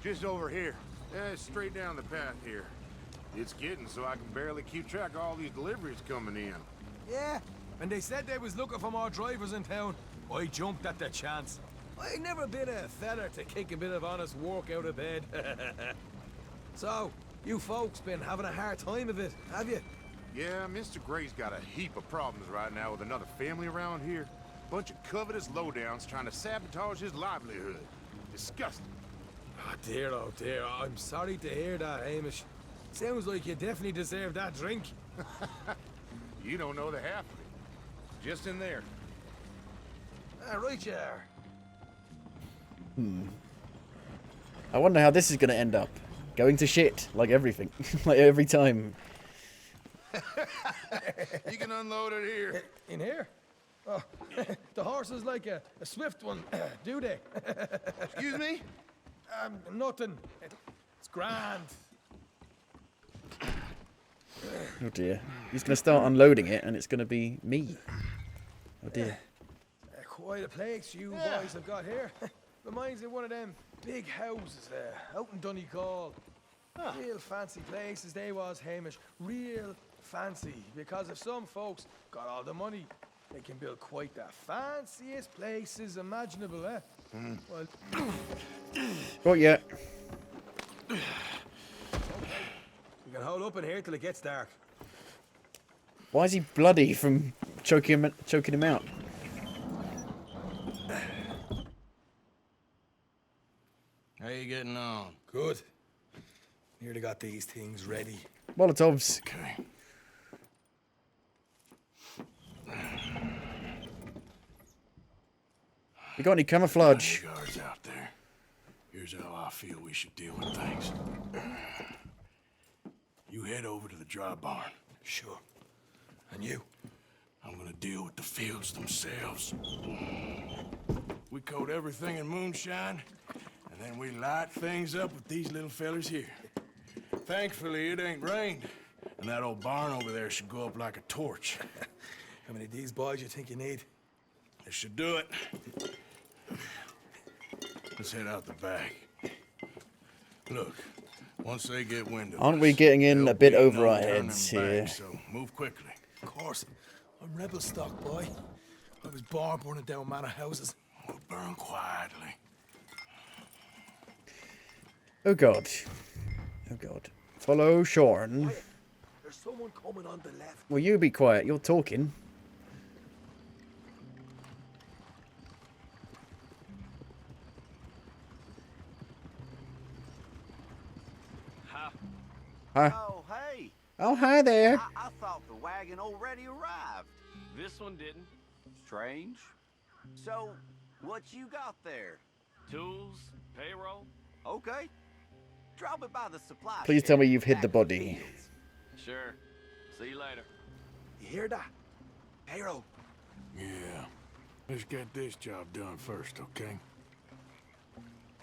Just over here. Straight down the path here. It's getting so I can barely keep track of all these deliveries coming in. Yeah, and they said they was looking for more drivers in town. I jumped at the chance. I ain't never been a feller to kick a bit of honest work out of bed. So, you folks been having a hard time of it, have you? Yeah, Mr. Gray's got a heap of problems right now with another family around here. Bunch of covetous lowdowns trying to sabotage his livelihood. Disgusting. Oh dear, I'm sorry to hear that, Hamish. Sounds like you definitely deserve that drink. You don't know the half of it. Just in there. Right you are. I wonder how this is going to end up. Going to shit, like everything. Like every time. You can unload it here. In here? Oh, the horse is like a swift one, do they? Excuse me? Nothing. It's grand. Oh dear. He's going to start unloading it and it's going to be me. Oh dear. Quite a place you boys have got here. Reminds me of one of them big houses out in Donegal. Real fancy places they was, Hamish. Real fancy. Because if some folks got all the money, they can build quite the fanciest places imaginable, eh? Well, Not yet. we can hold up in here till it gets dark. Why is he bloody from choking him out? How you getting on? Good. Nearly got these things ready. Molotovs. Okay. You got any camouflage? Guards out there. Here's how I feel we should deal with things. You head over to the dry barn. Sure. And you? I'm gonna deal with the fields themselves. We coat everything in moonshine, and then we light things up with these little fellers here. Thankfully, it ain't rained, and that old barn over there should go up like a torch. How many of these boys you think you need? This should do it. Let's head out the back. Look, once they get wind of Aren't us, we getting in a there'll bit be over no our turning heads back, here? So move quickly. Of course. I'm rebel stock, boy. I was born burning down manor houses. We'll burn quietly. Oh god. Oh god. Follow Shorn. There's someone coming on the left. Will you be quiet? You're talking. Huh? Oh, hey. Oh, hi there. I thought the wagon already arrived. This one didn't. Strange. So, what you got there? Tools, payroll. Okay. Drop it by the supply Please shed tell me you've hid back the in body. fields. Sure. See you later. You hear that? Payroll. Yeah. Let's get this job done first, okay?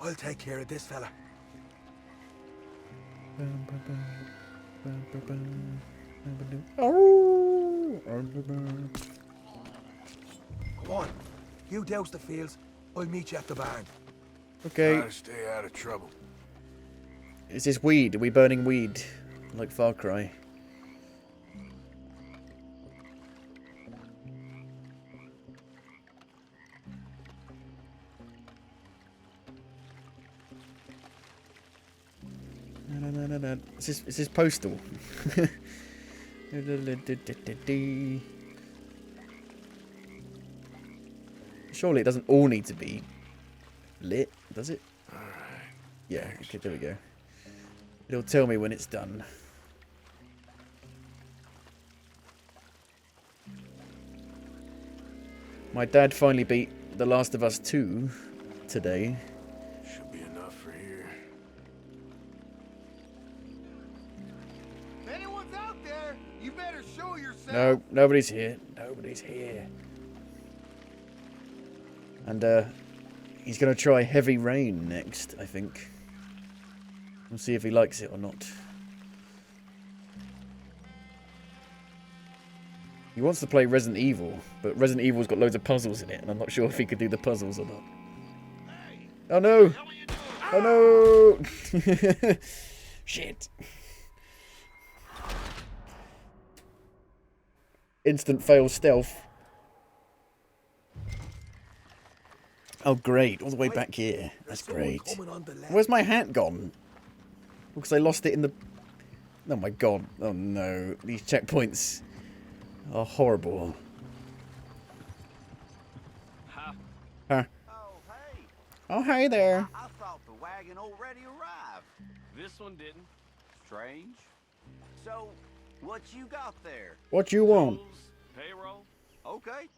I'll take care of this fella. Come on. You douse the fields. I'll meet you at the barn. Okay. Try to stay out of trouble. Is this weed? Are we burning weed? Like Far Cry. Is this postal? Surely it doesn't all need to be lit, does it? Alright. Yeah, okay, there we go. It'll tell me when it's done. My dad finally beat The Last of Us 2 today. Should be enough for here. If anyone's out there, you better show yourself. No, nobody's here. Nobody's here. And he's going to try Heavy Rain next, I think. We'll see if he likes it or not. He wants to play Resident Evil, but Resident Evil's got loads of puzzles in it, and I'm not sure if he could do the puzzles or not. Oh no! Oh no! Shit. Instant fail stealth. Oh, great. All the way back here. That's great. Where's my hat gone? Because I lost it in the... Oh, my God. Oh, no. These checkpoints are horrible. Huh. Oh, hey there. I thought the wagon already arrived. This one didn't. Strange. So, what you got there? What you want? Payroll? Okay.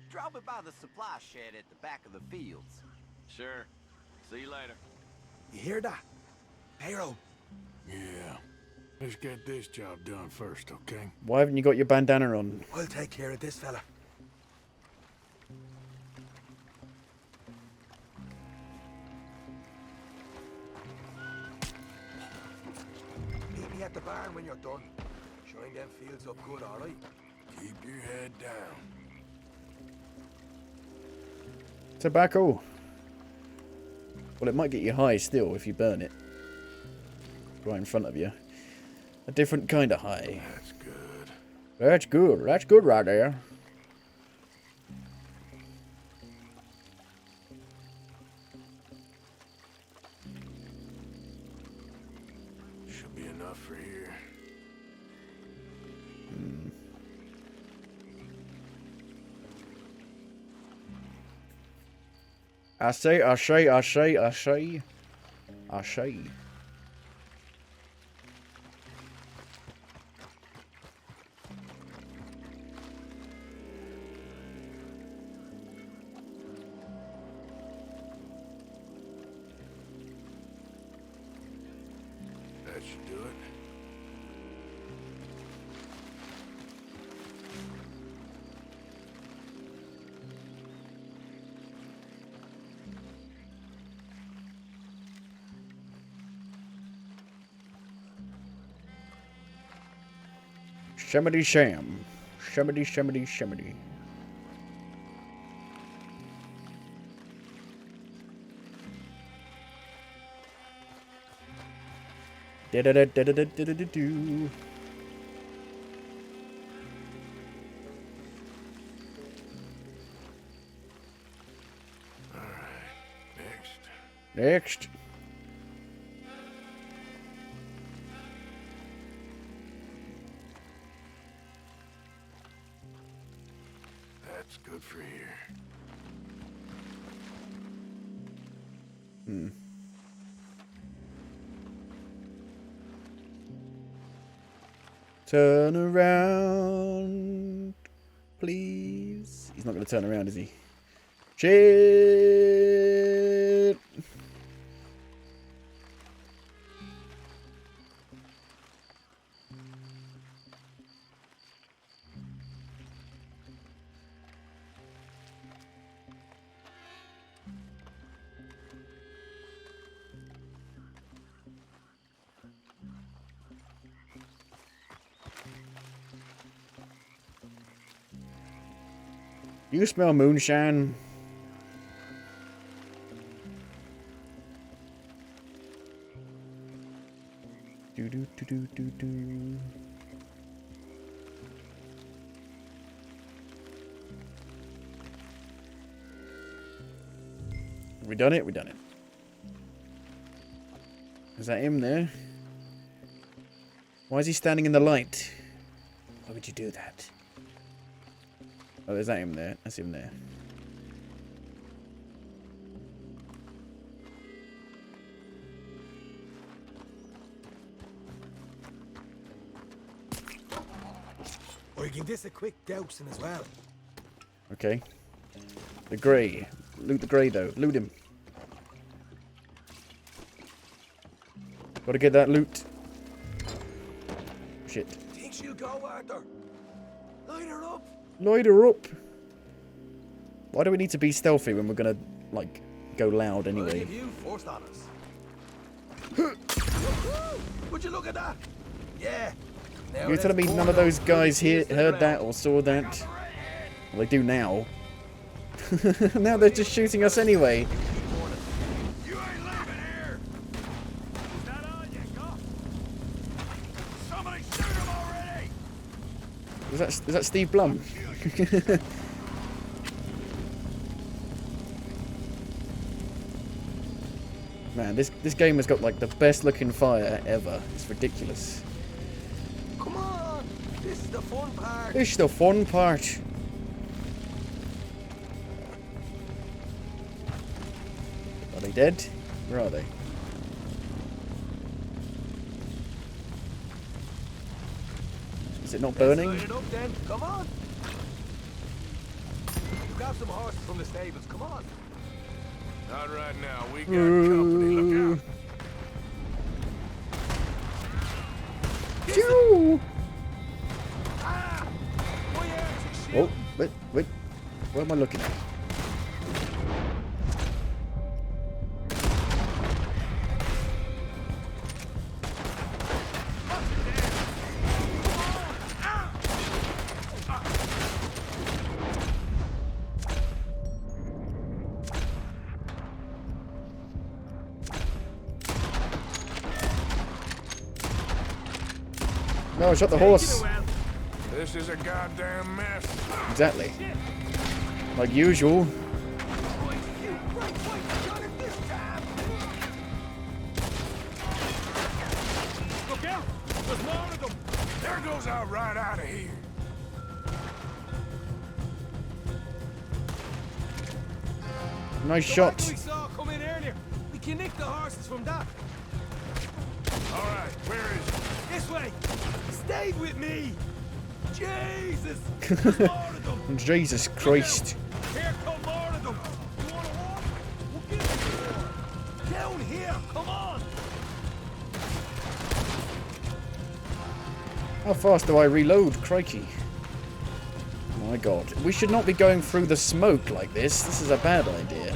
Drop it by the supply shed at the back of the fields. Sure. See you later. You hear that? Payroll. Yeah. Let's get this job done first, okay? Why haven't you got your bandana on? I'll take care of this fella. Meet me at the barn when you're done. Shine them fields up good, all right? Keep your head down. Tobacco. Well, it might get you high still if you burn it. Right in front of you. A different kind of high. That's good. That's good. That's good right there. Should be enough for here. I say. That should do it. Shemity sham. Shemity, shemity, shemity. Da-da-da-da-da-da-da-da-do. Next. That's good for here. Turn around, please. He's not going to turn around, is he? Shit! You smell moonshine? Do do do do do do. We done it? We done it. Is that him there? Why is he standing in the light? Why would you do that? Oh, is that him there? That's him there. Or you give this a quick dousing as well. Okay. The grey. Loot the grey though. Loot him. Gotta get that loot. Shit. Think she'll go, Arthur? Light her up. Light her up. Why do we need to be stealthy when we're gonna, like, go loud anyway? Any of you forced on us. Would you look at that? Yeah. Now You're telling me none of those guys here heard that or saw that? Well, they do now. Now they're just shooting us anyway. You ain't leaving here. Is that all you got? Somebody shoot him already. Is that Steve Blum? Man, this game has got like the best looking fire ever. It's ridiculous. Come on! This is the fun part! This is the fun part. Are they dead? Where are they? Is it not burning? Let's light it up then. Come on! You got some horses from the stables. Come on! Not right now. We got company. Look out. Phew! Ah! Oh, wait. What am I looking at? No, I shot the horse. This is a goddamn mess. Exactly. Like usual. Look out! There's more of them. There goes our right out of here. Nice shot. We saw come in earlier. We can nick the horses from that. All right, where is it? This way. Stay with me. Jesus. There's more of them. Jesus Christ. Here come more of them. You want to walk? We'll give it more. Down here. Come on. How fast do I reload? Crikey. My god. We should not be going through the smoke like this. This is a bad idea.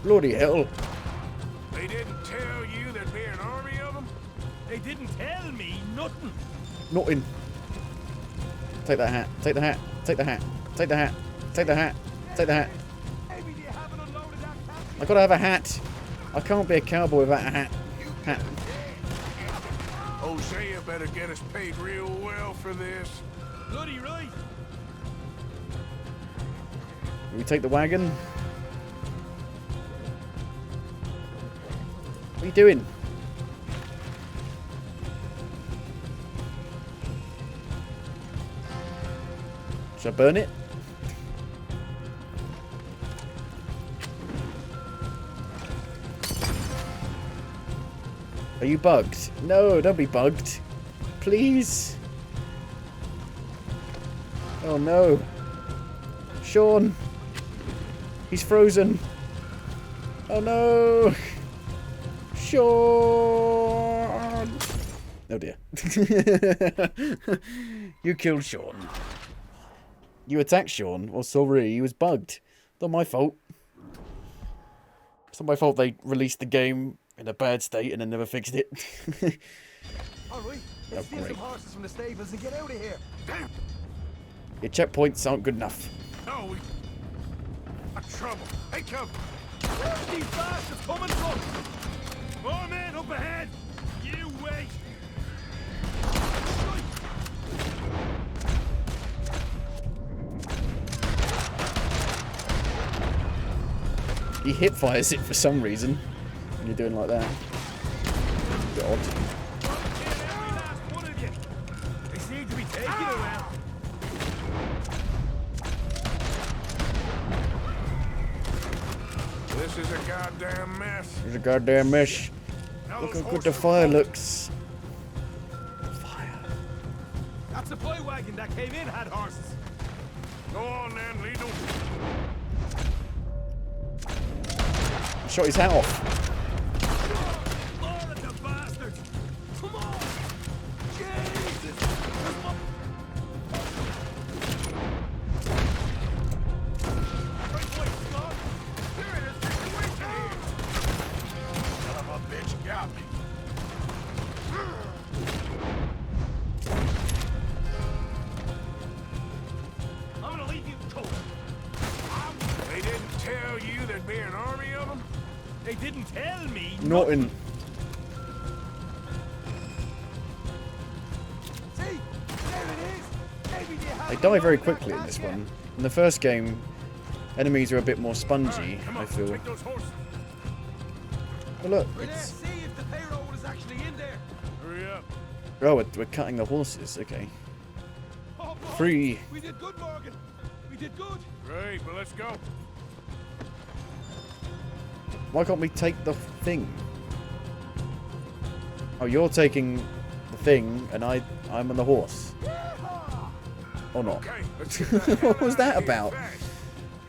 Bloody hell. They didn't tell you there'd be an army of them? They didn't tell me nothing. Nothing. Take that hat. Take the hat. Take the hat. Take the hat. Take the hat. Take the hat. I gotta have a hat. I can't be a cowboy without a hat. Hat. Hosea better get us paid real well for this. Bloody right. We take the wagon. What are you doing? Should I burn it? Are you bugged? No, don't be bugged. Please. Oh no. Sean. He's frozen. Oh no. Sean. Oh dear. You killed Sean. You attacked Sean. Well, sorry, he was bugged. Not my fault. It's not my fault they released the game in a bad state and then never fixed it. Alright, let's steal some horses from the stables and get out of here. Damn. Your checkpoints aren't good enough. No, we got trouble. Hey, come. Where's these bastards coming from? More men up ahead. You wait. He hip fires it for some reason when you're doing like that. God. They seem to be taking around. This is a goddamn mess. It's a goddamn mess. Look how good the fire looks. That supply wagon that came in had horses. Go on then, lead them. Shot his hat off. More of the bastards. Come on. Jesus. Right way, Scott. There it is. Wait here. Son of a bitch got me. I'm gonna leave you cold. They didn't tell you there'd be an army of them? They didn't tell me. Nothing. See? There it is. Maybe they have They die very quickly in this one. In the first game, Enemies are a bit more spongy, I feel. Take those horses. Oh look, We're there, it's... see if the payroll is actually in there. Hurry up. Oh, we're cutting the horses, okay. Oh, boy. Free. We did good, Morgan. We did good. Great, but let's go. Why can't we take the thing? Oh, you're taking the thing, and I'm on the horse. Or not. Okay, let's get the hell What was out that of here about? fast.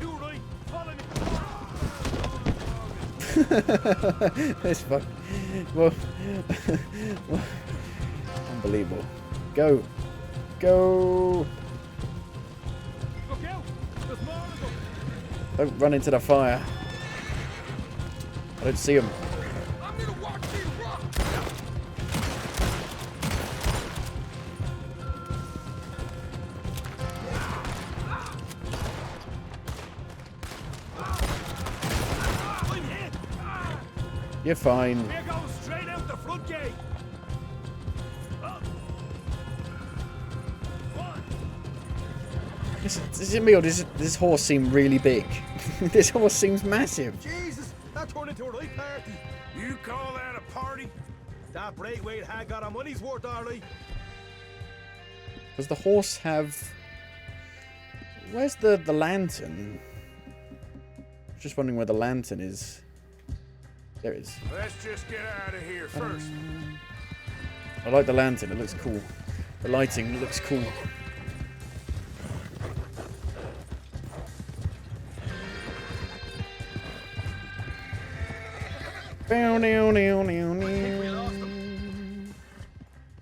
You right, follow me. It's fuck. Well, well, unbelievable. Go. Go. Look out. There's more of them. Don't run into the fire. I don't see him. I'm gonna watch these rocks. I'm hit. You're fine. We're going straight out the front gate. Is it me or does this horse seem really big? This horse seems massive. Jesus, that turned into a right party. You call that a party? That Braithwaite had got our money's worth, Arlie. Does the horse have... Where's the lantern? Just wondering where the lantern is. There it is. Let's just get out of here first. I like the lantern, it looks cool. The lighting looks cool.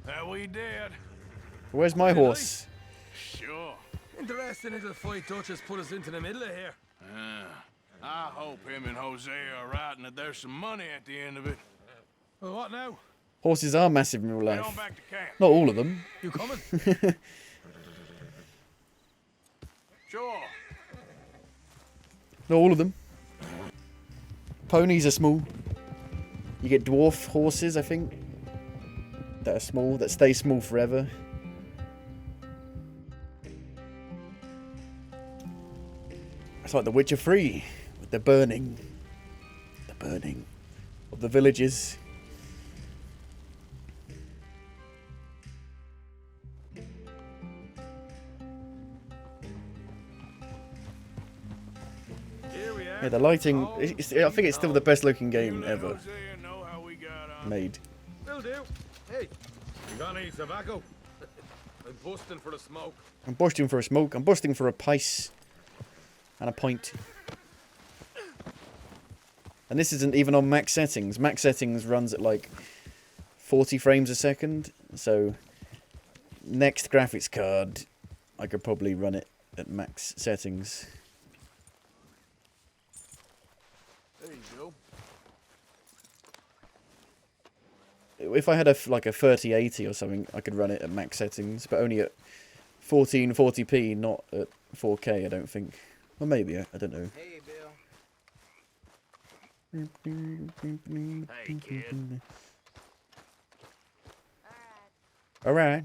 That we did. Where's my horse? Sure. Interesting little fight Dutch has put us into the middle of here. I hope him and Jose are right and that there's some money at the end of it. Well, what now? Horses are massive in real Get life. on back to camp. Not all of them. You coming? Sure. Not all of them. Ponies are small. You get dwarf horses, I think. That are small, that stay small forever. It's like The Witcher 3 with the burning of the villages. Yeah, the lighting, I think it's still the best looking game ever made. Will do. Hey, you got any tobacco? I'm busting for a smoke. I'm busting for a smoke, I'm busting for a pice and a pint. And this isn't even on max settings. Max settings runs at like 40 frames a second, so next graphics card I could probably run it at max settings. There you go. If I had a 3080 or something, I could run it at max settings, but only at 1440p, not at 4K, I don't think. Or maybe, I don't know. Hey, Bill. Hey, kid. Alright.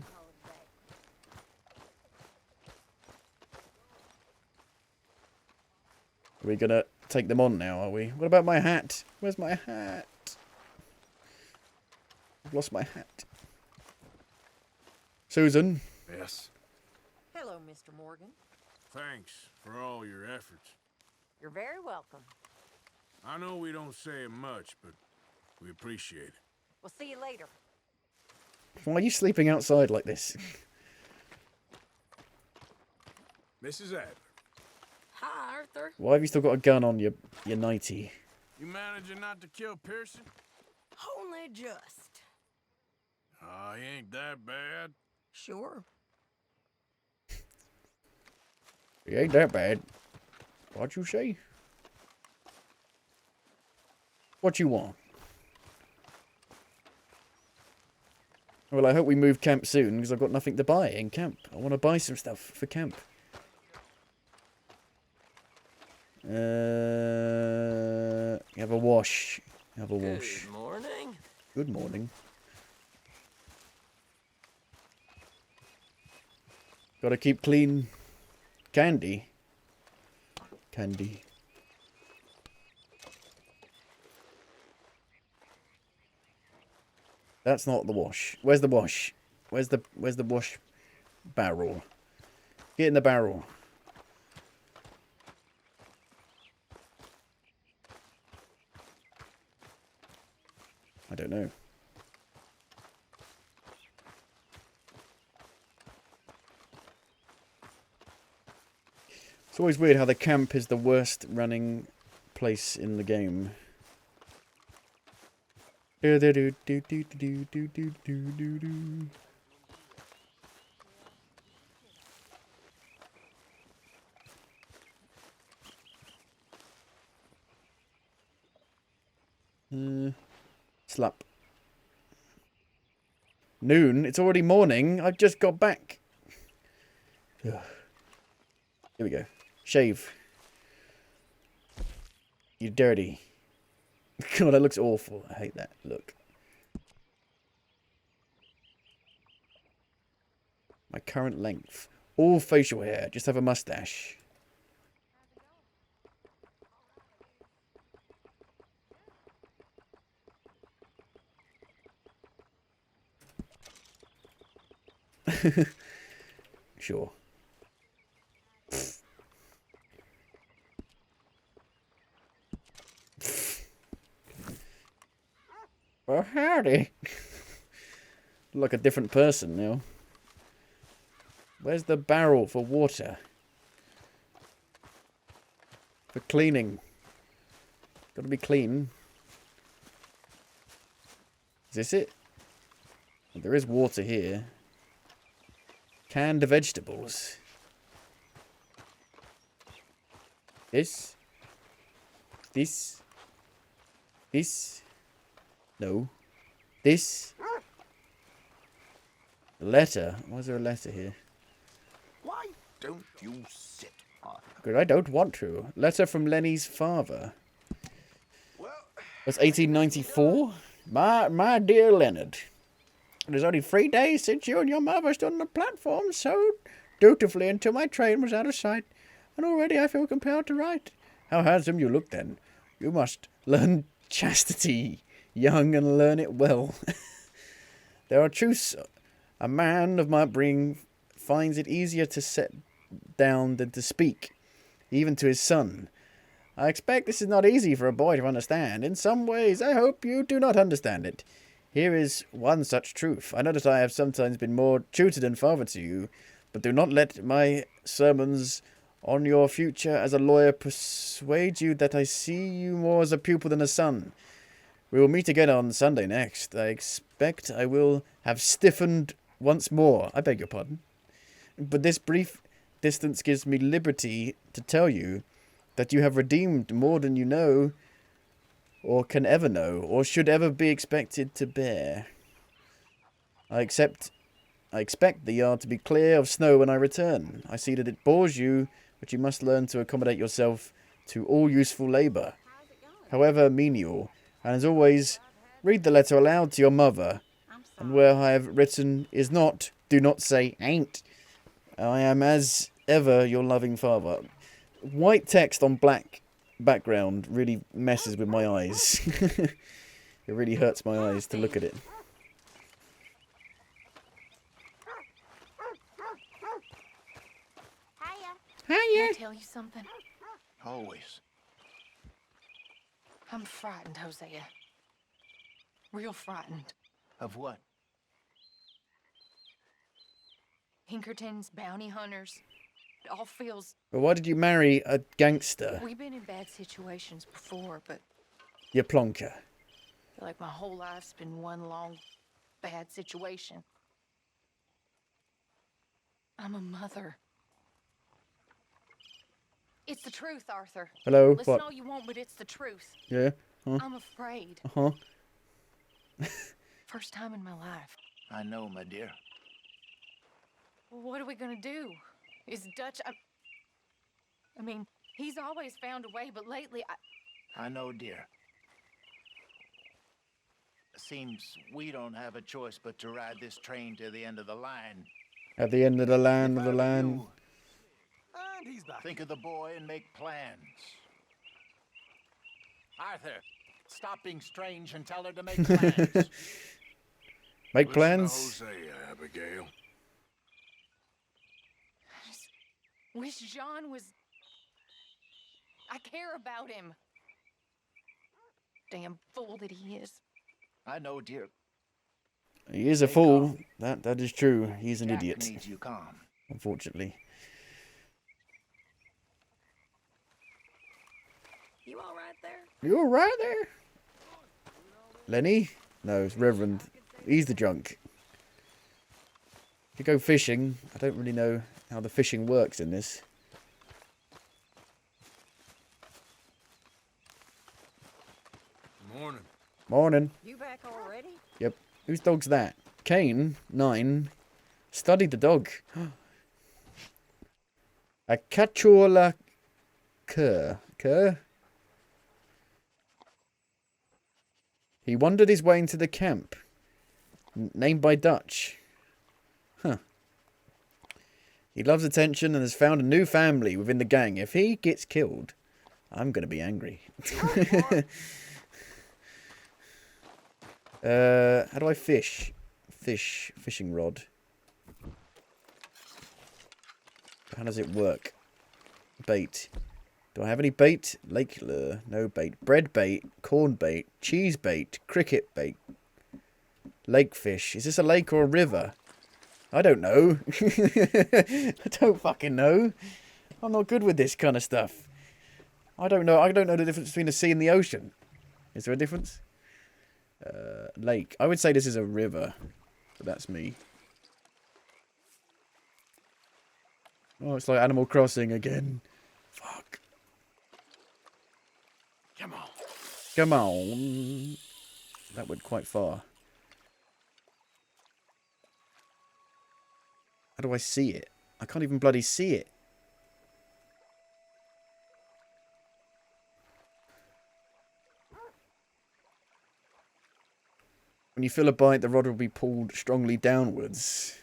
Are we gonna take them on now, are we? What about my hat? Where's my hat? I've lost my hat. Susan? Yes. Hello, Mr. Morgan. Thanks for all your efforts. You're very welcome. I know we don't say it much, but we appreciate it. We'll see you later. Why are you sleeping outside like this? Mrs. Adler. Hi, Arthur. Why have you still got a gun on your nightie? You managing not to kill Pearson? Only just. Oh, he ain't that bad. Sure. It ain't that bad. What'd you say? What you want? Well, I hope we move camp soon, because I've got nothing to buy in camp. I want to buy some stuff for camp. Have a wash. Have a wash. Good morning. Good morning. Gotta keep clean candy. Candy. That's not the wash. Where's the wash? Where's the wash barrel? Get in the barrel. I don't know. It's always weird how the camp is the worst running place in the game. Do do do do do do do do do do. Slap. Noon? It's already morning. I've just got back. Ugh. Here we go. Shave. You're dirty. God, that looks awful. I hate that look. My current length. All facial hair. Just have a mustache. Sure. Well, howdy. Look like a different person now. Where's the barrel for water? For cleaning. Gotta be clean. Is this it? There is water here. Canned vegetables. This. This. This. No. This. A letter. Why is there a letter here? Why don't you sit, Arthur? Good, I don't want to. Letter from Lenny's father. That's 1894? My dear Leonard. It is only 3 days since you and your mother stood on the platform so dutifully until my train was out of sight, and already I feel compelled to write. How handsome you look then. You must learn chastity, young, and learn it well. There are truths a man of my bring finds it easier to set down than to speak, even to his son. I expect this is not easy for a boy to understand. In some ways, I hope you do not understand it. Here is one such truth. I know that I have sometimes been more tutor than father to you, but do not let my sermons on your future as a lawyer persuade you that I see you more as a pupil than a son. We will meet again on Sunday next. I expect I will have stiffened once more. I beg your pardon. But this brief distance gives me liberty to tell you that you have redeemed more than you know, or can ever know, or should ever be expected to bear. I expect the yard to be clear of snow when I return. I see that it bores you, but you must learn to accommodate yourself to all useful labour, however menial. And as always, read the letter aloud to your mother, and where I have written is not, do not say ain't. I am as ever your loving father. White text on black background really messes with my eyes. It really hurts my eyes to look at it. Can I tell you something? Always. I'm frightened, Hosea. Real frightened. Of what? Pinkertons, bounty hunters. It all feels... But why did you marry a gangster? We've been in bad situations before, but You plonker. I feel like my whole life's been one long bad situation. I'm a mother. It's the truth, Arthur. Hello, Listen what? all you want, but it's the truth. Yeah? Huh? I'm afraid. Uh-huh. First time in my life. I know, my dear. Well, what are we gonna do? Is Dutch... I mean, he's always found a way, but lately I know, dear. Seems we don't have a choice but to ride this train to the end of the line. At the end of the land of the land. glad he's back. Think of the boy and make plans. Arthur, stop being strange and tell her to make plans. Make Listen plans. to Hosea, Abigail. Wish John was... I care about him. Damn fool that he is. I know, dear. He is a fool. That is true. He's an Jack idiot. needs you calm. Unfortunately. You all right there? You all right there? Lenny? No, it's Reverend. He's the drunk. To go fishing, I don't really know how the fishing works in this. Morning. Morning. You back already? Yep. Whose dog's that? Kane, 9. Studied the dog. A Cachola cur. Cur? He wandered his way into the camp. Named by Dutch. Huh. He loves attention and has found a new family within the gang. If he gets killed, I'm going to be angry. How do I fish? Fishing rod. How does it work? Bait. Do I have any bait? Lake lure. No bait. Bread bait. Corn bait. Cheese bait. Cricket bait. Lake fish. Is this a lake or a river? I don't know. I don't fucking know. I'm not good with this kind of stuff. I don't know. I don't know the difference between the sea and the ocean. Is there a difference? Lake. I would say this is a river. But that's me. Oh, it's like Animal Crossing again. Fuck. Come on. Come on. That went quite far. How do I see it? I can't even bloody see it. When you feel a bite, the rod will be pulled strongly downwards.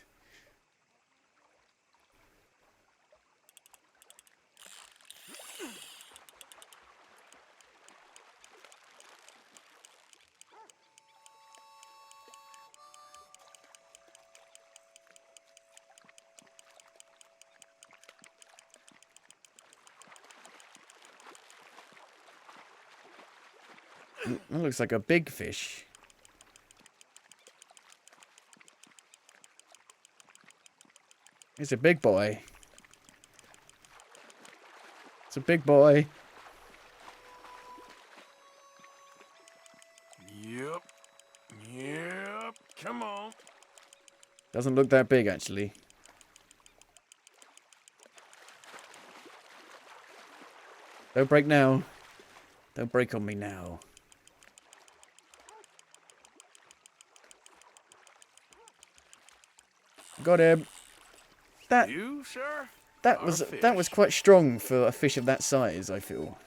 That looks like a big fish. It's a big boy. It's a big boy. Yep. Yep. Come on. Doesn't look that big, actually. Don't break now. Don't break on me now. Got him. That You, sir? that was quite strong for a fish of that size, I feel.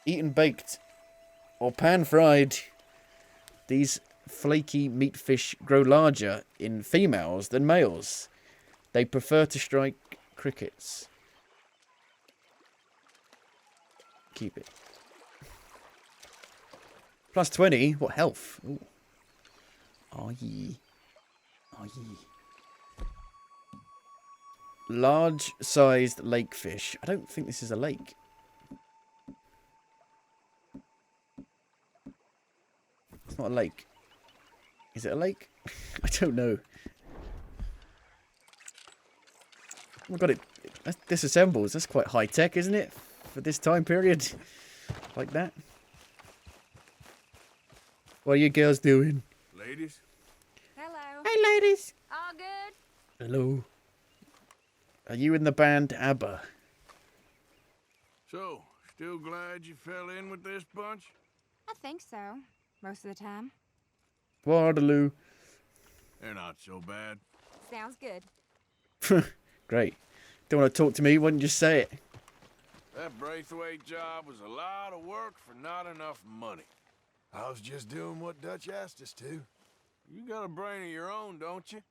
Eaten baked or pan fried. These flaky meat fish grow larger in females than males. They prefer to strike crickets. Keep it. Plus 20. What health? Ooh. Oh, ye. Oh, ye. Large-sized lake fish. I don't think this is a lake. It's not a lake. Is it a lake? I don't know. Oh my god, it disassembles. That's quite high-tech, isn't it? For this time period. Like that. What are you girls doing? Ladies? Hello. Hey, ladies. All good? Hello. Are you in the band ABBA? So, still glad you fell in with this bunch? I think so. Most of the time. Waterloo. They're not so bad. Sounds good. Great. Don't want to talk to me, why don't you just say it? That Braithwaite job was a lot of work for not enough money. I was just doing what Dutch asked us to. You got a brain of your own, don't you?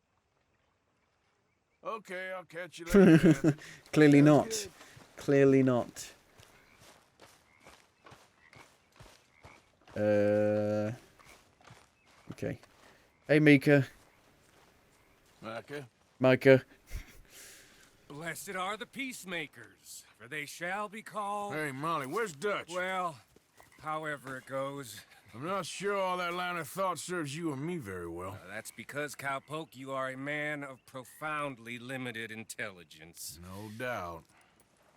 Okay, I'll catch you later. then. Clearly Sounds not. good. Clearly not. Okay. Hey, Mika. Micah? Micah. Blessed are the peacemakers, for they shall be called... Hey, Molly, where's Dutch? Well, however it goes. I'm not sure all that line of thought serves you and me very well. That's because, Cowpoke, you are a man of profoundly limited intelligence. No doubt.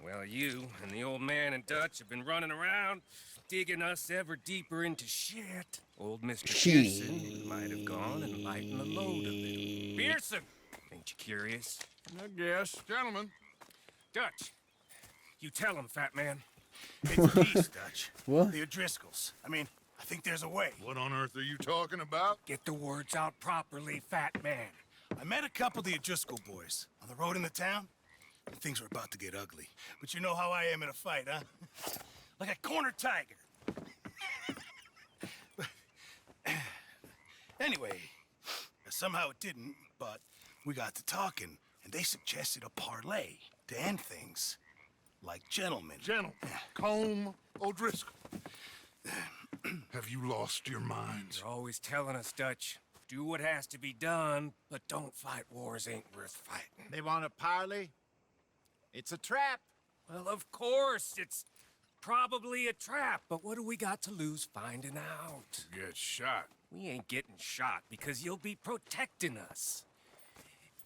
Well, you and the old man and Dutch have been running around, digging us ever deeper into shit. Old Mr. Pearson might have gone and lightened the load a little. Pearson! Ain't you curious? I guess. Gentlemen. Dutch, you tell him, fat man. It's peace, Dutch. What? The O'Driscolls. I mean, I think there's a way. What on earth are you talking about? Get the words out properly, fat man. I met a couple of the O'Driscoll boys on the road into town, and things were about to get ugly. But you know how I am in a fight, huh? Like a corner tiger. Anyway, somehow it didn't, but we got to talking, and they suggested a parlay to end things. Like gentlemen. Gentlemen. Combe O'Driscoll. Have you lost your minds? You're always telling us, Dutch. Do what has to be done, but don't fight wars ain't worth fighting. They want a parley? It's a trap. Well, of course, it's probably a trap, but what do we got to lose finding out? Get shot. We ain't getting shot because you'll be protecting us.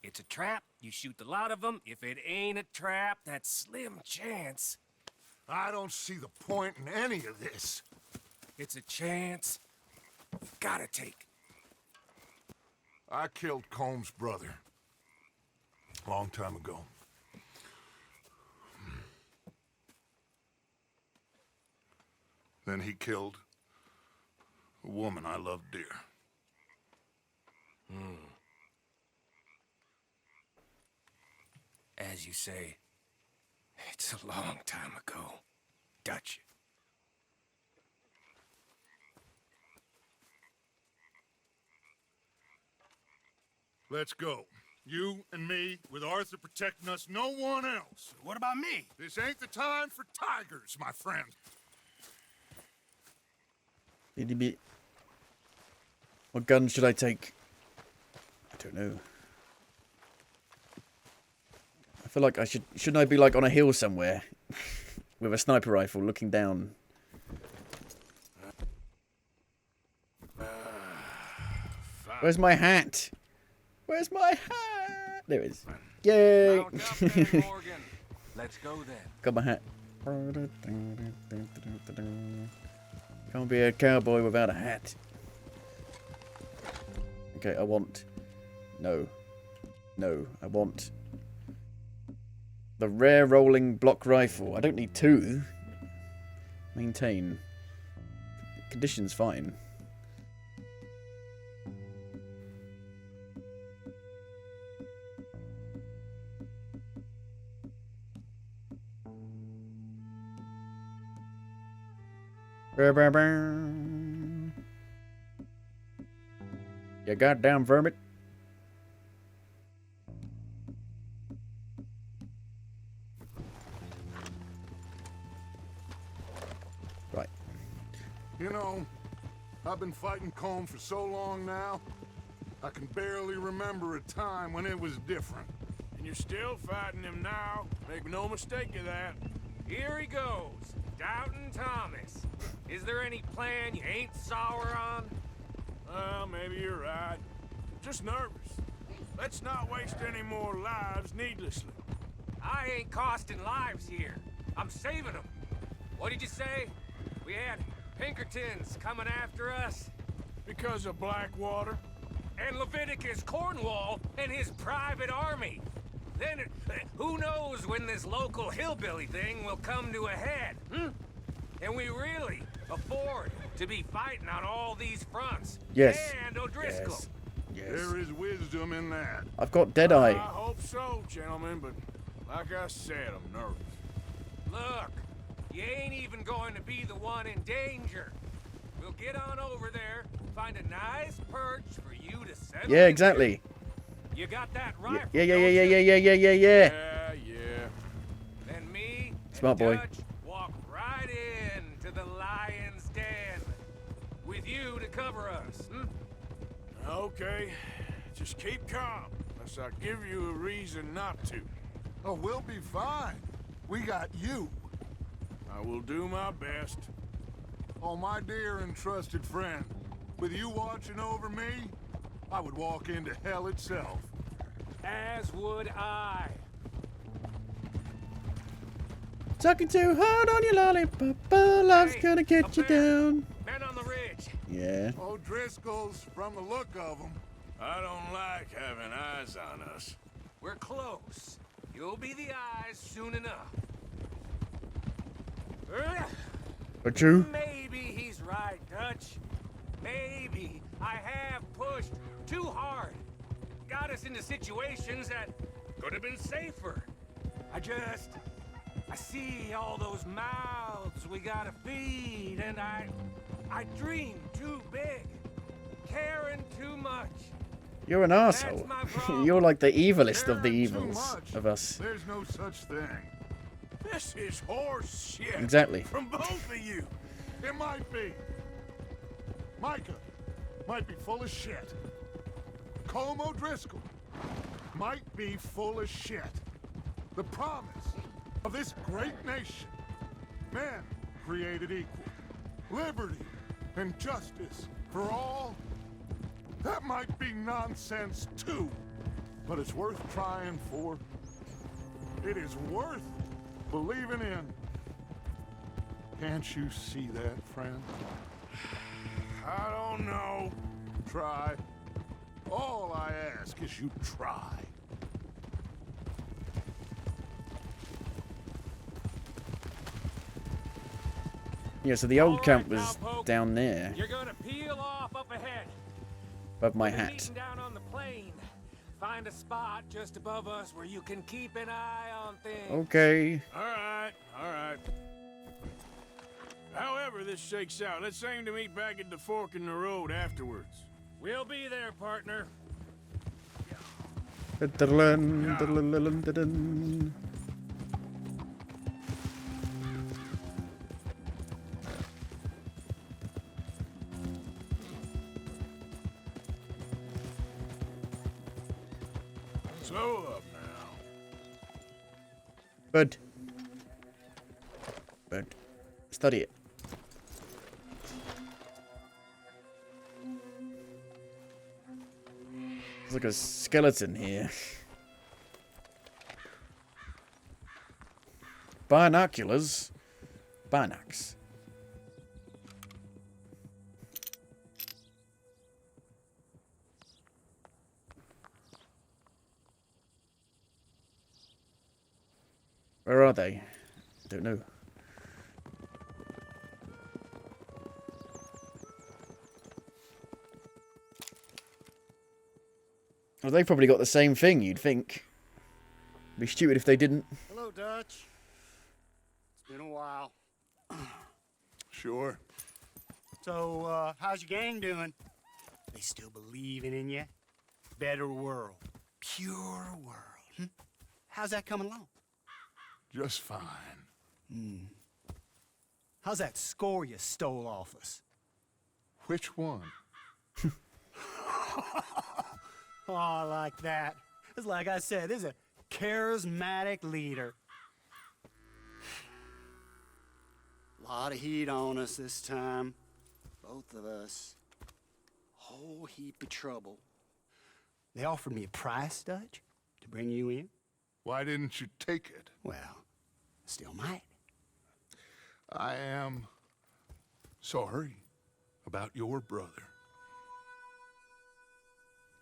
It's a trap, you shoot the lot of them. If it ain't a trap, that's slim chance. I don't see the point in any of this. It's a chance you gotta take. I killed Combs' brother. A long time ago. Then he killed a woman I loved dear. As you say, it's a long time ago, Dutch. Let's go. You and me, with Arthur protecting us, no one else. What about me? This ain't the time for tigers, my friend. What gun should I take? I don't know. I feel like I shouldn't I be like on a hill somewhere with a sniper rifle looking down? Where's my hat? Where's my hat? There it is. Yay! Let's go then. Got my hat. Can't be a cowboy without a hat. Okay, I want... No. No, I want... the rare rolling block rifle. I don't need two. Maintain. Condition's fine. You goddamn vermin. Right. You know, I've been fighting Combe for so long now, I can barely remember a time when it was different. And you're still fighting him now. Make no mistake of that. Here he goes, Doubting Thomas. Is there any plan you ain't sour on? Well, maybe you're right. I'm just nervous. Let's not waste any more lives needlessly. I ain't costing lives here. I'm saving them. What did you say? We had Pinkertons coming after us? Because of Blackwater? And Leviticus Cornwall and his private army. Then, who knows when this local hillbilly thing will come to a head, And we really afford to be fighting on all these fronts. Yes. And O'Driscoll. Yes. There is wisdom in that. I've got Deadeye. I hope so, gentlemen, but like I said, I'm nervous. Look, you ain't even going to be the one in danger. We'll get on over there, find a nice perch for you to settle Yeah, exactly. You got that Yeah, rifle, yeah, don't yeah, you? yeah, yeah, yeah, yeah, yeah. Yeah. Then me Smart and boy. Dutch walk right in to the lion's den. With you to cover us, Okay. Just keep calm, unless I give you a reason not to. Oh, we'll be fine. We got you. I will do my best. Oh, my dear and trusted friend. With you watching over me, I would walk into hell itself. As would I. Sucking too hard on your lollipop, love's gonna get you down. Men on the ridge. Yeah. O'Driscoll's, from the look of them. I don't like having eyes on us. We're close. You'll be the eyes soon enough. But you? Maybe he's right, Dutch. Maybe I have pushed too hard. Got us into situations that could have been safer. I see all those mouths we gotta feed, and I dream too big, caring too much. You're an arsehole. You're like the evilest of the Too evils much. of us. There's no such thing. This is horse shit. Exactly. From both of you. It might be. Micah might be full of shit. Colm O'Driscoll might be full of shit. The promise of this great nation. Men created equal. Liberty and justice for all. That might be nonsense too. But it's worth trying for. It is worth believing in. Can't you see that, friend? I don't know. Try. All I ask is you try. Yeah, so the old camp was down there, You're gonna peel off up ahead. above my We're hat. meeting down on the plain. Find a spot just above us where you can keep an eye on things. Okay. All right, all right. However this shakes out, let's aim to meet back at the fork in the road afterwards. We'll be there, partner. Dun, dun, dun, dun, dun. Slow up now. Bud. Bud. Study it. There's like a skeleton here. Binoculars. Binocs. Where are they? Don't know. Well, they've probably got the same thing, you'd think. Be stupid if they didn't. Hello, Dutch. It's been a while. Sure. So, how's your gang doing? They still believing in you? Better world. Pure world. How's that coming along? Just fine. How's that score you stole off us? Which one? Oh, I like that. It's like I said, this is a charismatic leader. Lot of heat on us this time. Both of us. Whole heap of trouble. They offered me a price, Dutch, to bring you in. Why didn't you take it? Well, still might. I am sorry about your brother.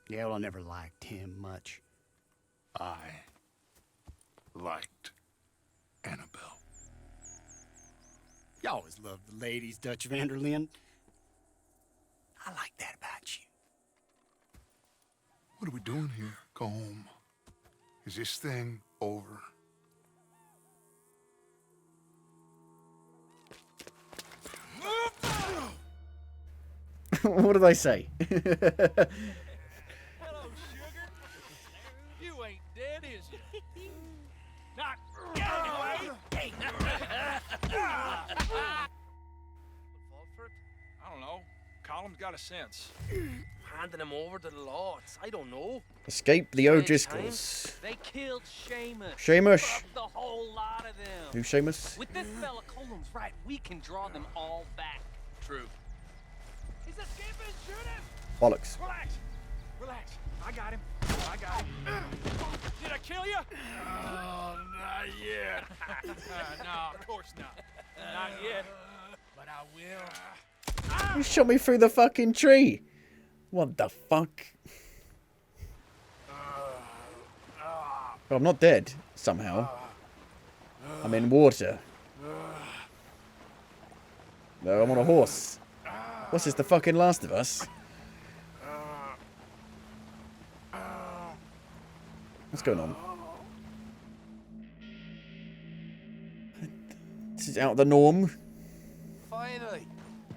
Yeah, well, I never liked him much. I liked Annabelle. You always loved the ladies, Dutch Vanderlyn. I like that about you. What are we doing here, Colm? Is this thing over? What did I say? Column's got a sense. Handing him over to the law, I don't know. Escape the By O'Driscolls. time, They killed Seamus. Seamus? Fucked the whole lot of them. Who's Seamus? With this fella Colum's right, we can draw them all back. True. He's escaping, shoot him! Bollocks. Relax. Relax. I got him. I got him. Did I kill you? Oh, not yet. No, of course not. Not yet. But I will. You shot me through the fucking tree. What the fuck? Oh, I'm not dead, somehow. I'm in water. No, I'm on a horse. What's this, the fucking Last of Us? What's going on? This is out of the norm. Finally.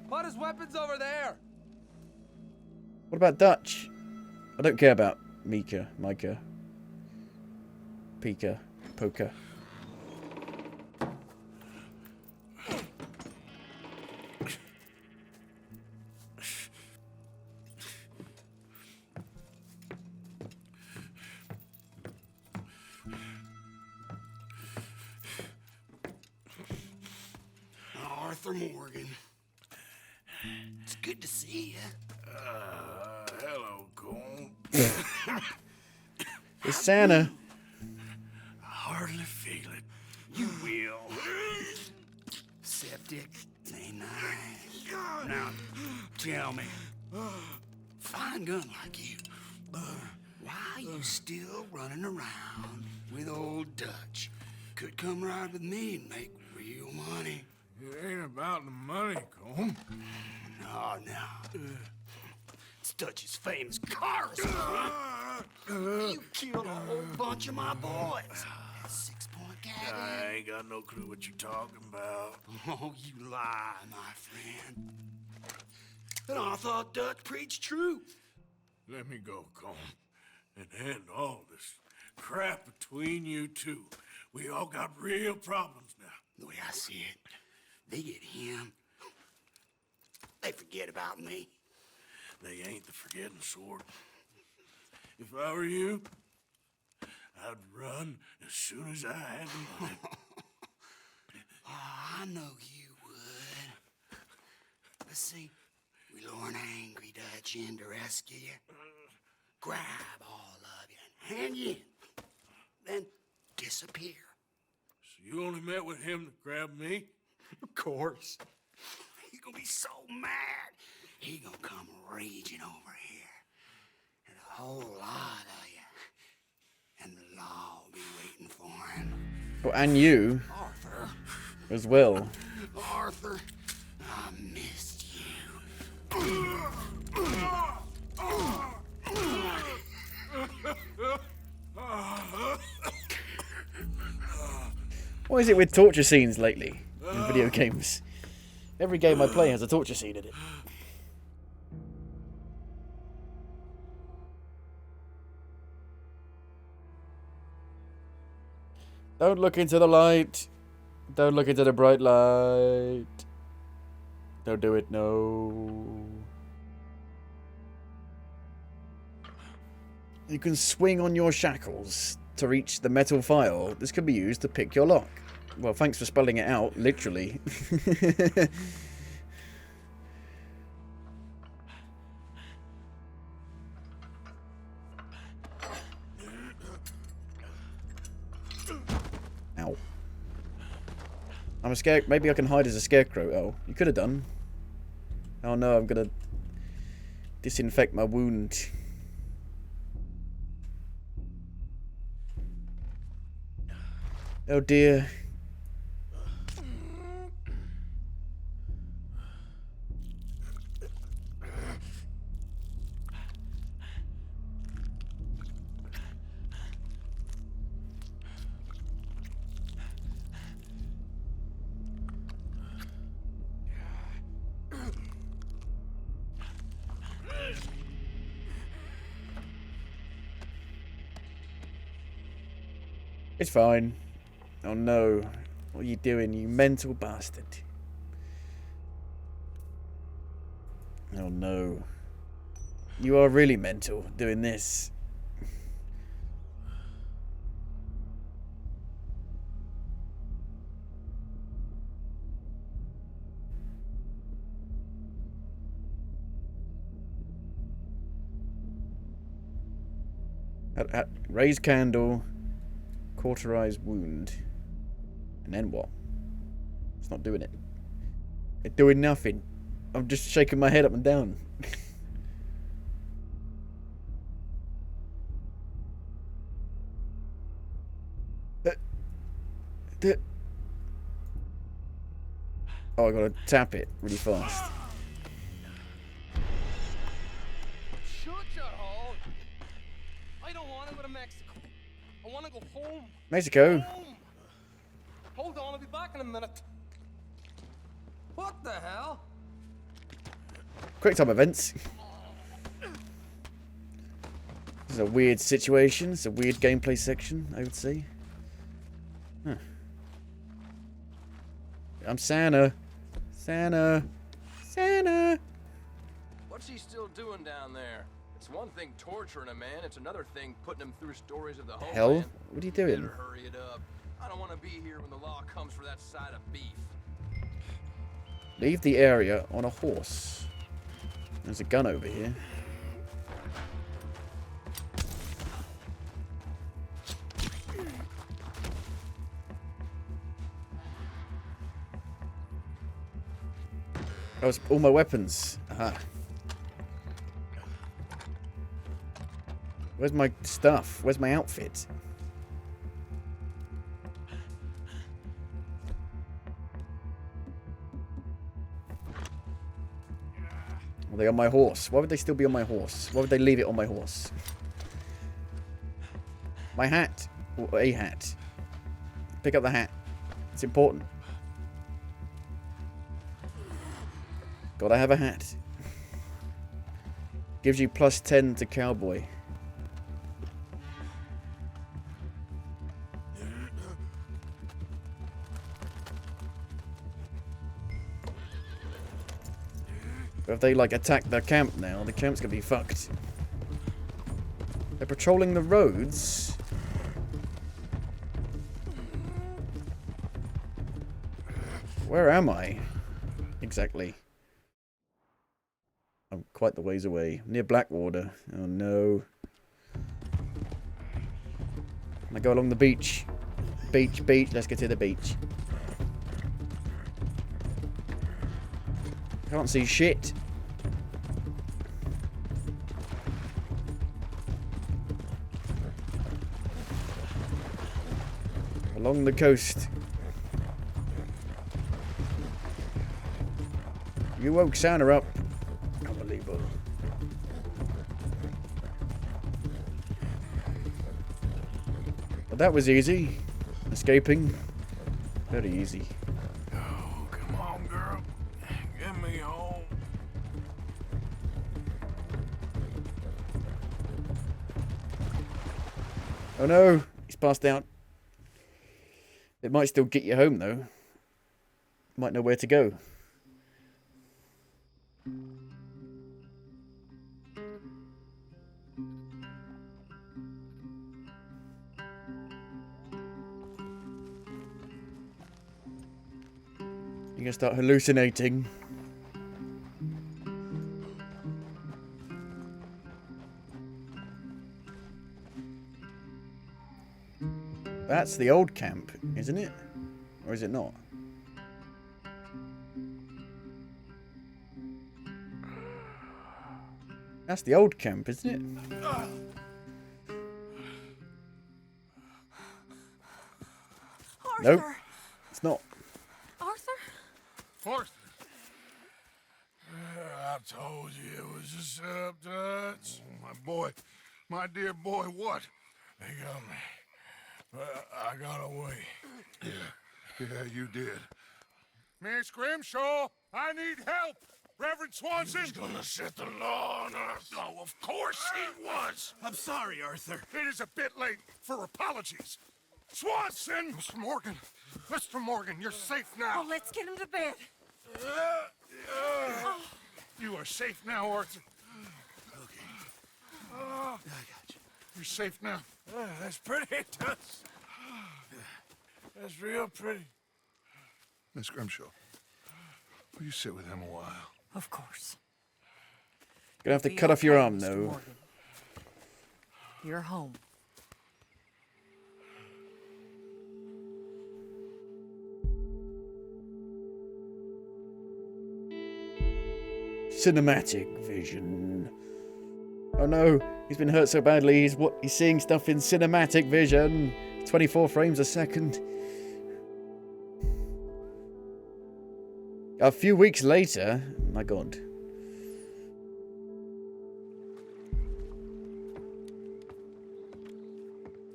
Put his weapons over there. What about Dutch? I don't care about Mika, Micah, Pika, Poker. Arthur Morgan. It's good to see you. Hello, Cole. It's Santa. I hardly feel it. You will. Septic. Ain't nice. Now, tell me. Fine gun like you. Why are you still running around with old Dutch? Could come right with me and make real money. It ain't about the money, Cole. No. It's Dutch's famous cars. You killed a whole bunch of my boys. That 6-point gag. I ain't got no clue what you're talking about. Oh, you lie, my friend. And I thought Dutch preached truth. Let me go, Cole, and end all this crap between you two. We all got real problems now. The way I see it, they get him. They forget about me. They ain't the forgetting sort. If I were you, I'd run as soon as I had the money. Oh, I know you would. Let's see, we lure an angry Dutch in to rescue you. Grab all of you and hand you in. Then disappear. So you only met with him to grab me? Of course. He's gonna be so mad. He gonna come raging over here. And a whole lot of you. And the law will be waiting for him. Oh, and you. Arthur. As well. Arthur, I missed you. What is it with torture scenes lately in video games? Every game I play has a torture scene in it. Don't look into the light. Don't look into the bright light. Don't do it, no. You can swing on your shackles to reach the metal file. This can be used to pick your lock. Well, thanks for spelling it out, literally. Ow. I'm a scare. Maybe I can hide as a scarecrow. Oh, you could have done. Oh no, I'm gonna disinfect my wound. Oh dear. It's fine. Oh no. What are you doing, you mental bastard? Oh no. You are really mental doing this. Raise candle, cauterize wound. And then what? It's not doing it. It's doing nothing. I'm just shaking my head up and down. Oh, I gotta tap it really fast. Shut your hole. I don't want to go to Mexico. I want to go home. Mexico? Home. Hold on, I'll be back in a minute. What the hell? Quick time events. This is a weird situation. It's a weird gameplay section, I would say. Huh. I'm Santa. Santa. Santa. What's he still doing down there? It's one thing torturing a man, it's another thing putting him through stories of the homeland. Hell? What are you doing? Better hurry it up. I don't want to be here when the law comes for that side of beef. Leave the area on a horse. There's a gun over here. Oh, it's all my weapons. Aha. Where's my stuff? Where's my outfit? Are they on my horse? Why would they still be on my horse? Why would they leave it on my horse? My hat. Or a hat. Pick up the hat. It's important. Gotta have a hat. Gives you +10 to cowboy. But if they like attack the camp now, the camp's gonna be fucked. They're patrolling the roads. Where am I? Exactly. I'm quite the ways away. Near Blackwater. Oh no. I go along the beach. Beach, beach. Let's get to the beach. Can't see shit. Along the coast. You woke Santa up. Unbelievable. But that was easy. Escaping. Very easy. Oh, come on, girl. Get me home. Oh no, he's passed out. It might still get you home though. Might know where to go. You're gonna start hallucinating. That's the old camp, isn't it? Or is it not? That's the old camp, isn't it? Arthur! Nope. It's not. Arthur? Arthur. I told you it was a setup, Dutch. My boy, my dear boy, what? They got me. But I got away. Yeah, you did. Miss Grimshaw, I need help. Reverend Swanson. He's gonna set the law on us. Oh, of course he was. I'm sorry, Arthur. It is a bit late for apologies. Swanson! Mr. Morgan. Mr. Morgan, you're safe now. Oh, let's get him to bed. You are safe now, Arthur. Okay. I got you. You're safe now. That's pretty, Tuts. That's real pretty. Miss Grimshaw, will you sit with him a while? Of course. Gonna have to Be cut off your okay, arm, Mr. though. Morgan. You're home. Cinematic vision. Oh no, he's been hurt so badly. He's seeing stuff in cinematic vision. 24 frames a second. A few weeks later, my God.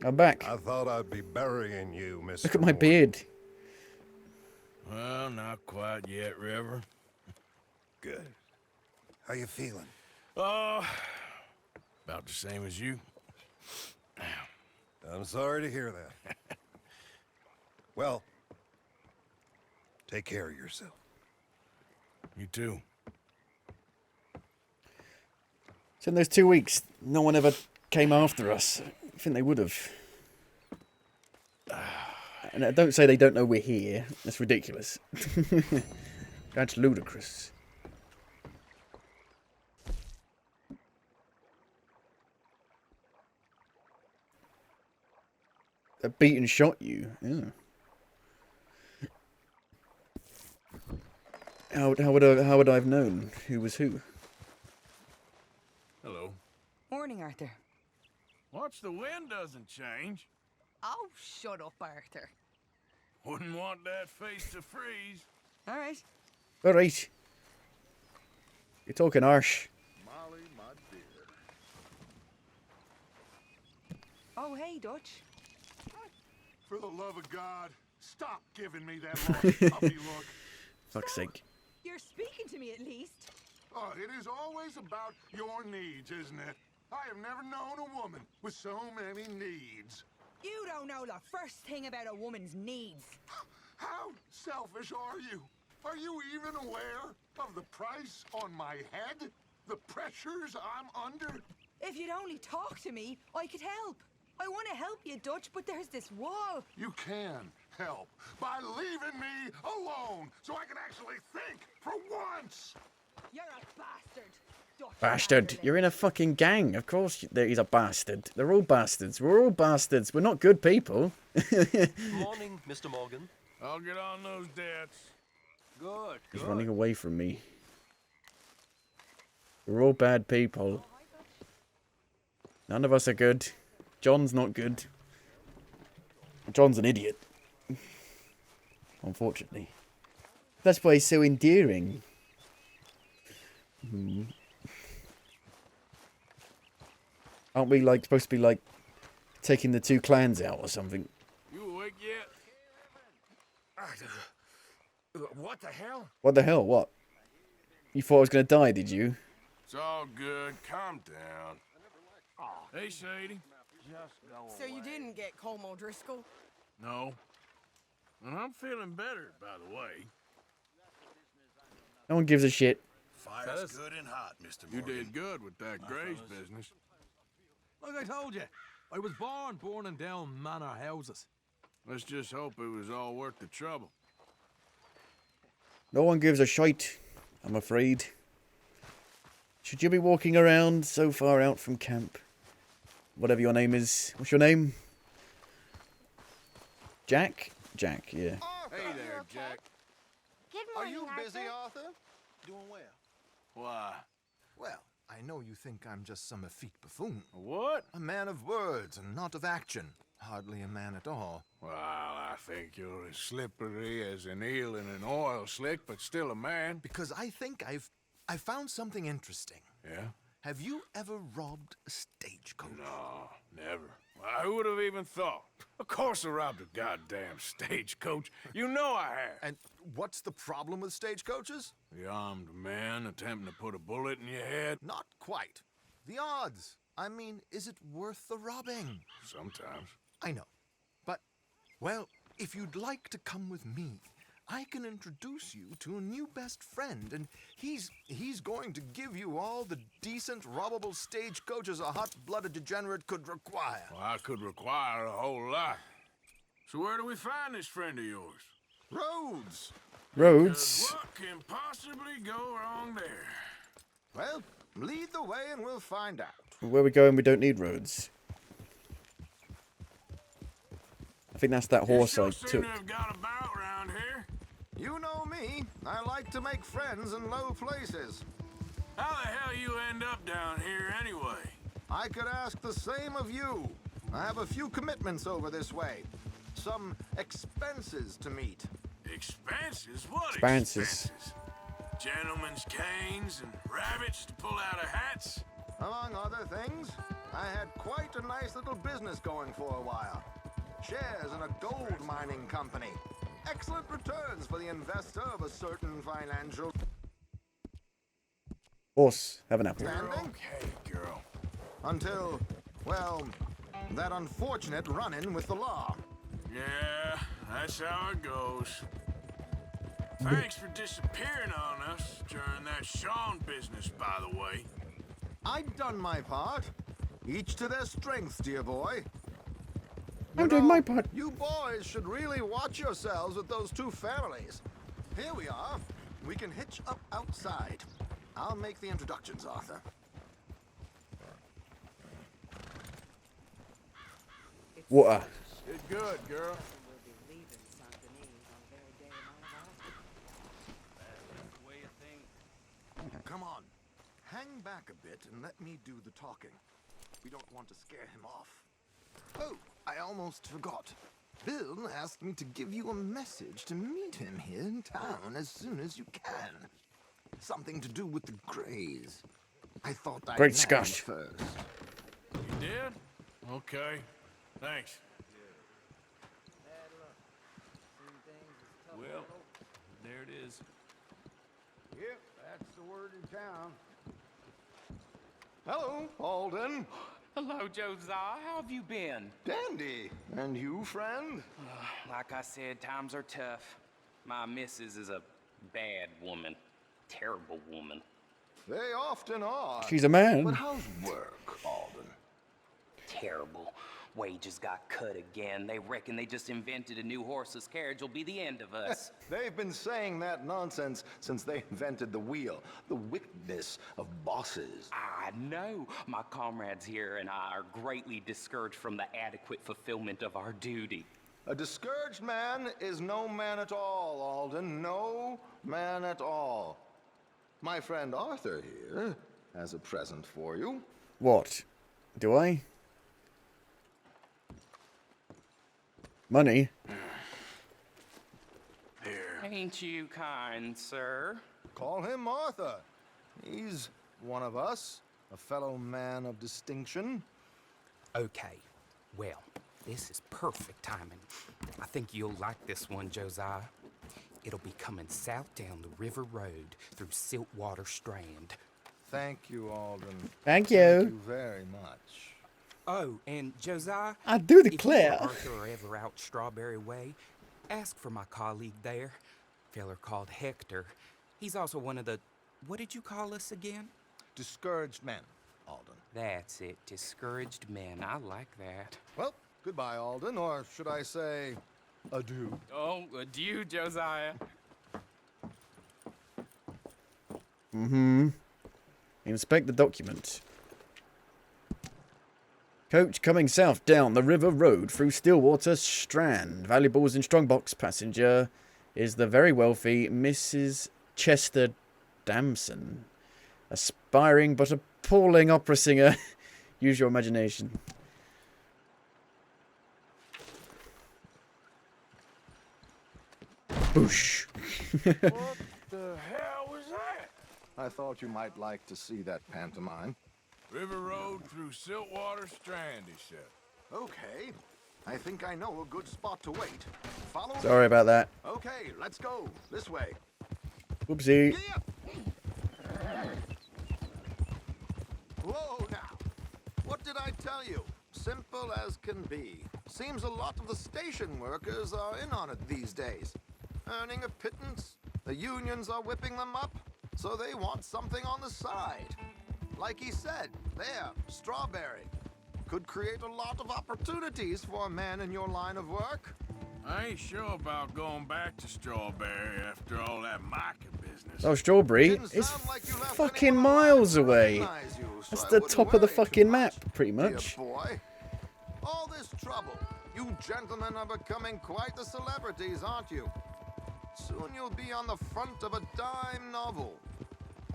I'm back. I thought I'd be burying you, Mr. Look at my beard. Well, not quite yet, River. Good. How you feeling? Oh, about the same as you. I'm sorry to hear that. Well, take care of yourself. You too. So in those 2 weeks, no one ever came after us. I think they would have. And don't say they don't know we're here. That's ridiculous. That's ludicrous. They beat and shot you. Yeah. How would I have known who was who? Hello. Morning, Arthur. Watch the wind doesn't change. Oh, shut up, Arthur. Wouldn't want that face to freeze. All right. All right. You're talking harsh. Molly, my dear. Oh, hey, Dutch. For the love of God, stop giving me that long puppy look. Fuck's sake. You're speaking to me at least. Oh, it is always about your needs, isn't it? I have never known a woman with so many needs. You don't know the first thing about a woman's needs. How selfish are you? Are you even aware of the price on my head? The pressures I'm under? If you'd only talk to me, I could help. I want to help you, Dutch, but there's this wall. You can help by leaving me alone so I can actually think for once. You're a bastard, Dutch. Bastard. You're in a fucking gang. Of course he's a bastard. They're all bastards. We're all bastards. We're not good people. Morning, Mr. Morgan. I'll get on those debts. Good. He's running away from me. We're all bad people. None of us are good. John's not good. John's an idiot. Unfortunately. That's why he's so endearing. Aren't we like supposed to be like taking the two clans out or something? You awake yet? What the hell? What the hell? What? You thought I was going to die, did you? It's all good. Calm down. Hey, Sadie. So you didn't get Colm O'Driscoll? No. And I'm feeling better, by the way. No one gives a shit. Fire's good and hot, Mr. Morgan. You did good with that Graves business. Like I told you, I was born burning down manor houses. Let's just hope it was all worth the trouble. No one gives a shite, I'm afraid. Should you be walking around so far out from camp? Whatever your name is. What's your name? Jack? Jack, yeah. Hey there, Jack. Good Are morning, you busy, Arthur. Arthur? Doing well. Why? Well, I know you think I'm just some effete buffoon. A what? A man of words and not of action. Hardly a man at all. Well, I think you're as slippery as an eel in an oil slick, but still a man. Because I think I found something interesting. Yeah? Have you ever robbed a stagecoach? No, never. Well, who would have even thought? Of course I robbed a goddamn stagecoach. You know I have. And what's the problem with stagecoaches? The armed man attempting to put a bullet in your head? Not quite. The odds. I mean, is it worth the robbing? Sometimes. I know. But, well, if you'd like to come with me, I can introduce you to a new best friend, and he's going to give you all the decent, robbable stagecoaches a hot-blooded degenerate could require. Well, I could require a whole lot. So where do we find this friend of yours? Roads. Roads? What can possibly go wrong there? Well, lead the way and we'll find out. Where we going, we don't need roads. I think that's that horse I took. Have got about around here. You know me. I like to make friends in low places. How the hell you end up down here anyway? I could ask the same of you. I have a few commitments over this way. Some expenses to meet. Expenses? What Expenses? Gentlemen's canes and rabbits to pull out of hats? Among other things, I had quite a nice little business going for a while. Shares in a gold mining company. Excellent returns for the investor of a certain financial... Horse, have an apple. Okay, girl. Until, well, that unfortunate run-in with the law. Yeah, that's how it goes. Thanks for disappearing on us during that Sean business, by the way. I've done my part. Each to their strengths, dear boy. I'm doing my part. You boys should really watch yourselves with those two families. Here we are. We can hitch up outside. I'll make the introductions, Arthur. Water. Get good, girl. Come on. Hang back a bit and let me do the talking. We don't want to scare him off. Oh, I almost forgot. Bill asked me to give you a message to meet him here in town as soon as you can. Something to do with the Greys. I thought I'd Great nab Scott. him first. You did? Okay. Thanks. Well, there it is. Yep, that's the word in town. Hello, Alden. Hello, Josiah. How have you been? Dandy. And you, friend? Like I said, times are tough. My missus is a bad woman. Terrible woman. They often are. She's a man. But how's work, Alden? Terrible. Wages got cut again. They reckon they just invented a new horseless carriage will be the end of us. They've been saying that nonsense since they invented the wheel. The wickedness of bosses. I know. My comrades here and I are greatly discouraged from the adequate fulfillment of our duty. A discouraged man is no man at all, Alden. No man at all. My friend Arthur here has a present for you. What? Do I? Money? Here. Ain't you kind, sir? Call him Arthur. He's one of us, a fellow man of distinction. Okay, well, this is perfect timing. I think you'll like this one, Josiah. It'll be coming south down the river road through Siltwater Strand. Thank you, Alden. Thank you. Thank you very much. Oh, and Josiah, I do if declare. you or Arthur are ever out Strawberry Way, ask for my colleague there, feller called Hector. He's also one of the, what did you call us again? Discouraged men, Alden. That's it, discouraged men. I like that. Well, goodbye, Alden, or should I say, adieu. Oh, adieu, Josiah. Mm-hmm. Inspect the document. Coach coming south down the river road through Stillwater Strand. Valuables in strongbox. Passenger is the very wealthy Mrs. Chester Damson. Aspiring but appalling opera singer. Use your imagination. Boosh. What the hell was that? I thought you might like to see that pantomime. River Road through Siltwater Strand, he said. Okay. I think I know a good spot to wait. Follow me. Sorry about that. Okay, let's go. This way. Whoopsie. Whoa, now. What did I tell you? Simple as can be. Seems a lot of the station workers are in on it these days. earning a pittance. The unions are whipping them up, so they want something on the side. Like he said, there, strawberry. Could create a lot of opportunities for a man in your line of work. I ain't sure about going back to Strawberry after all that Micah business. Oh, Strawberry is fucking miles away. That's the top of the fucking map, pretty much. Boy, all this trouble. You gentlemen are becoming quite the celebrities, aren't you? Soon you'll be on the front of a dime novel.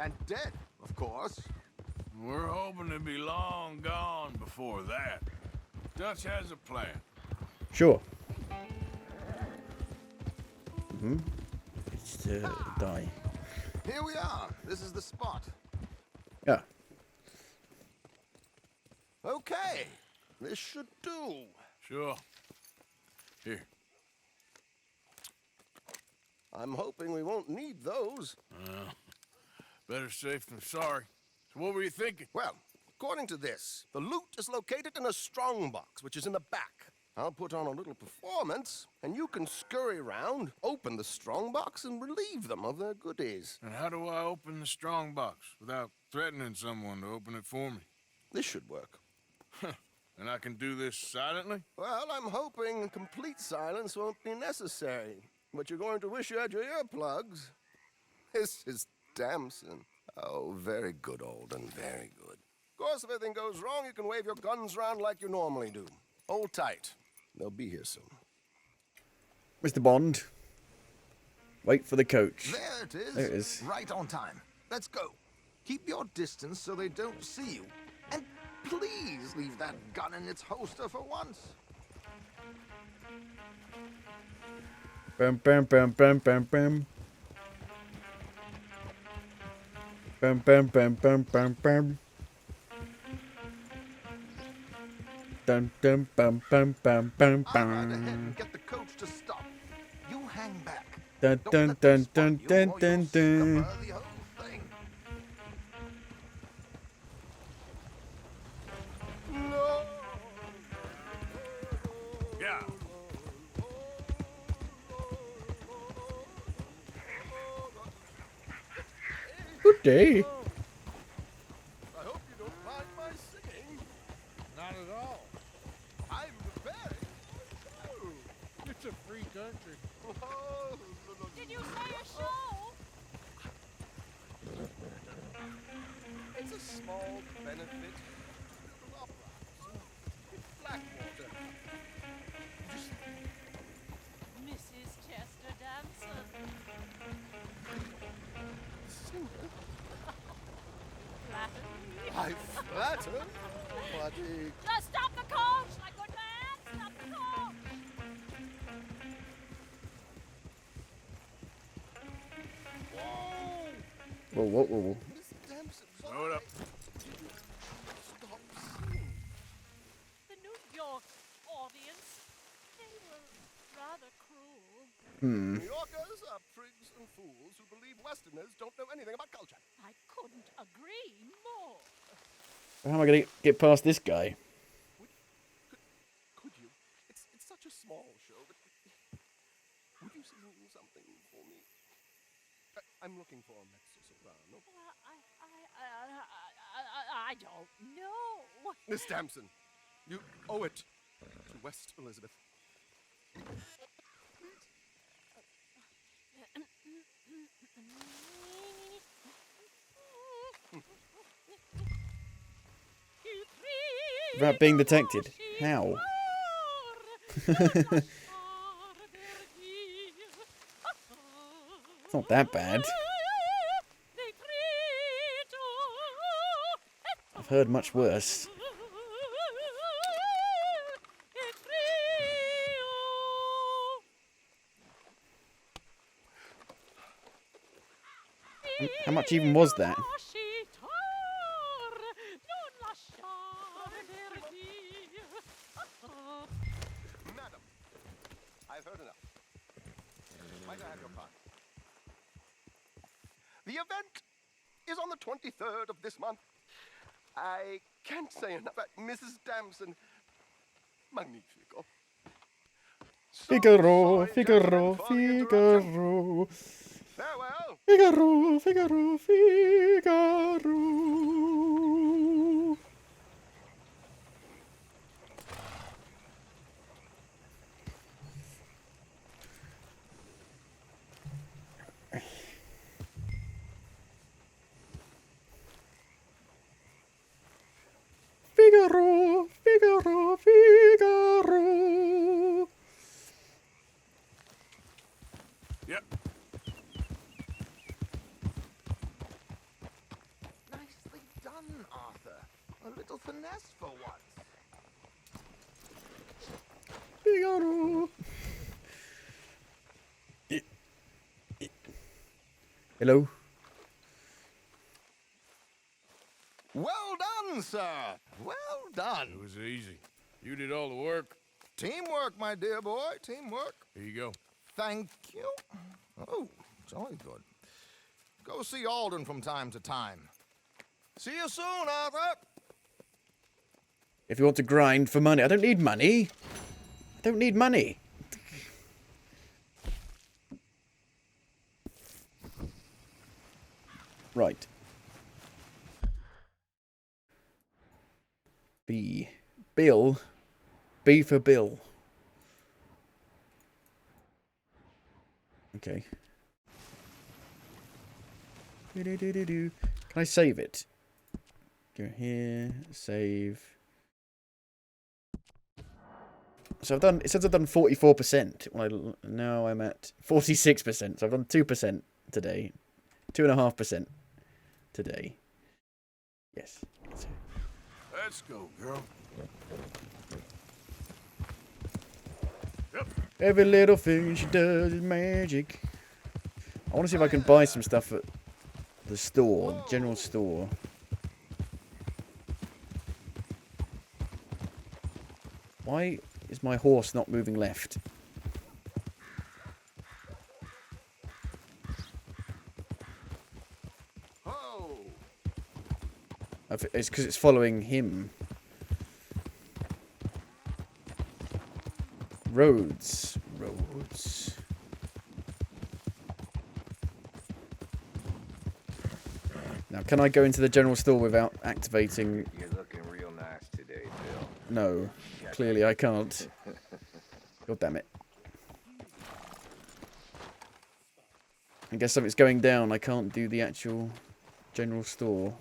And dead, of course. We're hoping to be long gone before that. Dutch has a plan. Sure. It's die. Here we are. This is the spot. Yeah. Okay. This should do. Sure. Here. I'm hoping we won't need those. Better safe than sorry. So what were you thinking? Well, according to this, the loot is located in a strongbox, which is in the back. I'll put on a little performance, and you can scurry around, open the strongbox, and relieve them of their goodies. And how do I open the strongbox without threatening someone to open it for me? This should work. And I can do this silently? Well, I'm hoping complete silence won't be necessary. But you're going to wish you had your earplugs. This is Damson. Oh, very good, Alden, very good. Of course, if anything goes wrong, you can wave your guns around like you normally do. Hold tight. They'll be here soon. Mr. Bond. Wait for the coach. There it is. There it is. Right on time. Let's go. Keep your distance so they don't see you. And please leave that gun in its holster for once. Bam, bam, bam, bam, bam, bam. Bam, bam, bam, bam, bam, bam. Dun, dun, bam, bam, bam, bam, I'll ride ahead and bam. get the coach to stop. You hang back. Dun, dun, dun, dun, dun, dun, dun. The whole thing. No. Yeah. Good day. I hope you don't mind my singing. Not at all. I'm preparing. It's a free country. Did you say a show? It's a small benefit. Little opera. Blackwater. Just Mrs. Chester Danson. I flatter. Bloody. Just stop the coach, my good man! Stop the coach! Whoa, whoa, whoa, whoa. Slow it up. Stop singing. The New York audience, they were rather cruel. Hmm. New Yorkers are prigs and fools who believe Westerners don't know anything about culture. I couldn't agree more. How am I going to get past this guy? Could you? It's such a small show, but would you sing something for me? I'm looking for a mezzo-soprano. I don't know. Miss Damson, you owe it to West Elizabeth. Without being detected. How? It's not that bad. I've heard much worse. How much even was that? Madam, I've heard enough. Might I have your pardon? The event is on the 23rd of this month. I can't say enough. Mrs. Damson, magnifico. Figaro, Figaro, Figaro. Figaro, Figaro, Figaro. Figaro, Figaro, Figaro. Yep. Nicely done, Arthur. A little finesse for once. Figaro. Hello? Well done, sir. Well done. It was easy. You did all the work. Teamwork, my dear boy. Teamwork. Here you go. Thank you. Oh, jolly good. Go see Alden from time to time. See you soon, Arthur. If you want to grind for money. I don't need money. I don't need money. Right. B. Bill. B for Bill. Okay. Can I save it? Go here, save. So I've done, it says I've done 44%. Now I'm at 46%. So I've done 2% today. 2.5% today. Yes. Let's go, girl. Every little thing she does is magic. I want to see if I can buy some stuff at the store, general store. Why is my horse not moving left? It's because it's following him. Roads. Roads. Now, can I go into the general store without activating... You're looking real nice today, Bill. No. Clearly I can't. God damn it. I guess something's going down. I can't do the actual general store.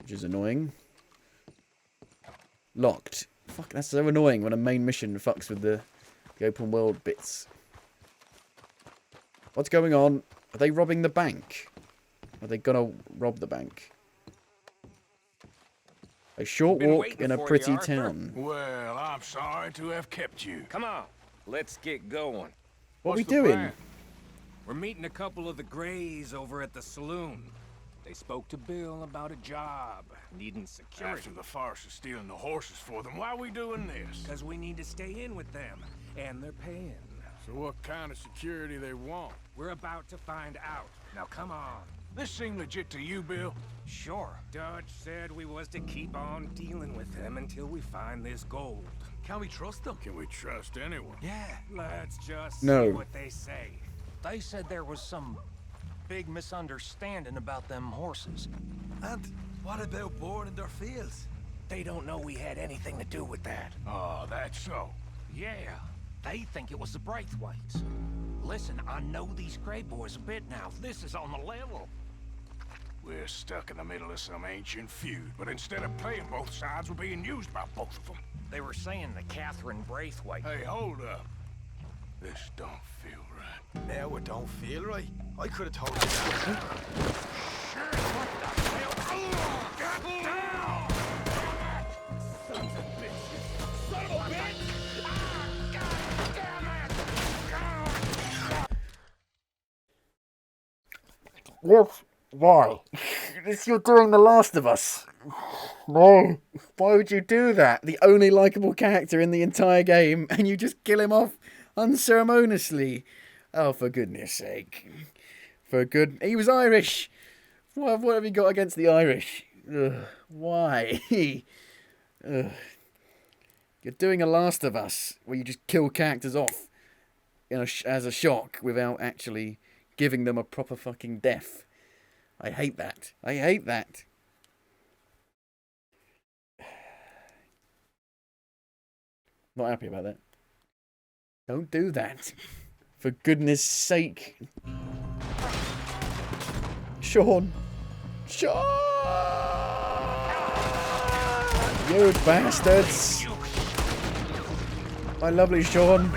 Which is annoying. Locked. Fuck, that's so annoying when a main mission fucks with the open world bits. What's going on? Are they robbing the bank? Are they gonna rob the bank? A short walk in a pretty town. Well, I'm sorry to have kept you. Come on, let's get going. What are we doing? We're meeting a couple of the Greys over at the saloon. They spoke to Bill about a job, needing security. After the farce of stealing the horses for them, why are we doing this? Because we need to stay in with them, and they're paying. So what kind of security they want? We're about to find out. Now come on. This seem legit to you, Bill? Sure. Dutch said we was to keep on dealing with them until we find this gold. Can we trust them? Can we trust anyone? Yeah, let's just No. see what they say. They said there was some big misunderstanding about them horses. And what about boarding their fields? They don't know we had anything to do with that. Oh, that's so. Yeah, they think it was the Braithwaites. Listen, I know these Grey boys a bit now. This is on the level. We're stuck in the middle of some ancient feud, but instead of playing both sides, we're being used by both of them. They were saying that Catherine Braithwaite... Hey, hold up. This don't feel right. Now it don't feel right. I could have told you that. Shit, what the hell? Get down! Sons of bitches! Son of a bitch! God damn it! Yes. Why? You're doing The Last of Us. No. Why would you do that? The only likable character in the entire game, and you just kill him off unceremoniously. Oh, for goodness sake. He was Irish. What have you got against the Irish? Ugh. Why? Ugh. You're doing a Last of Us, where you just kill characters off. as a shock without actually giving them a proper fucking death. I hate that. I hate that. Not happy about that. Don't do that. For goodness sake. Sean. Sean! You bastards! My lovely Sean.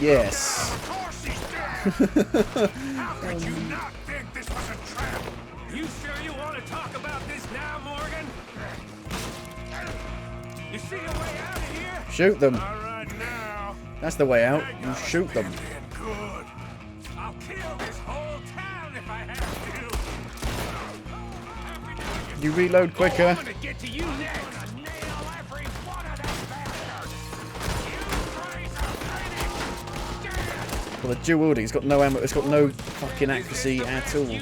Yes. Of course he's dead! How could you not think this was a trap? You sure you want to talk about this now, Morgan? You see a way out of here? Shoot them. All right now. That's the way out. You shoot them. Good. I'll kill this whole town if I have to. You reload quicker. I'm gonna get to you next. Nail every one of them bastards. Well, the dual wielding's got no ammo. It's got no fucking accuracy at all. The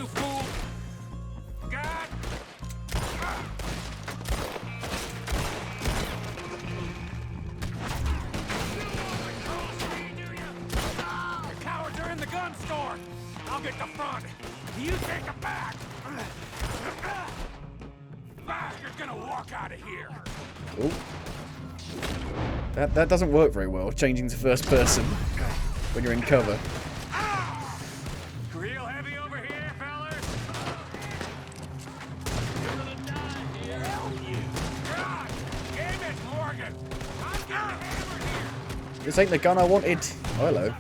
cowards are in the gun store. I'll get the front. You take the back. Bastard's gonna walk out of here. Ooh. That doesn't work very well, changing to first person when you're in cover. Real heavy over here, fellas. You're gonna die here. God, damn it, Morgan. I'm getting hammered here. This ain't the gun I wanted. Oh, hello.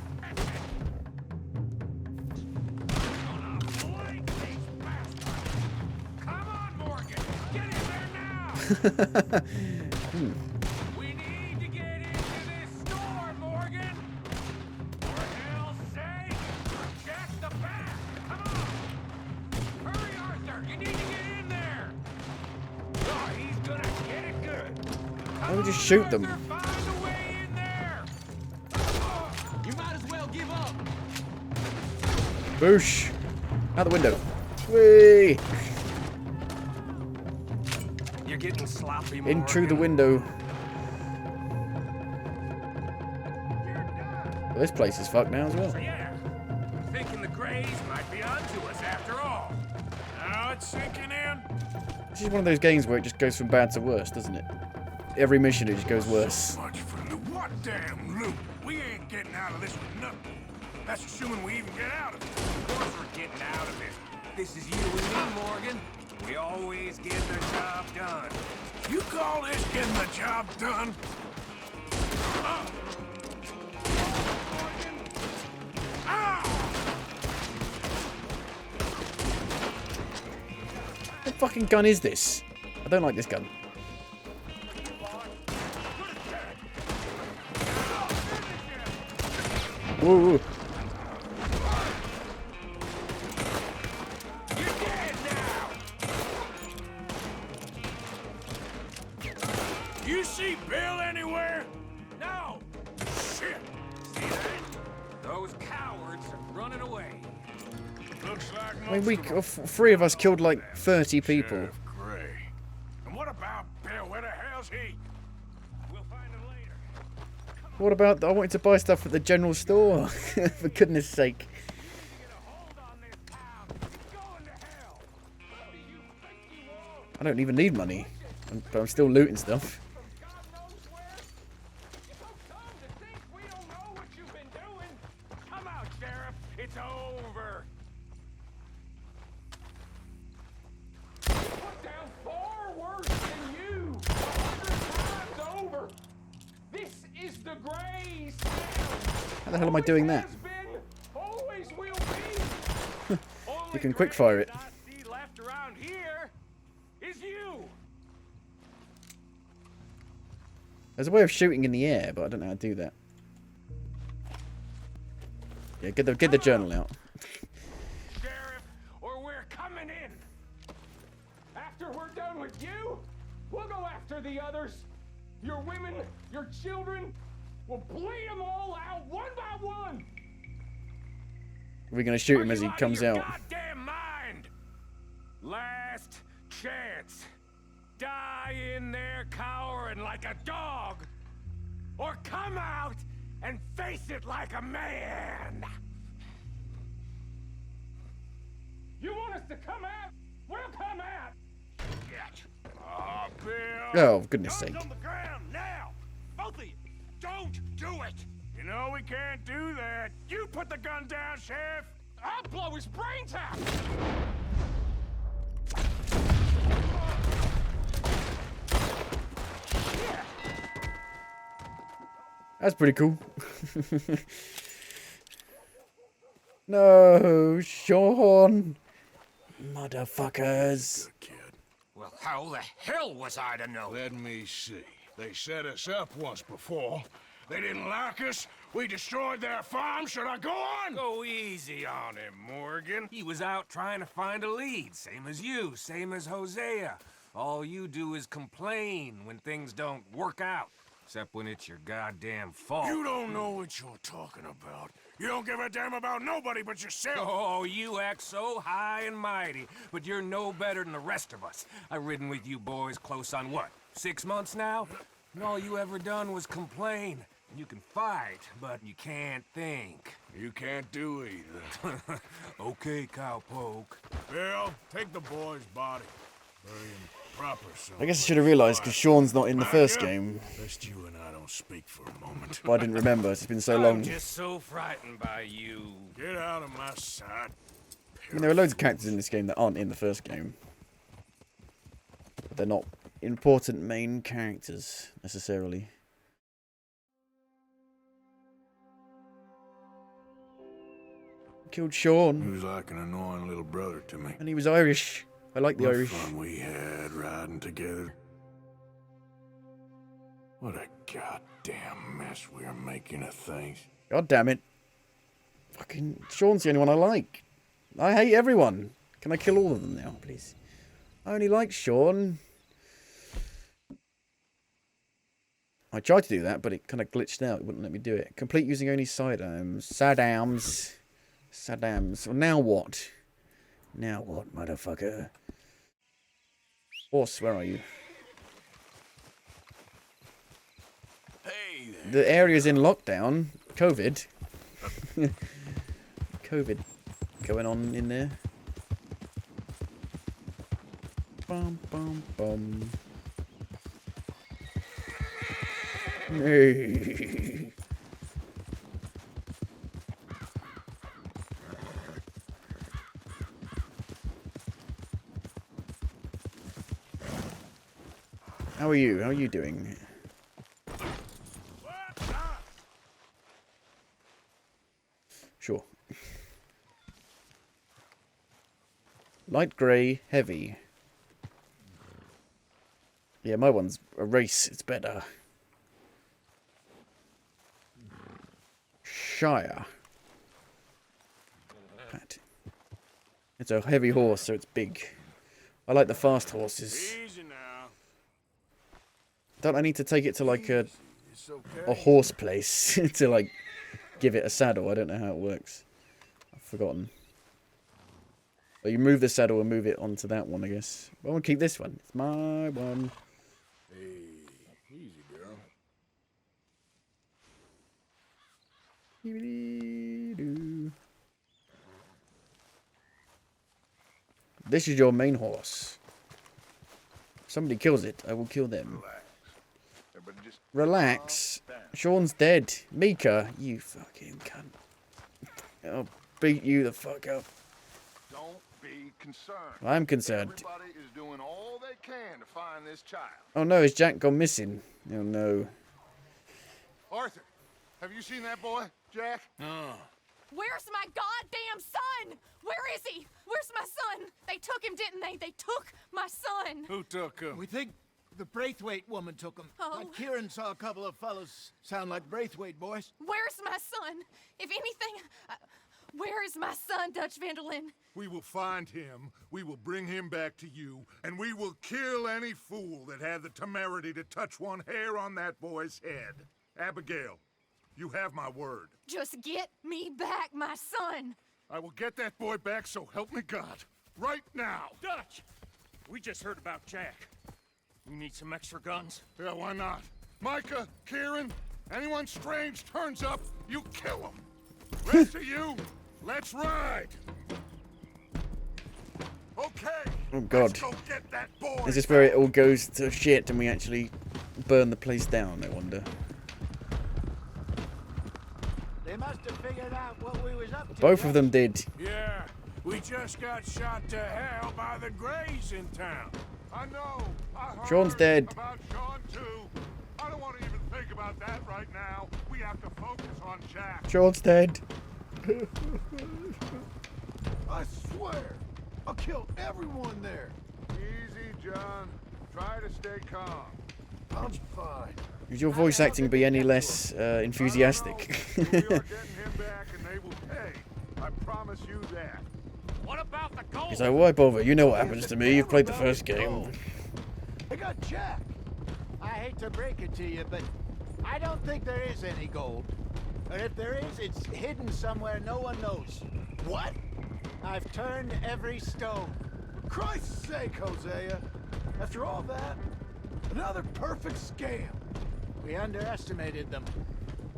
Come on, Morgan. Get in there now. We need to get into this store, Morgan. For hell's sake, check the back. Come on. Hurry, Arthur. You need to get in there. Oh, he's gonna get it good. Why don't we just shoot them? Find a way in there. You might as well give up. Boosh! Out the window. Whee! You're getting sloppy, In through the window. Well, this place is fucked now as well. So yeah, I'm thinking the Greys might be onto us after all. Now it's sinking in. This is one of those games where it just goes from bad to worse, doesn't it? Every mission it just goes worse. Much for loot. What damn loot? We ain't getting out of this with nothing. That's assuming we even get out of it. Of course we're getting out of it. This is you and me, Morgan. We always get the job done. You call this getting the job done? What fucking gun is this? I don't like this gun. Whoa, whoa. You see Bill anywhere? No. Shit. See that? Those cowards are running away. Looks like I mean, three of us killed like 30 people. Gray. And what about Bill? Where the hell's he? We'll find him later. What about, I wanted to buy stuff at the general store, for goodness sake. I don't even need money, but I'm still looting stuff. Come out, Sheriff. It's over. Put down far worse than you. 100 times over. This is the Greys. How the hell am I doing that? Always will be. You can quickfire it. Left around here is you. There's a way of shooting in the air, but I don't know how to do that. Yeah, get the journal out. Sheriff, or we're coming in. After we're done with you, we'll go after the others. Your women, your children, we'll bleed them all out one by one. We're gonna shoot him as he comes out. Goddamn mind. Last chance. Die in there cowering like a dog, or come out and face it like a man. You want us to come out? We'll come out. Get. Oh, Bill. Oh, goodness sake. On the ground now. Both of you. Don't do it. You know we can't do that. You put the gun down, Sheriff. I'll blow his brains out. That's pretty cool. No, Sean. Motherfuckers. Well, how the hell was I to know? Let me see. They set us up once before. They didn't like us. We destroyed their farm. Should I go on? Go easy on him, Morgan. He was out trying to find a lead, same as you, same as Hosea. All you do is complain when things don't work out. Except when it's your goddamn fault. You don't know what you're talking about. You don't give a damn about nobody but yourself. Oh, you act so high and mighty, but you're no better than the rest of us. I've ridden with you boys close on what, 6 months now? And all you ever done was complain. You can fight, but you can't think. You can't do either. Okay, cowpoke. Bill, take the boy's body. Bury him proper. I guess I should have realised because Sean's not in the first game. Best you and I don't speak for a moment. But I didn't remember. It's been so I'm long. just so frightened by you. Get out of my sight. I mean, there are loads of characters in this game that aren't in the first game. But they're not important main characters, necessarily. Killed Sean. He was like an annoying little brother to me. And he was Irish. I like the What Irish. fun we had riding together. What a goddamn mess we are making of things. God damn it. Fucking Sean's the only one I like. I hate everyone. Can I kill all of them now, please? I only like Sean. I tried to do that, but it kind of glitched out. It wouldn't let me do it. Complete using only sidearms. Saddams. Well, now what? Now what, motherfucker? Horse, where are you? Hey there. The area's in lockdown. COVID. COVID going on in there. Bum, bum, bum. Hey. How are you? How are you doing? Sure. Light grey, heavy. Yeah, my one's a race. It's better. Shire. Right. It's a heavy horse, so it's big. I like the fast horses. Easy now. Don't I need to take it to like a horse place to like give it a saddle? I don't know how it works. I've forgotten. But you move the saddle and move it onto that one, I guess. I want to keep this one. It's my one. Hey, easy, girl. This is your main horse. If somebody kills it, I will kill them. Relax. Sean's dead. Mika, you fucking cunt. I'll beat you the fuck up. Don't be concerned. I'm concerned. Everybody is doing all they can to find this child. Oh no, is Jack gone missing? Oh no. Arthur, have you seen that boy, Jack? No. Where's my goddamn son? Where is he? Where's my son? They took him, didn't they? They took my son. Who took him? We think the Braithwaite woman took him. Oh. Kieran saw a couple of fellas sound like Braithwaite boys. Where's my son? If anything, where is my son, Dutch Vanderlyn? We will find him, we will bring him back to you, and we will kill any fool that had the temerity to touch one hair on that boy's head. Abigail, you have my word. Just get me back my son. I will get that boy back, so help me God. Right now. Dutch! We just heard about Jack. You need some extra guns? Yeah, why not? Micah, Kieran, anyone strange turns up, you kill them. Rest of you, let's ride. Okay. Oh God. Let's go get that boy. Is this where it all goes to shit and we actually burn the place down, I wonder? They must have figured out what we was up to. Both of them did. Yeah, we just got shot to hell by the Greys in town. I know. I heard Sean's dead. about Sean too. I don't want to even think about that right now. We have to focus on Jack. Sean's dead. I swear, I'll kill everyone there. Easy, John. Try to stay calm. I'm fine. Would your voice acting be any less enthusiastic? We are getting him back and they will pay. I promise you that. What about the gold? He's like, why bother? You know what happens to me. You've played the first game. I got Jack. I hate to break it to you, but I don't think there is any gold. And if there is, it's hidden somewhere no one knows. What? I've turned every stone. Christ's sake, Hosea. After all that, another perfect scam. We underestimated them.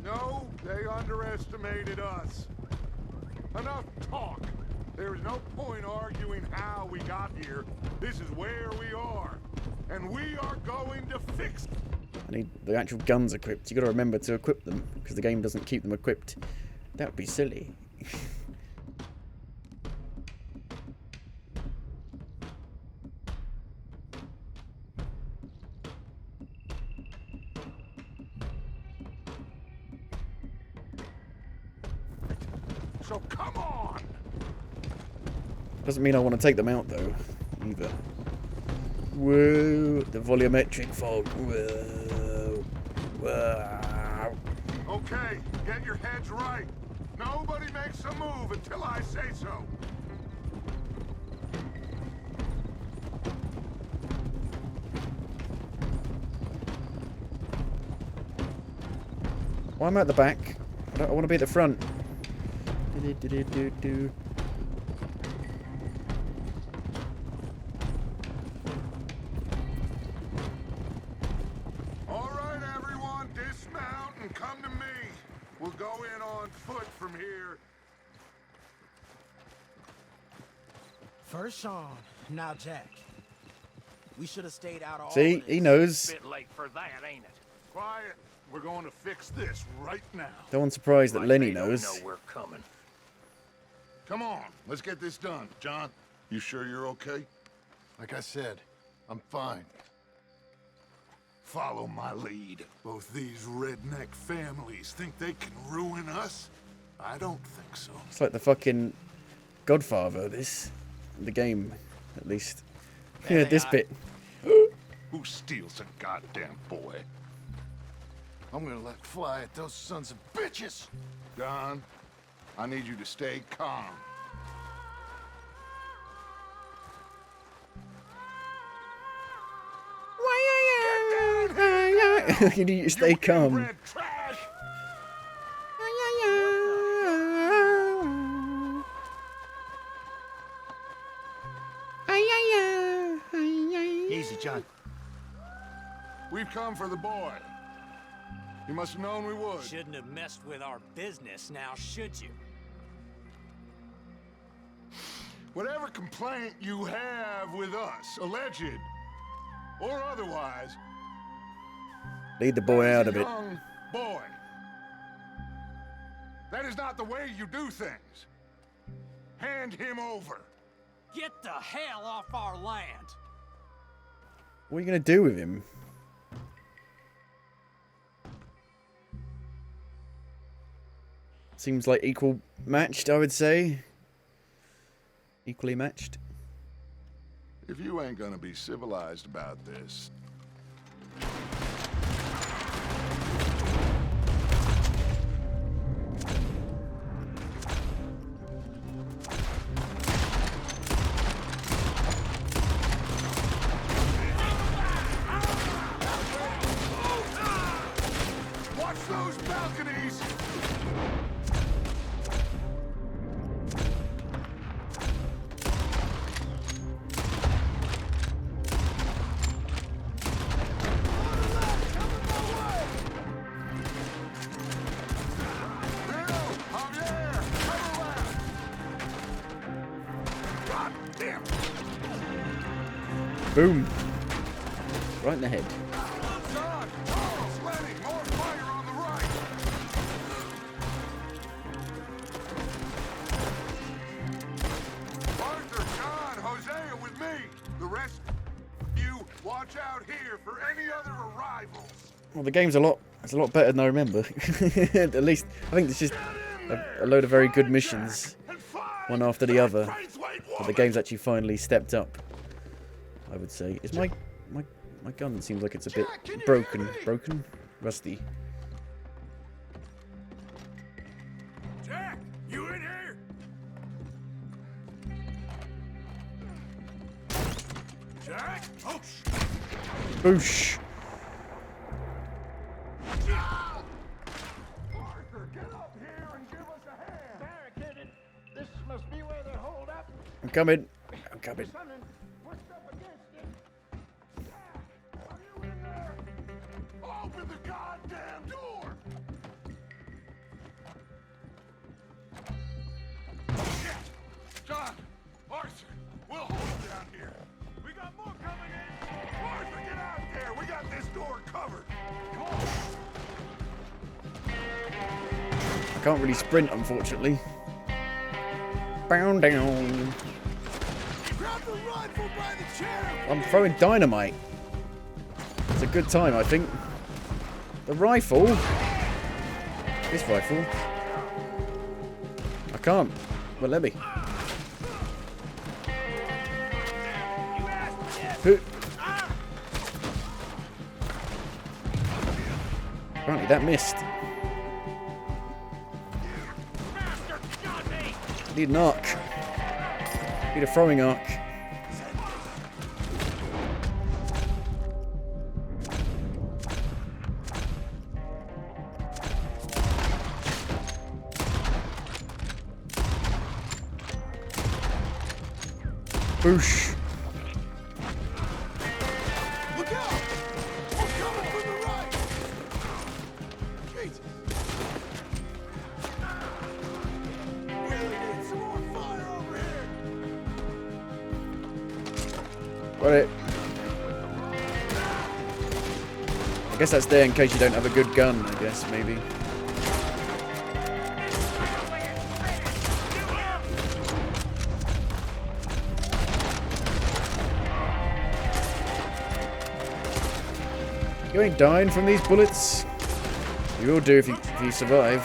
No, they underestimated us. Enough talk. There is no point arguing how we got here. This is where we are. And we are going to fix it. I need the actual guns equipped. You got to remember to equip them because the game doesn't keep them equipped. That would be silly. So come on. Doesn't mean I want to take them out though, either. Whoa, the volumetric fog. Whoa. Wow. Okay, get your heads right. Nobody makes a move until I say so. Well, I'm at the back. I want to be at the front. Do-do-do-do-do. All right, everyone, dismount and come to me. We'll go in on foot from here. First Sean, now Jack. We should have stayed out of all See, of he this. knows. Bit late for that, ain't it? Quiet. We're going to fix this right now. No one's surprised that Lenny They don't knows. know we're coming. Come on, let's get this done. John, you sure you're okay? Like I said, I'm fine. Follow my lead. Both these redneck families think they can ruin us? I don't think so. It's like the fucking Godfather, this. The game, at least. Yeah, this bit. Who steals a goddamn boy? I'm gonna let fly at those sons of bitches. Don, I need you to stay calm. You need to stay calm. Red trash! Easy, John. We've come for the boy. You must have known we would. Shouldn't have messed with our business now, should you? Whatever complaint you have with us, alleged or otherwise, Lead the boy out of it. young boy. That is not the way you do things. Hand him over. Get the hell off our land! What are you going to do with him? Seems like equal matched, I would say. Equally matched. If you ain't gonna be civilized about this. Watch those balconies! Boom. Right in the head. Arthur, John, Hosea with me. The rest of you watch out here for any other arrivals. Well, the game's it's a lot better than I remember. At least, I think it's just a load of very good missions, one after the other. But the game's actually finally stepped up, I would say. Is my gun seems like it's a bit broken, rusty. Jack, you in here? Jack? Oh, Boosh. Arthur, get up here and give us a hand. Barricaded. This must be where they're holed up. I'm coming. I'm coming. Something pushed up against it. Are you in there? Open the goddamn door! Shit! John, Arthur, we'll hold it down here. We got more coming in. Arthur, get out there. We got this door covered. Come on. I can't really sprint, unfortunately. Bound down. Grab the rifle by the chair. I'm throwing dynamite. It's a good time, I think. The rifle. This rifle. I can't. Well, let me. Apparently that missed. Need an arc. Need a throwing arc. Boosh. Look out! We're coming from the right. Jesus. We need some more fire over here. Got it. I guess that's there in case you don't have a good gun, I guess, maybe. You ain't dying from these bullets. You will do if you survive.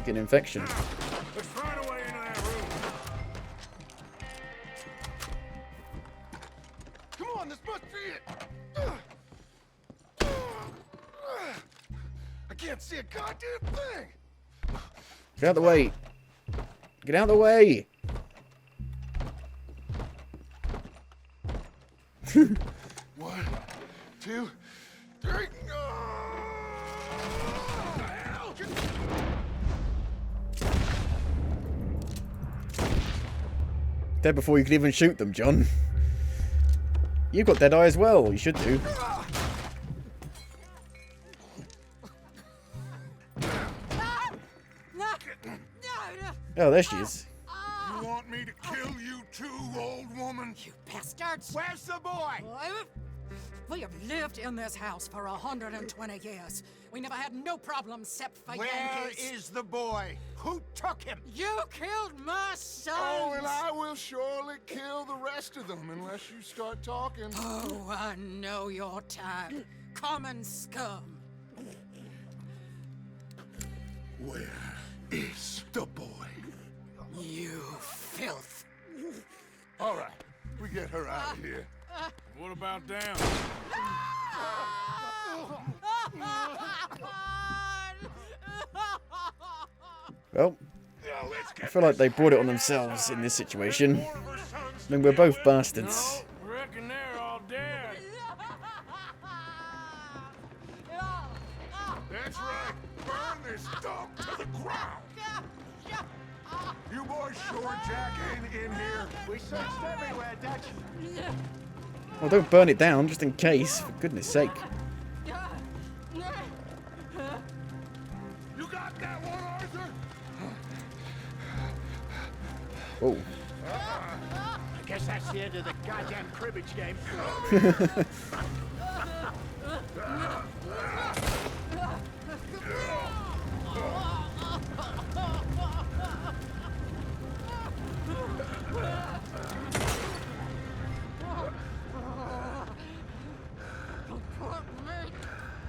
Get an infection. Let's find a way into that room. Come on, this must be it. I can't see a goddamn thing. Get out the way. Get out the way. 1, 2, 3. Dead before you could even shoot them, John. You've got dead eye as well. You should do. Oh, there she is. You want me to kill you too, old woman? You bastards! Where's the boy? We have lived in this house for 120 years. We never had no problems except for Where Yankees. is the boy? Who took him? You killed my son! Oh, and I will surely kill the rest of them unless you start talking. Oh, I know your type. Common scum. Where is the boy? You filth. All right, we get her out of here. What about down? Well, I feel like they brought it on themselves in this situation. I mean, we're both bastards. Reckon they're all dead. That's right. Burn this dump to the ground. You boys sure Jack ain't in here? We searched everywhere, Dutch. Well, don't burn it down, just in case. For goodness sake. You got that one, Arthur? Oh. Guess that's the end of the goddamn cribbage game.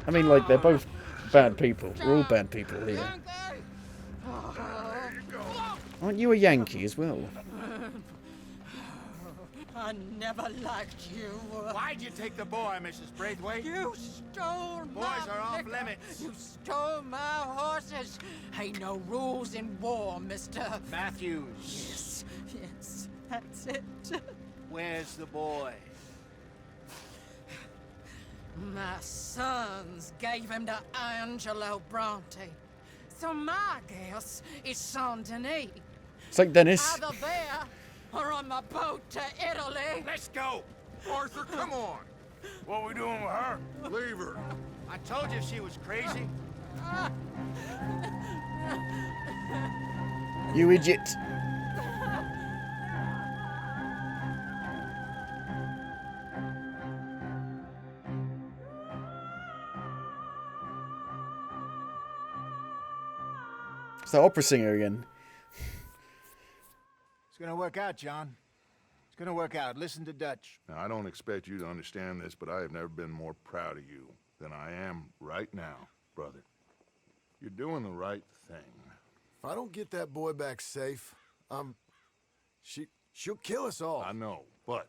I mean, like, they're both bad people. We're all bad people here. Aren't you a Yankee as well? I never liked you. Why'd you take the boy, Mrs. Braithwaite? You stole Boys my are off liquor. limits. You stole my horses. Ain't no rules in war, mister. Matthews. Yes, yes, that's it. Where's the boy? My sons gave him to Angelo Bronte. So my guess is Saint Denis. It's like Dennis. Either there or on the boat to Italy. Let's go. Arthur, come on. What are we doing with her? Leave her. I told you she was crazy. You idiot. It's the opera singer again. It's gonna work out, John. It's gonna work out. Listen to Dutch. Now, I don't expect you to understand this, but I have never been more proud of you than I am right now, brother. You're doing the right thing. If I don't get that boy back safe, she'll kill us all. I know, but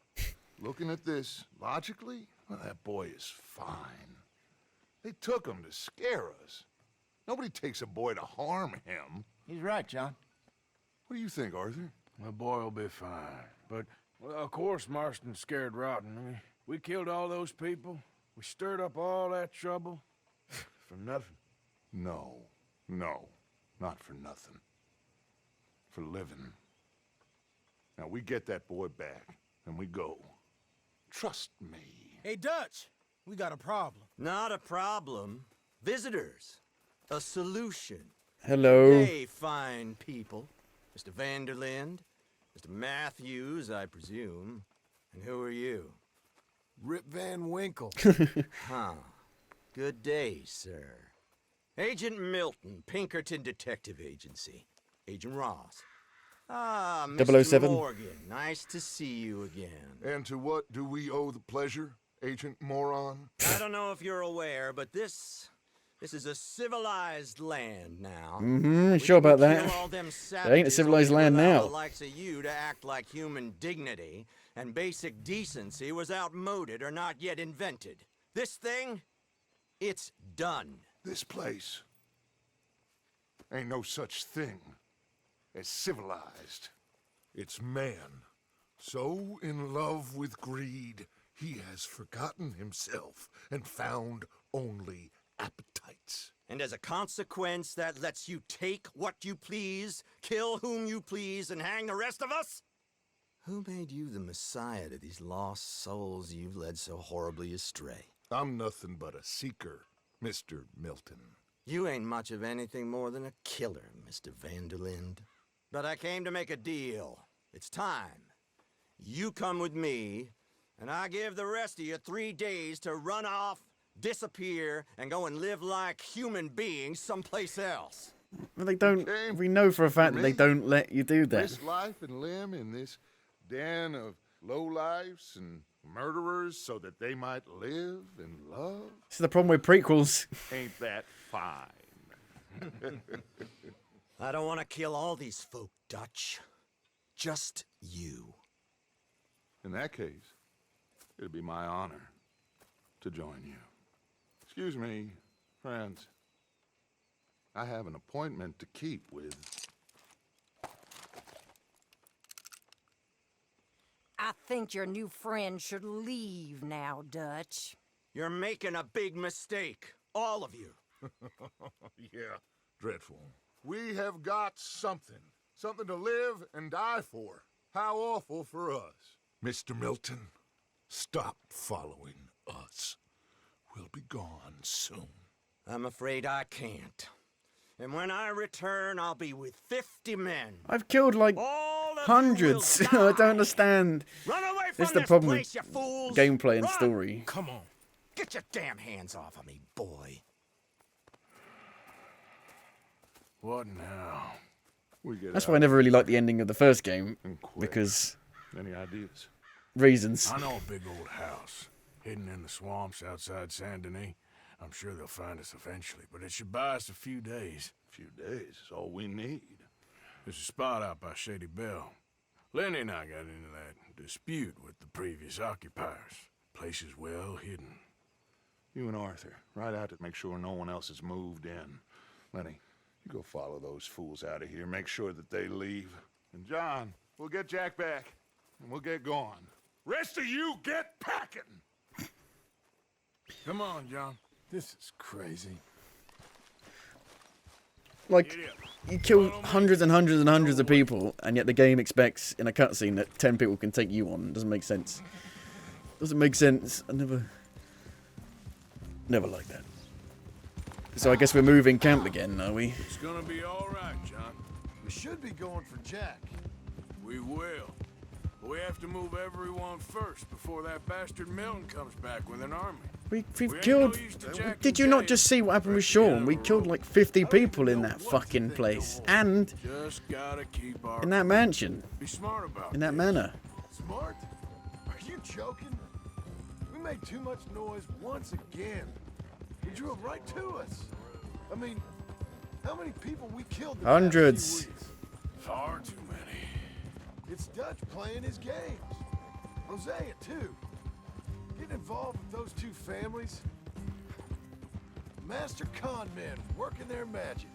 looking at this logically, well, that boy is fine. They took him to scare us. Nobody takes a boy to harm him. He's right, John. What do you think, Arthur? The boy will be fine. But, well, of course, Marston's scared rotten. I mean, we killed all those people. We stirred up all that trouble. For nothing. No, not for nothing. For living. Now, we get that boy back, and we go. Trust me. Hey, Dutch, we got a problem. Not a problem. Visitors. A solution. Hello. Hey, fine people. Mr. Vanderlind, Mr. Matthews, I presume. And who are you? Rip Van Winkle. Huh. Good day, sir. Agent Milton, Pinkerton Detective Agency. Agent Ross. Ah, Mr. 007. Morgan, nice to see you again. And to what do we owe the pleasure, Agent Moron? I don't know if you're aware, but this is a civilized land now. Sure about Kill that. all them It ain't a civilized land allow now. The likes of you to act like human dignity and basic decency was outmoded or not yet invented. This thing, it's done. This place ain't no such thing as civilized. It's man, so in love with greed, he has forgotten himself and found only appetites. And as a consequence, that lets you take what you please, kill whom you please, and hang the rest of us? Who made you the messiah to these lost souls you've led so horribly astray? I'm nothing but a seeker, Mr. Milton. You ain't much of anything more than a killer, Mr. Vanderlind. But I came to make a deal. It's time. You come with me, and I give the rest of you 3 days to run off, disappear, and go and live like human beings someplace else. Well, they don't. We know for a fact that they don't let you do that. Risk life and limb in this den of lowlifes and murderers so that they might live and love? This is the problem with prequels. Ain't that fine? I don't want to kill all these folk, Dutch. Just you. In that case, it'd be my honor to join you. Excuse me, friends. I have an appointment to keep with... I think your new friend should leave now, Dutch. You're making a big mistake. All of you. Yeah, dreadful. We have got something. Something to live and die for. How awful for us. Mr. Milton, stop following us. We'll be gone soon. I'm afraid I can't. And when I return, I'll be with 50 men. I've killed like all Hundreds. I don't understand. Run away from This is the this problem place, you with fools! gameplay and Run! story. Come on. Get your damn hands off of me, boy. What now? We get That's why I never really liked the ending of the first game, because Any ideas? reasons. I know a big old house hidden in the swamps outside Saint Denis. I'm sure they'll find us eventually, but it should buy us a few days. A few days is all we need. There's a spot out by Shady Bell. Lenny and I got into that dispute with the previous occupiers. Place is well hidden. You and Arthur, ride out to make sure no one else has moved in. Lenny, you go follow those fools out of here. Make sure that they leave. And John, we'll get Jack back, and we'll get going. Rest of you, get packing! Come on, John. This is crazy. Like, you kill hundreds and hundreds and hundreds of people, and yet the game expects in a cutscene that 10 people can take you on. It doesn't make sense. Doesn't make sense. I never like that. So I guess we're moving camp again, are we? It's gonna be all right, John. We should be going for Jack. We will. But we have to move everyone first before that bastard Milton comes back with an army. We've ain't killed... no use to Jack Did and you not Jay. just see what happened with Sean? We killed like 50 people in that fucking place. And Just gotta keep our in that mansion. Be smart about In that manor. Smart? Are you joking? We made too much noise once again. He drove right to us. I mean, how many people we killed the past Hundreds. few weeks? Far too many. It's Dutch playing his games. Hosea, too. Getting involved with those two families. Master con men working their magic.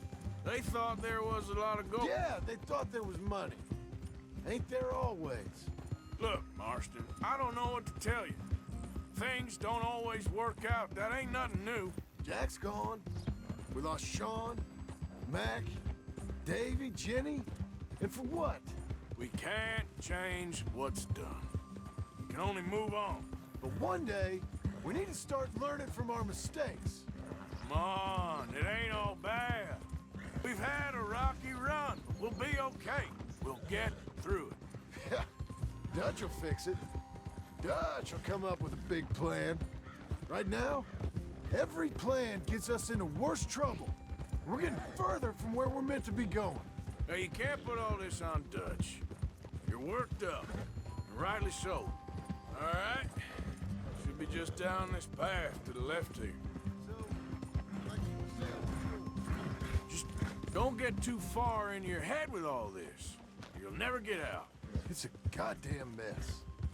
They thought there was a lot of gold. Yeah, they thought there was money. Ain't there always? Look, Marston, I don't know what to tell you. Things don't always work out. That ain't nothing new. Jack's gone. We lost Sean, Mac, Davy, Jenny. And for what? We can't change what's done. We can only move on. But one day, we need to start learning from our mistakes. Come on, it ain't all bad. We've had a rocky run. We'll be okay. We'll get through it. Yeah, Dutch will fix it. Dutch will come up with a big plan. Right now, every plan gets us into worse trouble. We're getting further from where we're meant to be going. Now, you can't put all this on Dutch. You're worked up, and rightly so. All right? Should be just down this path to the left here. Just don't get too far in your head with all this. You'll never get out. It's a goddamn mess.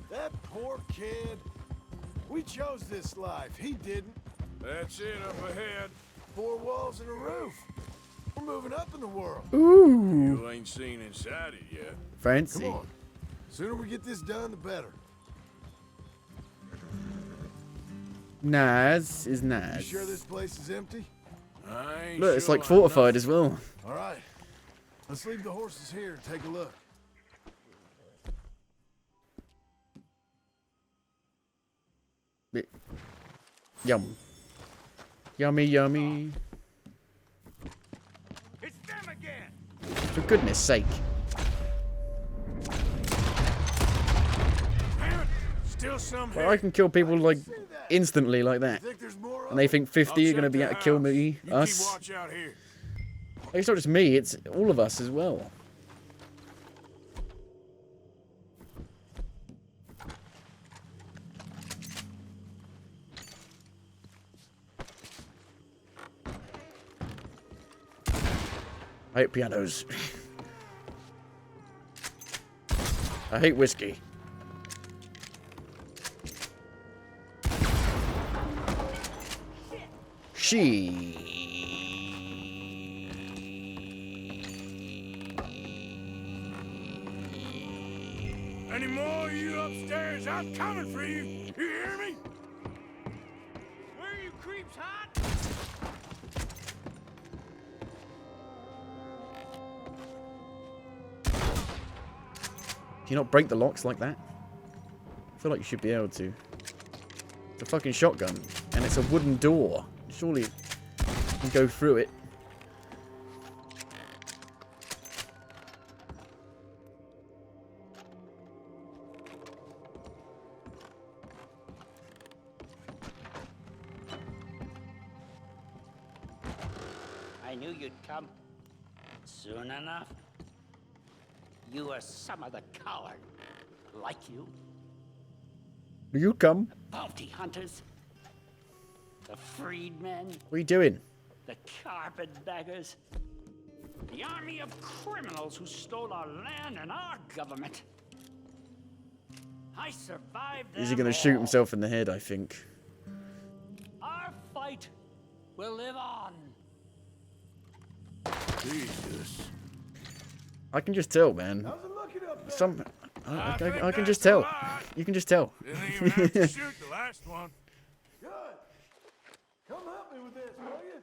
That poor kid. We chose this life. He didn't. That's it up ahead. 4 walls and a roof. We're moving up in the world. Ooh. You ain't seen inside it yet. Fancy. Come on. Sooner we get this done, the better. Nice is You nice. sure this place is empty? I ain't Look, it's sure like fortified as well. All right. Let's leave the horses here and take a look. Yum. Yummy, yummy. It's them again. For goodness sake. Still some Well, I can kill people like instantly like that. And they think 50 are going to be able to kill me, us. Watch out here. It's not just me, it's all of us as well. I hate pianos. I hate whiskey. Any more of you upstairs? I'm coming for you. You hear me? Where are you creeps hiding? Can you not break the locks like that? I feel like you should be able to. It's a fucking shotgun, and it's a wooden door. Surely you can go through it. knew you'd come. Soon enough. You are some of the coward. Like you. You come. Bounty hunters. The freedmen. What are you doing? The carpetbaggers. The army of criminals who stole our land and our government. I survived them. Is he going to shoot himself in the head, I think. Our fight will live on. Jesus. I can just tell, man. I can just tell. You can just tell. Didn't even have to shoot the last one. Good. Come help me with this, will you?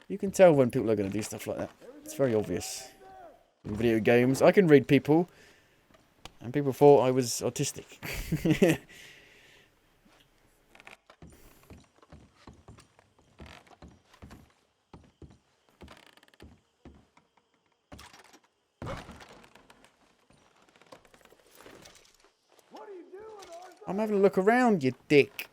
You can tell when people are going to do stuff like that. It's very obvious. In video games, I can read people, and people thought I was autistic. I'm having a look around, you dick.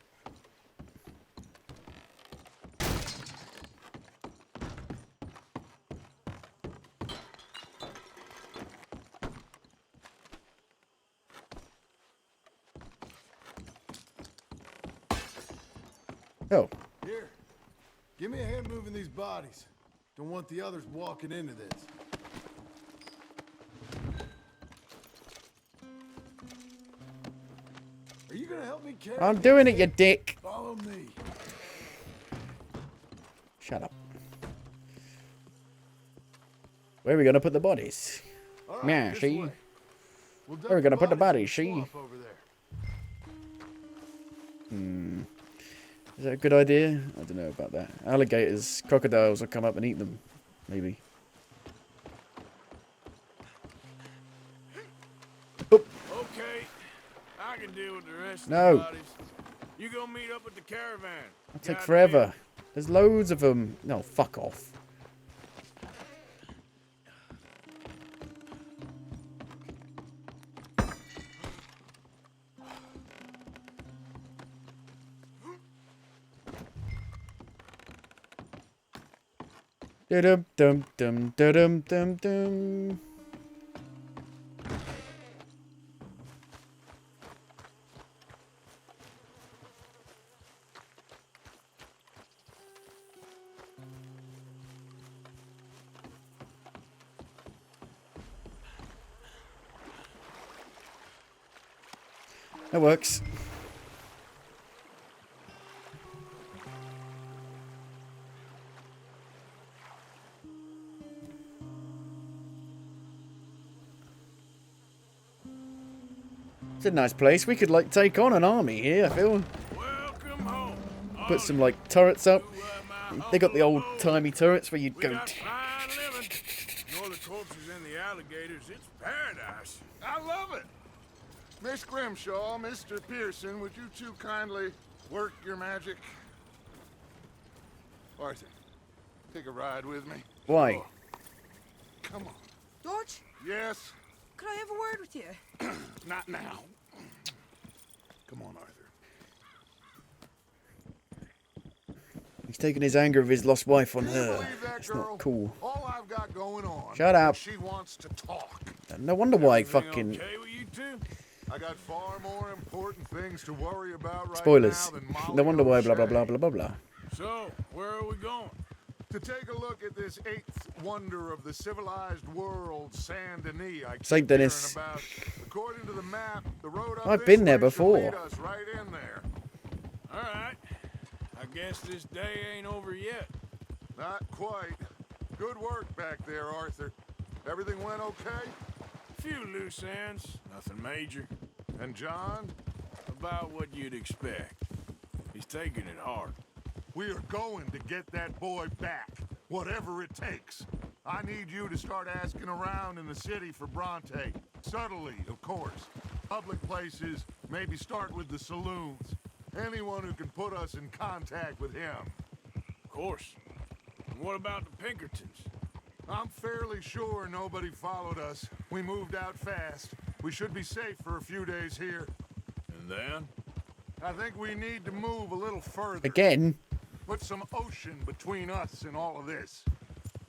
Oh. Here, give me a hand moving these bodies. Don't want the others walking into this. Are you gonna help me carry? I'm doing it, you dick. Follow me. Shut up. Where are we going to put the bodies? Right, Yeah, this see? way. Where are we going to put the bodies, see? Swamp over there. Is that a good idea? I don't know about that. Alligators, crocodiles will come up and eat them. Maybe. Okay, I can deal with the rest No. of the bodies. You go meet up with the caravan. It'll take Got a forever. There's loads of them. No, fuck off. Dum dum dum dum dum dum. That works. It's a nice place. We could like take on an army here, I feel. Welcome home. Put some like turrets up. They got the old timey turrets where you'd We go. got fine living. Ignore the corpses and the alligators. It's paradise. I love it. Miss Grimshaw, Mr. Pearson, would you two kindly work your magic? Arthur, take a ride with me. Why? Oh, come on. George, Yes? could I have a word with you? Not now. Come on, Arthur. He's taking his anger of his lost wife on Can you her. believe that, It's girl? not cool. All I've got going on. Shut up. is she wants to talk. No wonder why Everything fucking okay with you two? I got far more important things to worry about right spoilers. now than Molly No wonder why blah blah O'Shea. blah blah blah blah. So, where are we going? To take a look at this eighth wonder of the civilized world, Saint Denis. I keep Saint Denis. hearing about. According to the map, the road up I've this been there way should before. lead us right in there. All right. I guess this day ain't over yet. Not quite. Good work back there, Arthur. Everything went okay? Few loose ends, nothing major. And John? About what you'd expect. He's taking it hard. We are going to get that boy back, whatever it takes. I need you to start asking around in the city for Bronte. Subtly, of course. Public places, maybe start with the saloons. Anyone who can put us in contact with him. Of course. And what about the Pinkertons? I'm fairly sure nobody followed us. We moved out fast. We should be safe for a few days here. And then? I think we need to move a little further. Again? put some ocean between us and all of this.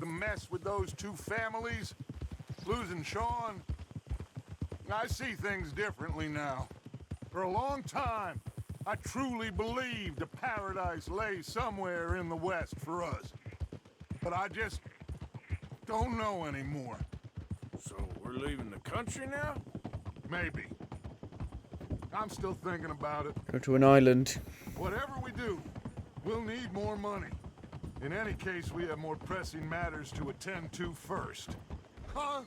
The mess with those two families, losing Sean. I see things differently now. For a long time, I truly believed a paradise lay somewhere in the West for us. But I just don't know anymore. So we're leaving the country now? Maybe. I'm still thinking about it. Go to an island. Whatever we do, we'll need more money. In any case, we have more pressing matters to attend to first. Huh?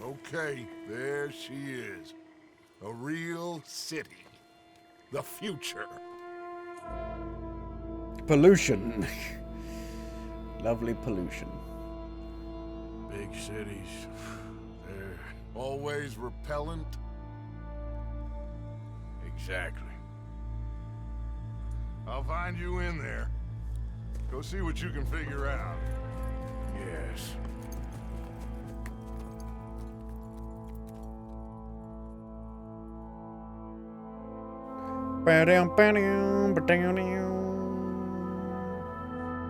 Okay, there she is. A real city. The future. Pollution. Lovely pollution. Big cities. They're always repellent. Exactly. I'll find you in there. Go see what you can figure out. Yes.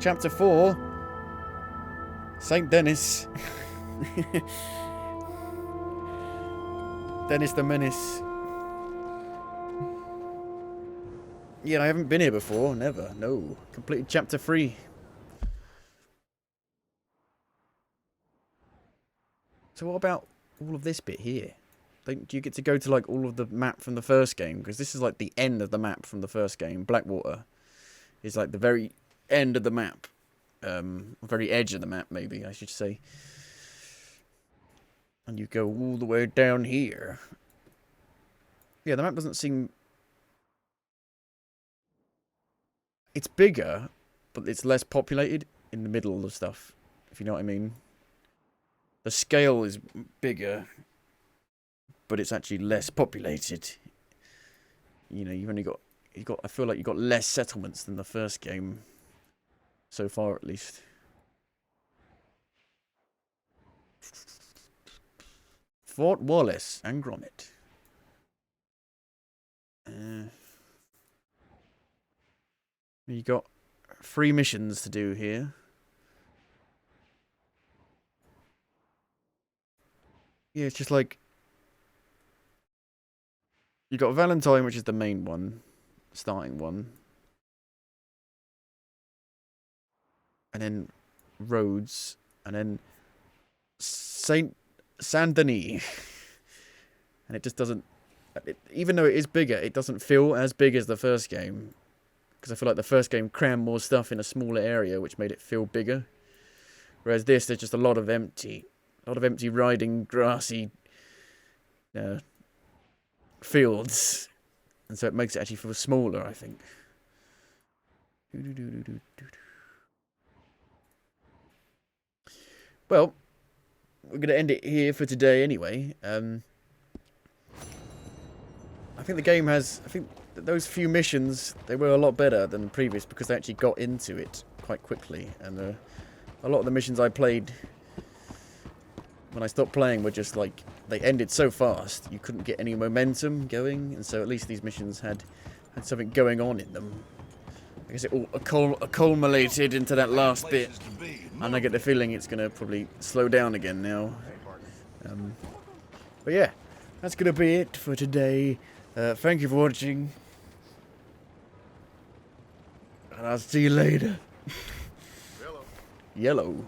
Chapter 4. St. Denis. Dennis the Menace. Yeah, I haven't been here before. Never. No. Completed chapter 3. So what about all of this bit here? Do you get to go to like all of the map from the first game? Because this is like the end of the map from the first game. Blackwater is like the very end of the map. Very edge of the map, maybe I should say. And you go all the way down here. Yeah, the map doesn't seem... It's bigger, but it's less populated in the middle of stuff, if you know what I mean. The scale is bigger, but it's actually less populated. You know, I feel like you've got less settlements than the first game. So far, at least. Fort Wallace and Gromit. You got 3 missions to do here. Yeah, it's just like... You got Valentine, which is the main one. Starting one. And then Rhodes. And then... Saint Denis. And it just doesn't... even though it is bigger, it doesn't feel as big as the first game. Because I feel like the first game crammed more stuff in a smaller area, which made it feel bigger. Whereas this, there's just a lot of empty riding, grassy fields. And so it makes it actually feel smaller, I think. Well, we're going to end it here for today anyway. I think the game has... I think those few missions, they were a lot better than the previous because they actually got into it quite quickly. And a lot of the missions I played when I stopped playing were just like... They ended so fast, you couldn't get any momentum going. And so at least these missions had something going on in them. I guess it all accumulated into that last bit. And I get the feeling it's going to probably slow down again now. But yeah, that's going to be it for today. Thank you for watching. And I'll see you later. Yellow.